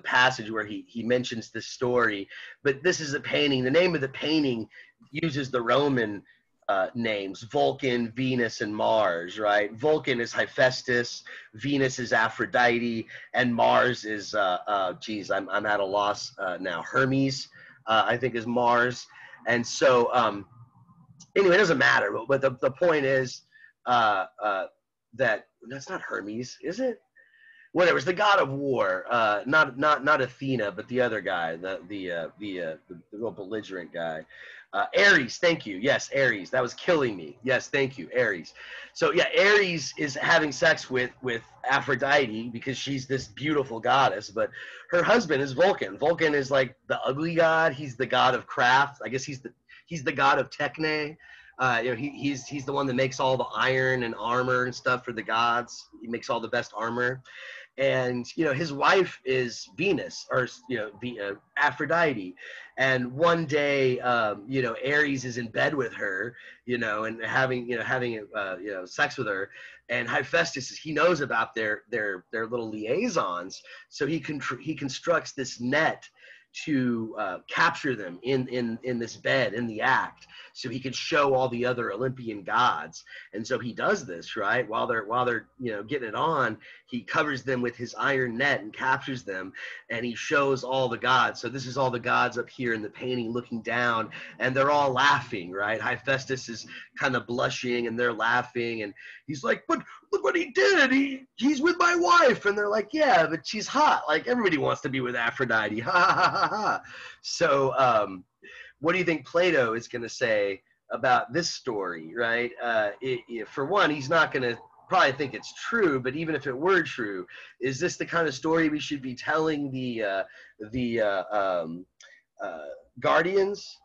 passage where he mentions this story, but this is a painting. The name of the painting uses the Roman names: Vulcan, Venus, and Mars, right? Vulcan is Hephaestus, Venus is Aphrodite, and Mars is I'm at a loss now. Hermes, I think, is Mars. And so anyway, it doesn't matter, but the point is that that's not Hermes, is it? Whatever, it's the god of war, not Athena, but the other guy, the real belligerent guy. Ares, thank you. Yes, Ares. That was killing me. Yes, thank you, Ares. So yeah, Ares is having sex with Aphrodite because she's this beautiful goddess, but her husband is Vulcan. Vulcan is like the ugly god. He's the god of craft. I guess he's the god of techne. He's the one that makes all the iron and armor and stuff for the gods. He makes all the best armor. And his wife is Venus, or Aphrodite. And one day Ares is in bed with her, and having sex with her. And Hephaestus, he knows about their little liaisons, so he constructs this net to capture them in this bed, in the act, so he can show all the other Olympian gods. And so he does this, right, while they're getting it on. He covers them with his iron net and captures them, and he shows all the gods. So this is all the gods up here in the painting looking down, and they're all laughing, right? Hephaestus is kind of blushing, and they're laughing, and he's like, "But look what he did. He's with my wife." And they're like, "Yeah, but she's hot. Like, everybody wants to be with Aphrodite." Ha ha ha ha. So what do you think Plato is going to say about this story, right? For one, he's not going to probably think it's true, but even if it were true, is this the kind of story we should be telling the guardians?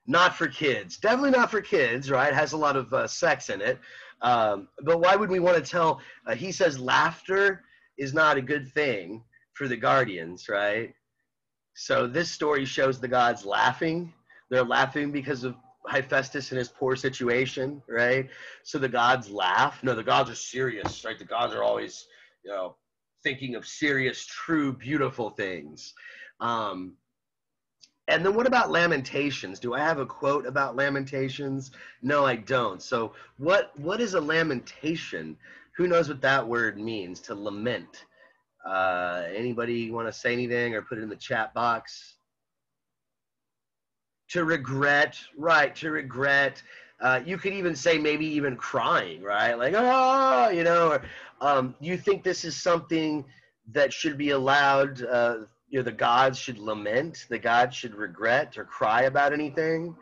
Not for kids. Definitely not for kids, right? It has a lot of sex in it. But why would we want to tell? He says laughter is not a good thing for the guardians, right? So this story shows the gods laughing. They're laughing because of Hephaestus and his poor situation, right? So the gods laugh. No, the gods are serious, right? The gods are always, thinking of serious, true, beautiful things. And then what about Lamentations? Do I have a quote about Lamentations? No, I don't. So what is a lamentation? Who knows what that word means, to lament? Anybody want to say anything or put it in the chat box? To regret, right, to regret. You could even say maybe even crying, right? Like, oh, you know, or you think this is something that should be allowed, you know, the gods should lament, the gods should regret or cry about anything?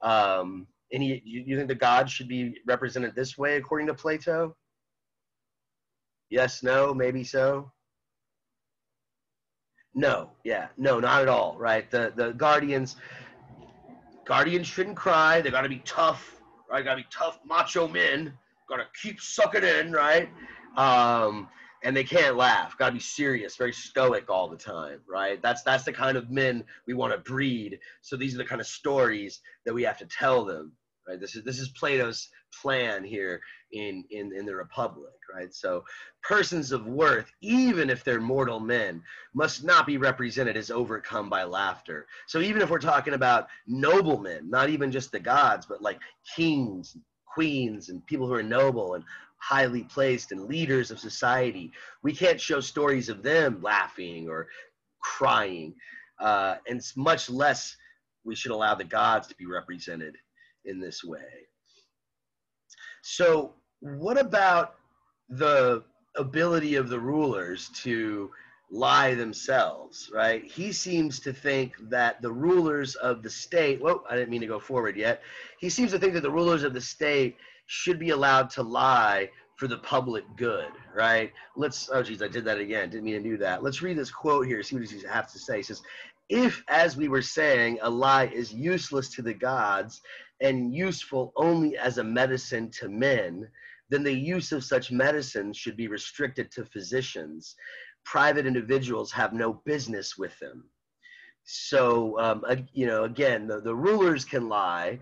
And you think the gods should be represented this way according to Plato? Yes, no, maybe so? No, yeah, no, not at all, right? The guardians shouldn't cry. They got to be tough, right? Got to be tough, macho men. Got to keep sucking in, right? And they can't laugh. Got to be serious, very stoic all the time, right? That's the kind of men we want to breed. So these are the kind of stories that we have to tell them, right? This is Plato's plan here in the Republic, right? So persons of worth, even if they're mortal men, must not be represented as overcome by laughter. So even if we're talking about noblemen, not even just the gods, but like kings, queens, and people who are noble and highly placed and leaders of society, we can't show stories of them laughing or crying, and much less we should allow the gods to be represented in this way. So what about the ability of the rulers to lie themselves, right? He seems to think that the rulers of the state, whoa, I didn't mean to go forward yet. He seems to think that the rulers of the state should be allowed to lie for the public good, right? Oh geez, I did that again. Didn't mean to do that. Let's read this quote here, see what he has to say. He says, if, as we were saying, a lie is useless to the gods and useful only as a medicine to men, then the use of such medicines should be restricted to physicians. Private individuals have no business with them. So, you know, again, the rulers can lie,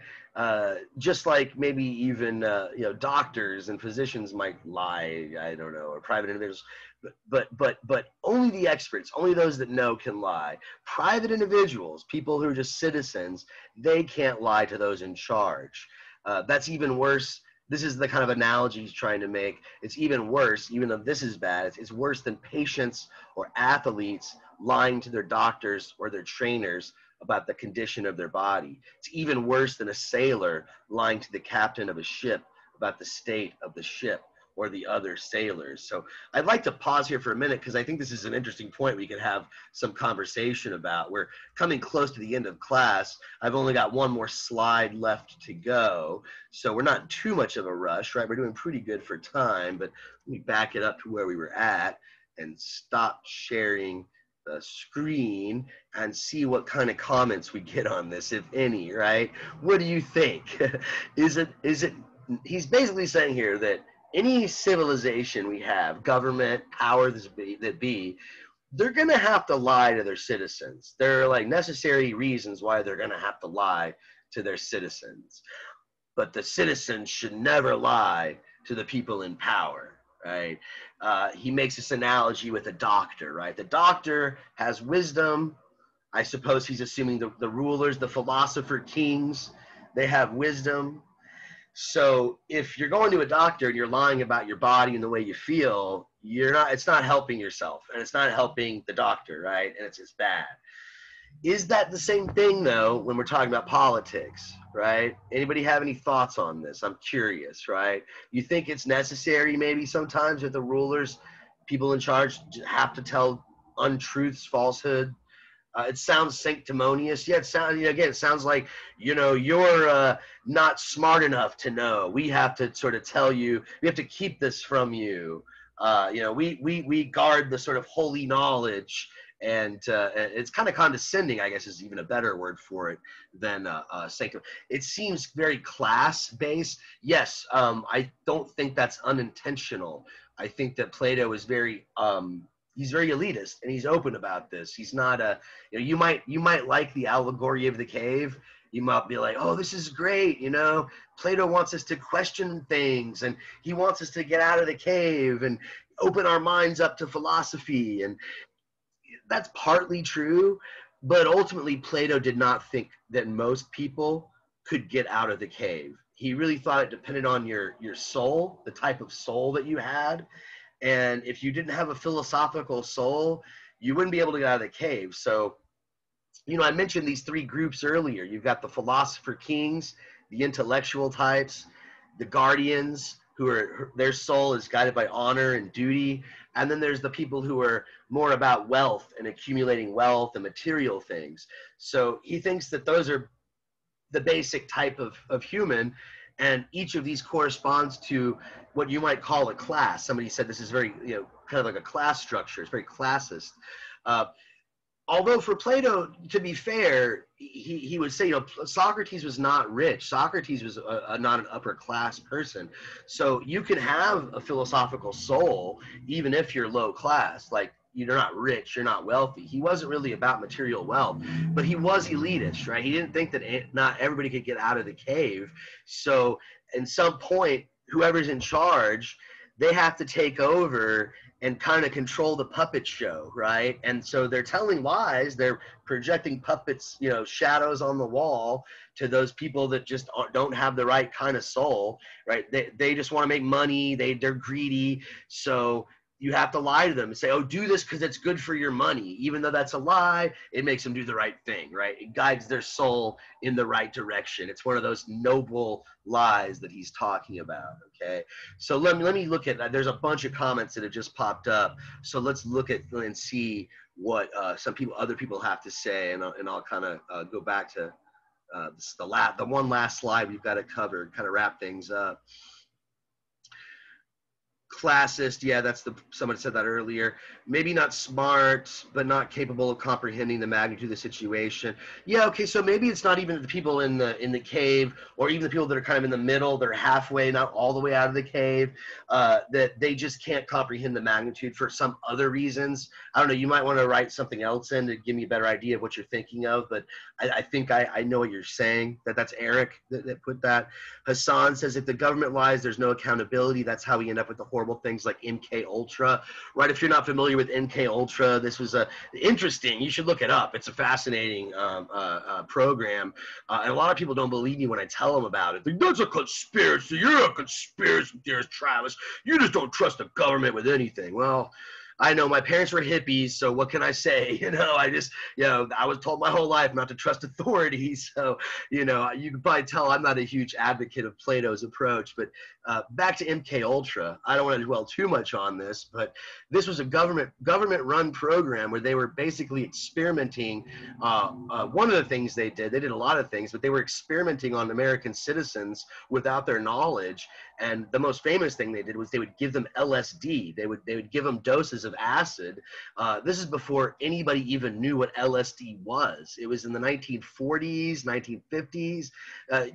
just like maybe even, you know, doctors and physicians might lie, I don't know, or private individuals, but only the experts, only those that know can lie. Private individuals, people who are just citizens, they can't lie to those in charge. That's even worse. This is the kind of analogy he's trying to make. It's even worse, even though this is bad, it's worse than patients or athletes lying to their doctors or their trainers about the condition of their body. It's even worse than a sailor lying to the captain of a ship about the state of the ship or the other sailors. So I'd like to pause here for a minute because I think this is an interesting point we could have some conversation about. We're coming close to the end of class. I've only got one more slide left to go, so we're not too much of a rush, right? We're doing pretty good for time, but let me back it up to where we were at and stop sharing the screen and see what kind of comments we get on this, if any, right? What do you think? Is it, he's basically saying here that any civilization we have, government, power that be, they're going to have to lie to their citizens. There are like necessary reasons why they're going to have to lie to their citizens. But the citizens should never lie to the people in power, right? He makes this analogy with a doctor, right? The doctor has wisdom. I suppose he's assuming the rulers, the philosopher kings, they have wisdom. So if you're going to a doctor and you're lying about your body and the way you feel, it's not helping yourself and it's not helping the doctor, right? And it's bad. Is that the same thing though when we're talking about politics, right? Anybody have any thoughts on this? I'm curious, right? You think it's necessary maybe sometimes that the rulers, people in charge have to tell untruths, falsehood? It sounds sanctimonious. Yeah, it sounds like, you know, you're not smart enough to know. We have to sort of tell you, we have to keep this from you. You know, we guard the sort of holy knowledge, and it's kind of condescending, I guess is even a better word for it than sanctum. It seems very class-based. Yes, I don't think that's unintentional. I think that Plato is very he's very elitist and he's open about this. He's not you know, you might like the allegory of the cave. You might be like, oh, this is great. You know, Plato wants us to question things and he wants us to get out of the cave and open our minds up to philosophy. And that's partly true, but ultimately Plato did not think that most people could get out of the cave. He really thought it depended on your soul, the type of soul that you had. And if you didn't have a philosophical soul, you wouldn't be able to get out of the cave. So, you know, I mentioned these three groups earlier. You've got the philosopher kings, the intellectual types, the guardians, who are, their soul is guided by honor and duty. And then there's the people who are more about wealth and accumulating wealth and material things. So he thinks that those are the basic type of human, and each of these corresponds to what you might call a class. Somebody said this is very, you know, kind of like a class structure. It's very classist. Although for Plato, to be fair, he would say, you know, Socrates was not rich. Socrates was not an upper class person. So you can have a philosophical soul even if you're low class. Like, you're not rich, you're not wealthy. He wasn't really about material wealth, but he was elitist, right? He didn't think that not everybody could get out of the cave. So at some point, whoever's in charge, they have to take over and kind of control the puppet show, right? And so they're telling lies, they're projecting puppets, you know, shadows on the wall to those people that just don't have the right kind of soul, right? They just want to make money, they're greedy. So you have to lie to them and say, oh, do this because it's good for your money. Even though that's a lie, it makes them do the right thing, right? It guides their soul in the right direction. It's one of those noble lies that he's talking about, okay? So let me look at that. There's a bunch of comments that have just popped up. So let's look at and see what other people have to say, and I'll kind of go back to the one last slide we've got to cover, kind of wrap things up. Classist, yeah, someone said that earlier. Maybe not smart, but not capable of comprehending the magnitude of the situation. Yeah, okay, so maybe it's not even the people in the cave, or even the people that are kind of in the middle, they're halfway, not all the way out of the cave, that they just can't comprehend the magnitude for some other reasons. I don't know, you might want to write something else in to give me a better idea of what you're thinking of, but I think I know what you're saying. That's Eric that put that. Hassan says, if the government lies, there's no accountability. That's how we end up with the horrible things like MK Ultra, right? If you're not familiar with MK Ultra, this was interesting. You should look it up. It's a fascinating program, and a lot of people don't believe me when I tell them about it. Like, that's a conspiracy. You're a conspiracy theorist, Travis. You just don't trust the government with anything. Well, I know my parents were hippies, so what can I say? You know, I just, you know, I was told my whole life not to trust authority. So, you know, you can probably tell I'm not a huge advocate of Plato's approach. But back to MK Ultra, I don't want to dwell too much on this, but this was a government-run program where they were basically experimenting. One of the things they did a lot of things, but they were experimenting on American citizens without their knowledge. And the most famous thing they did was they would give them LSD. They would give them doses of acid. This is before anybody even knew what LSD was. It was in the 1940s, 1950s.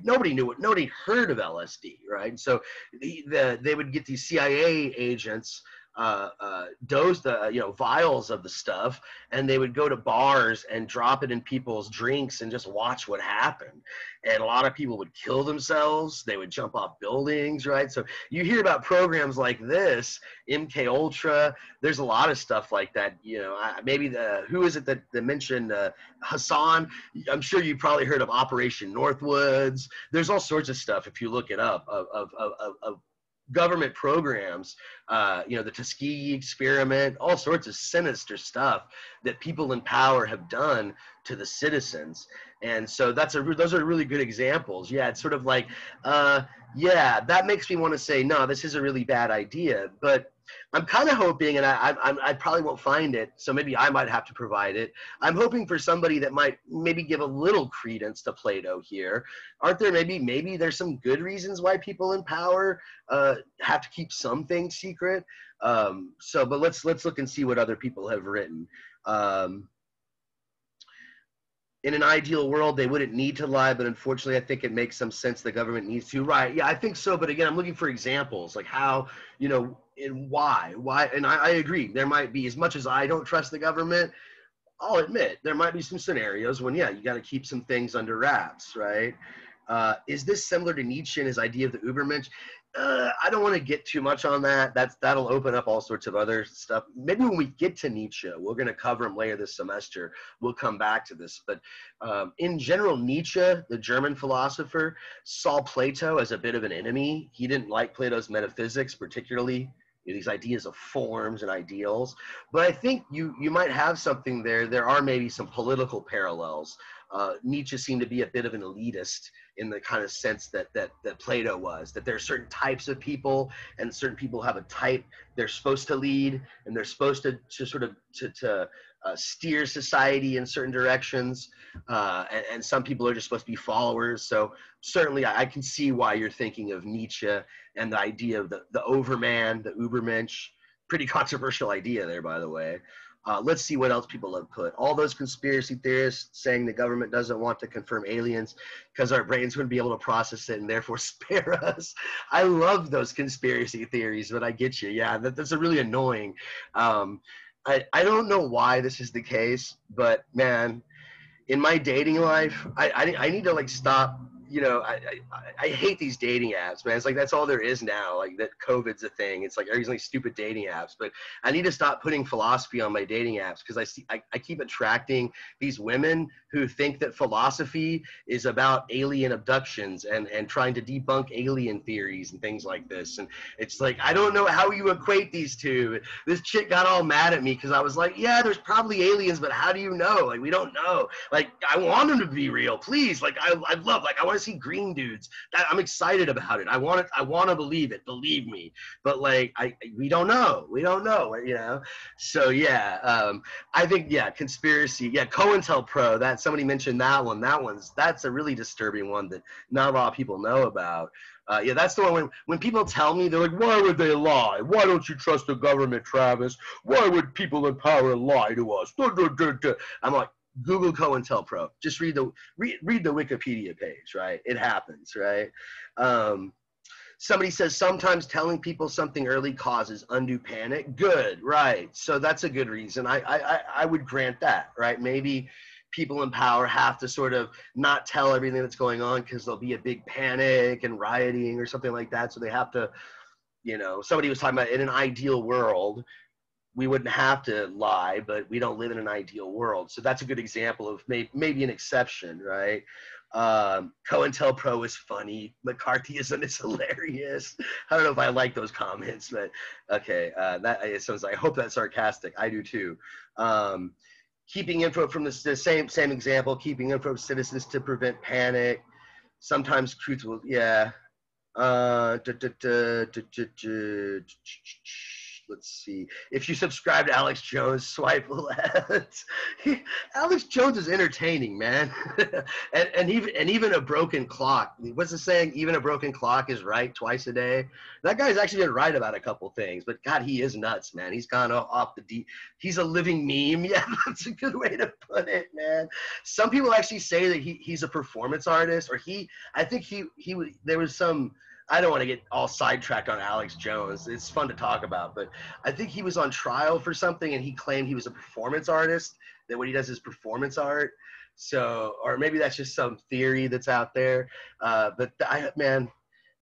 Nobody heard of LSD, right? So they would get these CIA agents dose the vials of the stuff, and they would go to bars and drop it in people's drinks and just watch what happened. And a lot of people would kill themselves. They would jump off buildings, right? So you hear about programs like this, MK Ultra. There's a lot of stuff like that. You know, maybe who is it that mentioned Hassan? I'm sure you probably heard of Operation Northwoods. There's all sorts of stuff if you look it up of government programs, the Tuskegee experiment, all sorts of sinister stuff that people in power have done to the citizens. And so those are really good examples. Yeah, it's sort of like, that makes me want to say, no, this is a really bad idea. But I'm kind of hoping, and I probably won't find it, so maybe I might have to provide it. I'm hoping for somebody that might maybe give a little credence to Plato here. Aren't there maybe there's some good reasons why people in power have to keep some things secret? But let's look and see what other people have written. In an ideal world, they wouldn't need to lie, but unfortunately, I think it makes some sense the government needs to. Right, yeah, I think so, but again, I'm looking for examples, like how, and why, and I agree, there might be, as much as I don't trust the government, I'll admit, there might be some scenarios when, you got to keep some things under wraps, right? Is this similar to Nietzsche and his idea of the Übermensch? I don't want to get too much on that. That'll open up all sorts of other stuff. Maybe when we get to Nietzsche, we're going to cover him later this semester. We'll come back to this. But in general, Nietzsche, the German philosopher, saw Plato as a bit of an enemy. He didn't like Plato's metaphysics, particularly these ideas of forms and ideals. But I think you might have something there. There are maybe some political parallels. Nietzsche seemed to be a bit of an elitist in the kind of sense that Plato was, that there are certain types of people, and certain people have a type they're supposed to lead, and they're supposed to sort of steer society in certain directions, and some people are just supposed to be followers. So certainly I can see why you're thinking of Nietzsche and the idea of the overman, the Übermensch. Pretty controversial idea there, by the way. Let's see what else people have put. All those conspiracy theorists saying the government doesn't want to confirm aliens because our brains wouldn't be able to process it and therefore spare us. I love those conspiracy theories, but I get you. Yeah, that's a really annoying. I don't know why this is the case, but man, in my dating life, I need to like stop. You know, I hate these dating apps, man. It's like that's all there is now. Like that COVID's a thing. It's like everything's like stupid dating apps. But I need to stop putting philosophy on my dating apps because I keep attracting these women who think that philosophy is about alien abductions and trying to debunk alien theories and things like this. And it's like I don't know how you equate these two. This chick got all mad at me because I was like, yeah, there's probably aliens, but how do you know? Like we don't know. Like I want them to be real, please. Like I love. Like I want to see green dudes. I'm excited about it. I want to believe it. Believe me. But like, we don't know. We don't know. You know. So yeah, I think yeah, conspiracy. Yeah, COINTELPRO. That somebody mentioned that one. That's a really disturbing one that not a lot of people know about. Yeah, that's the one when people tell me, they're like, why would they lie? Why don't you trust the government, Travis? Why would people in power lie to us? I'm like, Google COINTELPRO. Just read the Wikipedia page, right? It happens, right? Somebody says sometimes telling people something early causes undue panic. Good, right? So that's a good reason. I would grant that, right? Maybe people in power have to sort of not tell everything that's going on because there'll be a big panic and rioting or something like that. So they have to, you know, somebody was talking about in an ideal world, we wouldn't have to lie, but we don't live in an ideal world. So that's a good example of maybe an exception, right? COINTELPRO is funny. McCarthyism is hilarious. I don't know if I like those comments, but okay. That it sounds like, I hope that's sarcastic. I do too. Keeping info from the same example, keeping info from citizens to prevent panic. Sometimes truth will, yeah. Let's see. If you subscribe to Alex Jones, swipe left. Alex Jones is entertaining, man. and even a broken clock. What's the saying? Even a broken clock is right twice a day. That guy's actually been right about a couple things, but God, he is nuts, man. He's gone off the deep. He's a living meme. Yeah, that's a good way to put it, man. Some people actually say that he's a performance artist, or I think there was some. I don't want to get all sidetracked on Alex Jones. It's fun to talk about, but I think he was on trial for something and he claimed he was a performance artist, that what he does is performance art. So, or maybe that's just some theory that's out there. But man,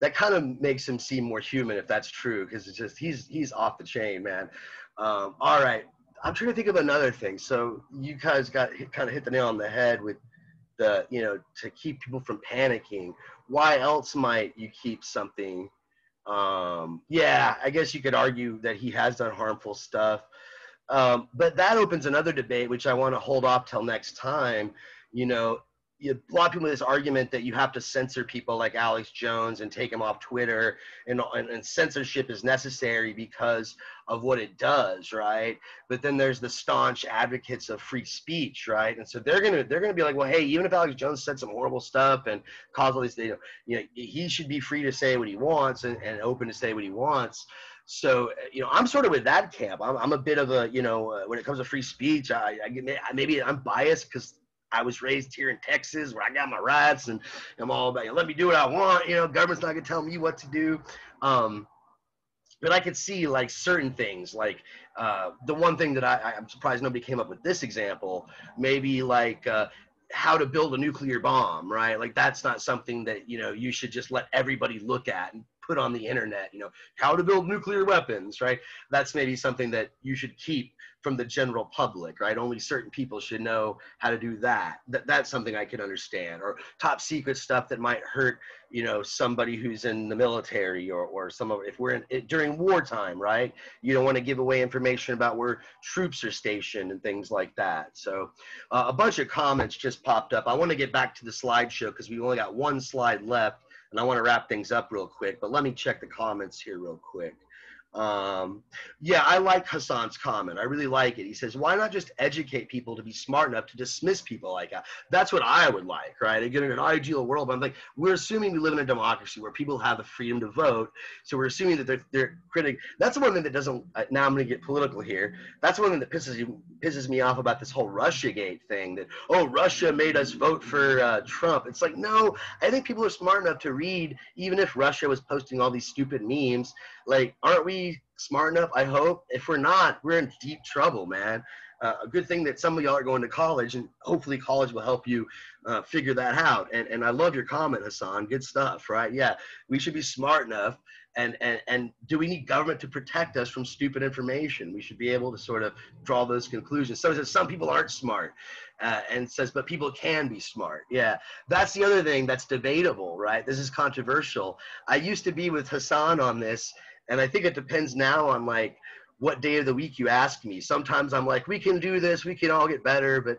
that kind of makes him seem more human if that's true, because it's just, he's off the chain, man. All right. I'm trying to think of another thing. So you guys kind of hit the nail on the head with the, you know, to keep people from panicking. Why else might you keep something? Yeah, I guess you could argue that he has done harmful stuff. But that opens another debate, which I want to hold off till next time. You know, a lot of people have this argument that you have to censor people like Alex Jones and take him off Twitter, and censorship is necessary because of what it does, right? But then there's the staunch advocates of free speech, right? And so they're gonna be like, well, hey, even if Alex Jones said some horrible stuff and caused all these, you know, he should be free to say what he wants and open to say what he wants. So, you know, I'm sort of with that camp. I'm a bit of a, you know, when it comes to free speech, maybe I'm biased because I was raised here in Texas where I got my rights and I'm all about, let me do what I want. You know, government's not going to tell me what to do. But I could see like certain things, like the one thing that I'm surprised nobody came up with this example, maybe like how to build a nuclear bomb, right? Like that's not something that, you know, you should just let everybody look at put on the internet, you know, how to build nuclear weapons, right? That's maybe something that you should keep from the general public, right? Only certain people should know how to do that. That's something I can understand. Or top secret stuff that might hurt, you know, somebody who's in the military, or some of, if we're in during wartime, right? You don't want to give away information about where troops are stationed and things like that. So a bunch of comments just popped up. I want to get back to the slideshow because we only got one slide left, and I want to wrap things up real quick, but let me check the comments here real quick. Yeah, I like Hassan's comment. I really like it. He says, why not just educate people to be smart enough to dismiss people like that? That's what I would like, right? Again, in an ideal world, but I'm like, we're assuming we live in a democracy where people have the freedom to vote. So we're assuming that they're critic. That's the one thing that doesn't, now I'm going to get political here. That's one thing that pisses me off about this whole Russiagate thing, that, oh, Russia made us vote for Trump. It's like, no, I think people are smart enough to read, even if Russia was posting all these stupid memes. Like, aren't we smart enough? I hope. If we're not, we're in deep trouble, man. A good thing that some of y'all are going to college, and hopefully college will help you figure that out. And I love your comment, Hassan. Good stuff, right? Yeah, we should be smart enough. And do we need government to protect us from stupid information? We should be able to sort of draw those conclusions. So it says some people aren't smart, and says, but people can be smart. Yeah, that's the other thing that's debatable, right? This is controversial. I used to be with Hassan on this, and I think it depends now on like what day of the week you ask me. Sometimes I'm like, we can do this, we can all get better, but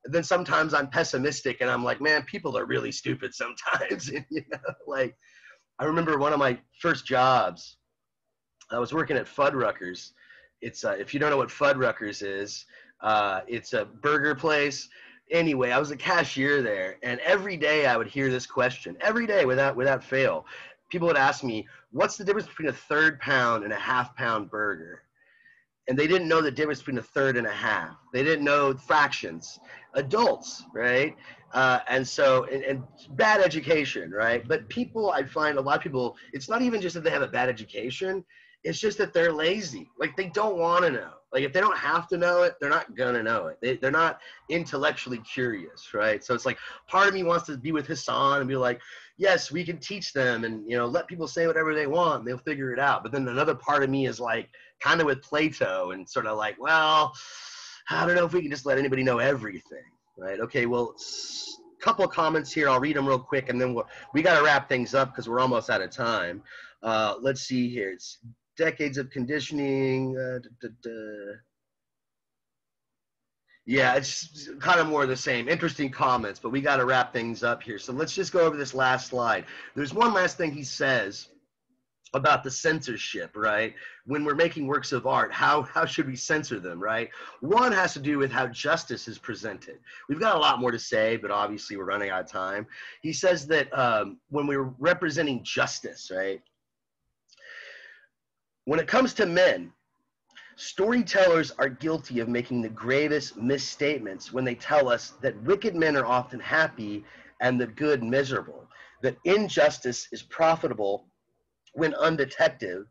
then sometimes I'm pessimistic and I'm like, man, people are really stupid sometimes. And, you know, like, I remember one of my first jobs, I was working at Fuddruckers. It's if you don't know what Fuddruckers is, it's a burger place. Anyway, I was a cashier there, and every day I would hear this question, every day without fail. People would ask me, what's the difference between a third pound and a half pound burger? And they didn't know the difference between a third and a half. They didn't know fractions. Adults, right? And so, and bad education, right? But people, I find a lot of people, it's not even just that they have a bad education, it's just that they're lazy. Like, they don't want to know. Like, if they don't have to know it, they're not going to know it. They're not intellectually curious, right? So it's like, part of me wants to be with Hassan and be like, yes, we can teach them and, you know, let people say whatever they want and they'll figure it out. But then another part of me is like, kind of with Plato and sort of like, well, I don't know if we can just let anybody know everything, right? Okay, well, a couple of comments here. I'll read them real quick, and then we got to wrap things up because we're almost out of time. Let's see here. It's decades of conditioning. Yeah, it's kind of more of the same. Interesting comments, but we got to wrap things up here. So let's just go over this last slide. There's one last thing he says about the censorship, right? When we're making works of art, how should we censor them, right? One has to do with how justice is presented. We've got a lot more to say, but obviously we're running out of time. He says that when we're representing justice, right? When it comes to men, storytellers are guilty of making the gravest misstatements when they tell us that wicked men are often happy and the good miserable, that injustice is profitable when undetected,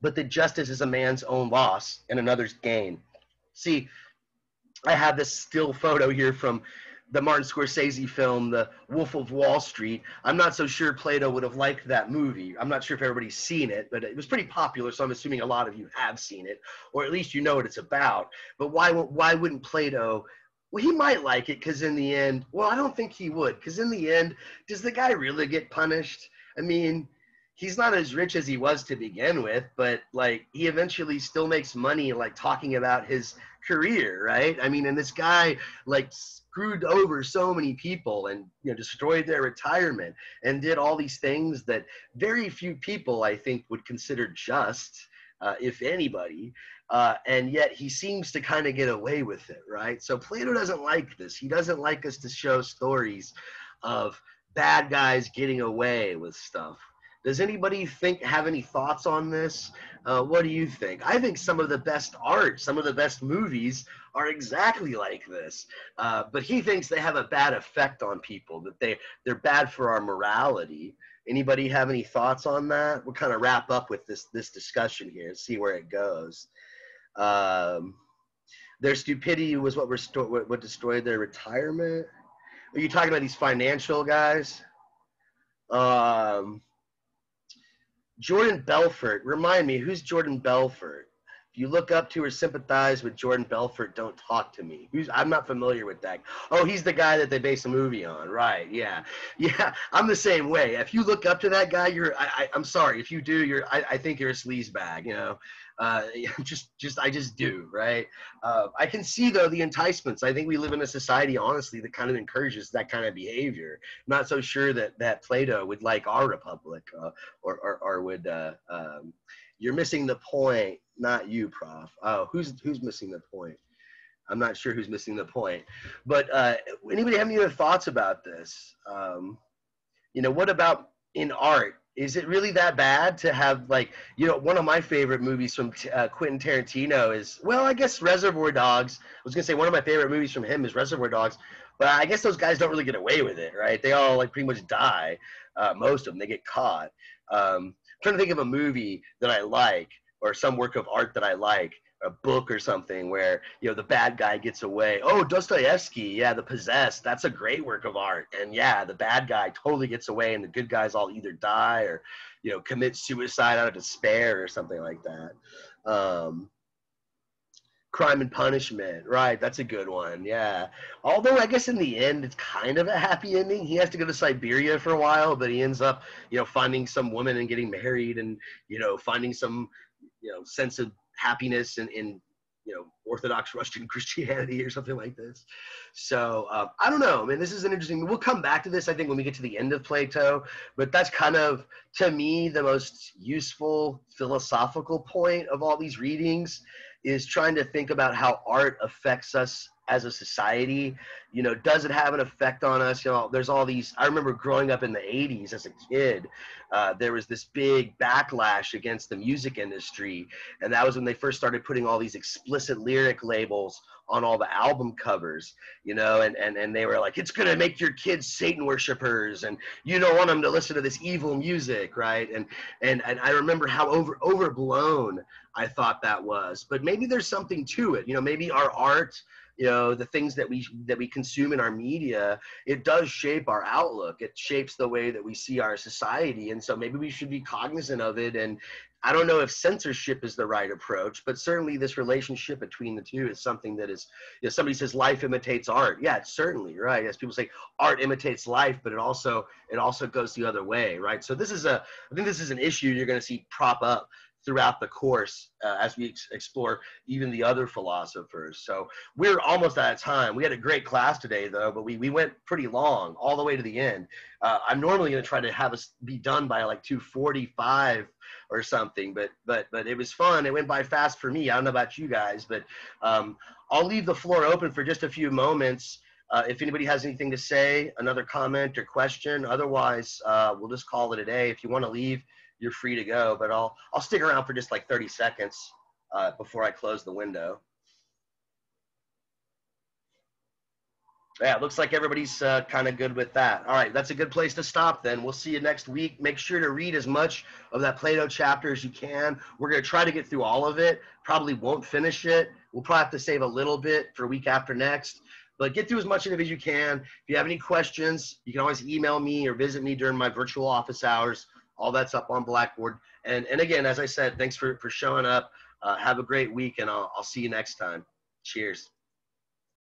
but that justice is a man's own loss and another's gain. See, I have this still photo here from the Martin Scorsese film, The Wolf of Wall Street. I'm not so sure Plato would have liked that movie. I'm not sure if everybody's seen it, but it was pretty popular, so I'm assuming a lot of you have seen it, or at least you know what it's about. But why wouldn't Plato? Well, he might like it because in the end, well, I don't think he would, because in the end, does the guy really get punished? I mean, he's not as rich as he was to begin with, but like he eventually still makes money like talking about his career, right? I mean, and this guy like screwed over so many people and, you know, destroyed their retirement and did all these things that very few people, I think, would consider just, if anybody. And yet he seems to kind of get away with it, right? So Plato doesn't like this. He doesn't like us to show stories of bad guys getting away with stuff. Does anybody have any thoughts on this? What do you think? I think some of the best art, some of the best movies are exactly like this. But he thinks they have a bad effect on people, that they're bad for our morality. Anybody have any thoughts on that? We'll kind of wrap up with this discussion here and see where it goes. Their stupidity was what destroyed their retirement. Are you talking about these financial guys? Jordan Belfort. Remind me, who's Jordan Belfort? If you look up to or sympathize with Jordan Belfort, don't talk to me. I'm not familiar with that. Oh, he's the guy that they based a movie on, right? Yeah, yeah. I'm the same way. If you look up to that guy, I'm sorry. If you do, I think you're a sleazebag. You know, I just do, right? I can see though the enticements. I think we live in a society, honestly, that kind of encourages that kind of behavior. I'm not so sure that Plato would like our republic, or would. You're missing the point, not you, Prof. Oh, who's missing the point? I'm not sure who's missing the point. But anybody have any other thoughts about this? What about in art? Is it really that bad to have, like, one of my favorite movies from Quentin Tarantino is, well, I guess Reservoir Dogs. I was going to say one of my favorite movies from him is Reservoir Dogs. But I guess those guys don't really get away with it, right? They all, like, pretty much die. Most of them, they get caught. Trying to think of a movie that I like, or some work of art that I like, a book or something where the bad guy gets away. Oh, Dostoevsky, yeah, The Possessed. That's a great work of art. And yeah, the bad guy totally gets away, and the good guys all either die or commit suicide out of despair or something like that. Crime and Punishment, right? That's a good one. Yeah. Although I guess in the end it's kind of a happy ending. He has to go to Siberia for a while, but he ends up, finding some woman and getting married, and finding some, sense of happiness in Orthodox Russian Christianity or something like this. So I don't know. I mean, this is an interesting. We'll come back to this, I think, when we get to the end of Plato. But that's kind of, to me, the most useful philosophical point of all these readings, is trying to think about how art affects us as a society. Does it have an effect on us? There's all these. I remember growing up in the 80s as a kid, there was this big backlash against the music industry, and that was when they first started putting all these explicit lyric labels on all the album covers, and they were like, it's going to make your kids Satan worshipers, and you don't want them to listen to this evil music, right? And I remember how overblown I thought that was. But maybe there's something to it. Maybe our art, the things that we consume in our media, it does shape our outlook. It shapes the way that we see our society. And so maybe we should be cognizant of it. And I don't know if censorship is the right approach, but certainly this relationship between the two is something that is, somebody says life imitates art. Yeah, it's certainly right. As people say, art imitates life, but it also goes the other way, right? So I think this is an issue you're going to see prop up throughout the course as we explore even the other philosophers. So we're almost out of time. We had a great class today, though, but we went pretty long, all the way to the end. I'm normally going to try to have us be done by like 2:45 or something, but it was fun. It went by fast for me. I don't know about you guys, but I'll leave the floor open for just a few moments. If anybody has anything to say, another comment or question. Otherwise, we'll just call it a day. If you want to leave, you're free to go, but I'll stick around for just like 30 seconds before I close the window. Yeah, it looks like everybody's kind of good with that. All right, that's a good place to stop then. We'll see you next week. Make sure to read as much of that Plato chapter as you can. We're going to try to get through all of it. Probably won't finish it. We'll probably have to save a little bit for week after next. But get through as much of it as you can. If you have any questions, you can always email me or visit me during my virtual office hours. All that's up on Blackboard. And again, as I said, thanks for showing up. Have a great week, and I'll see you next time. Cheers.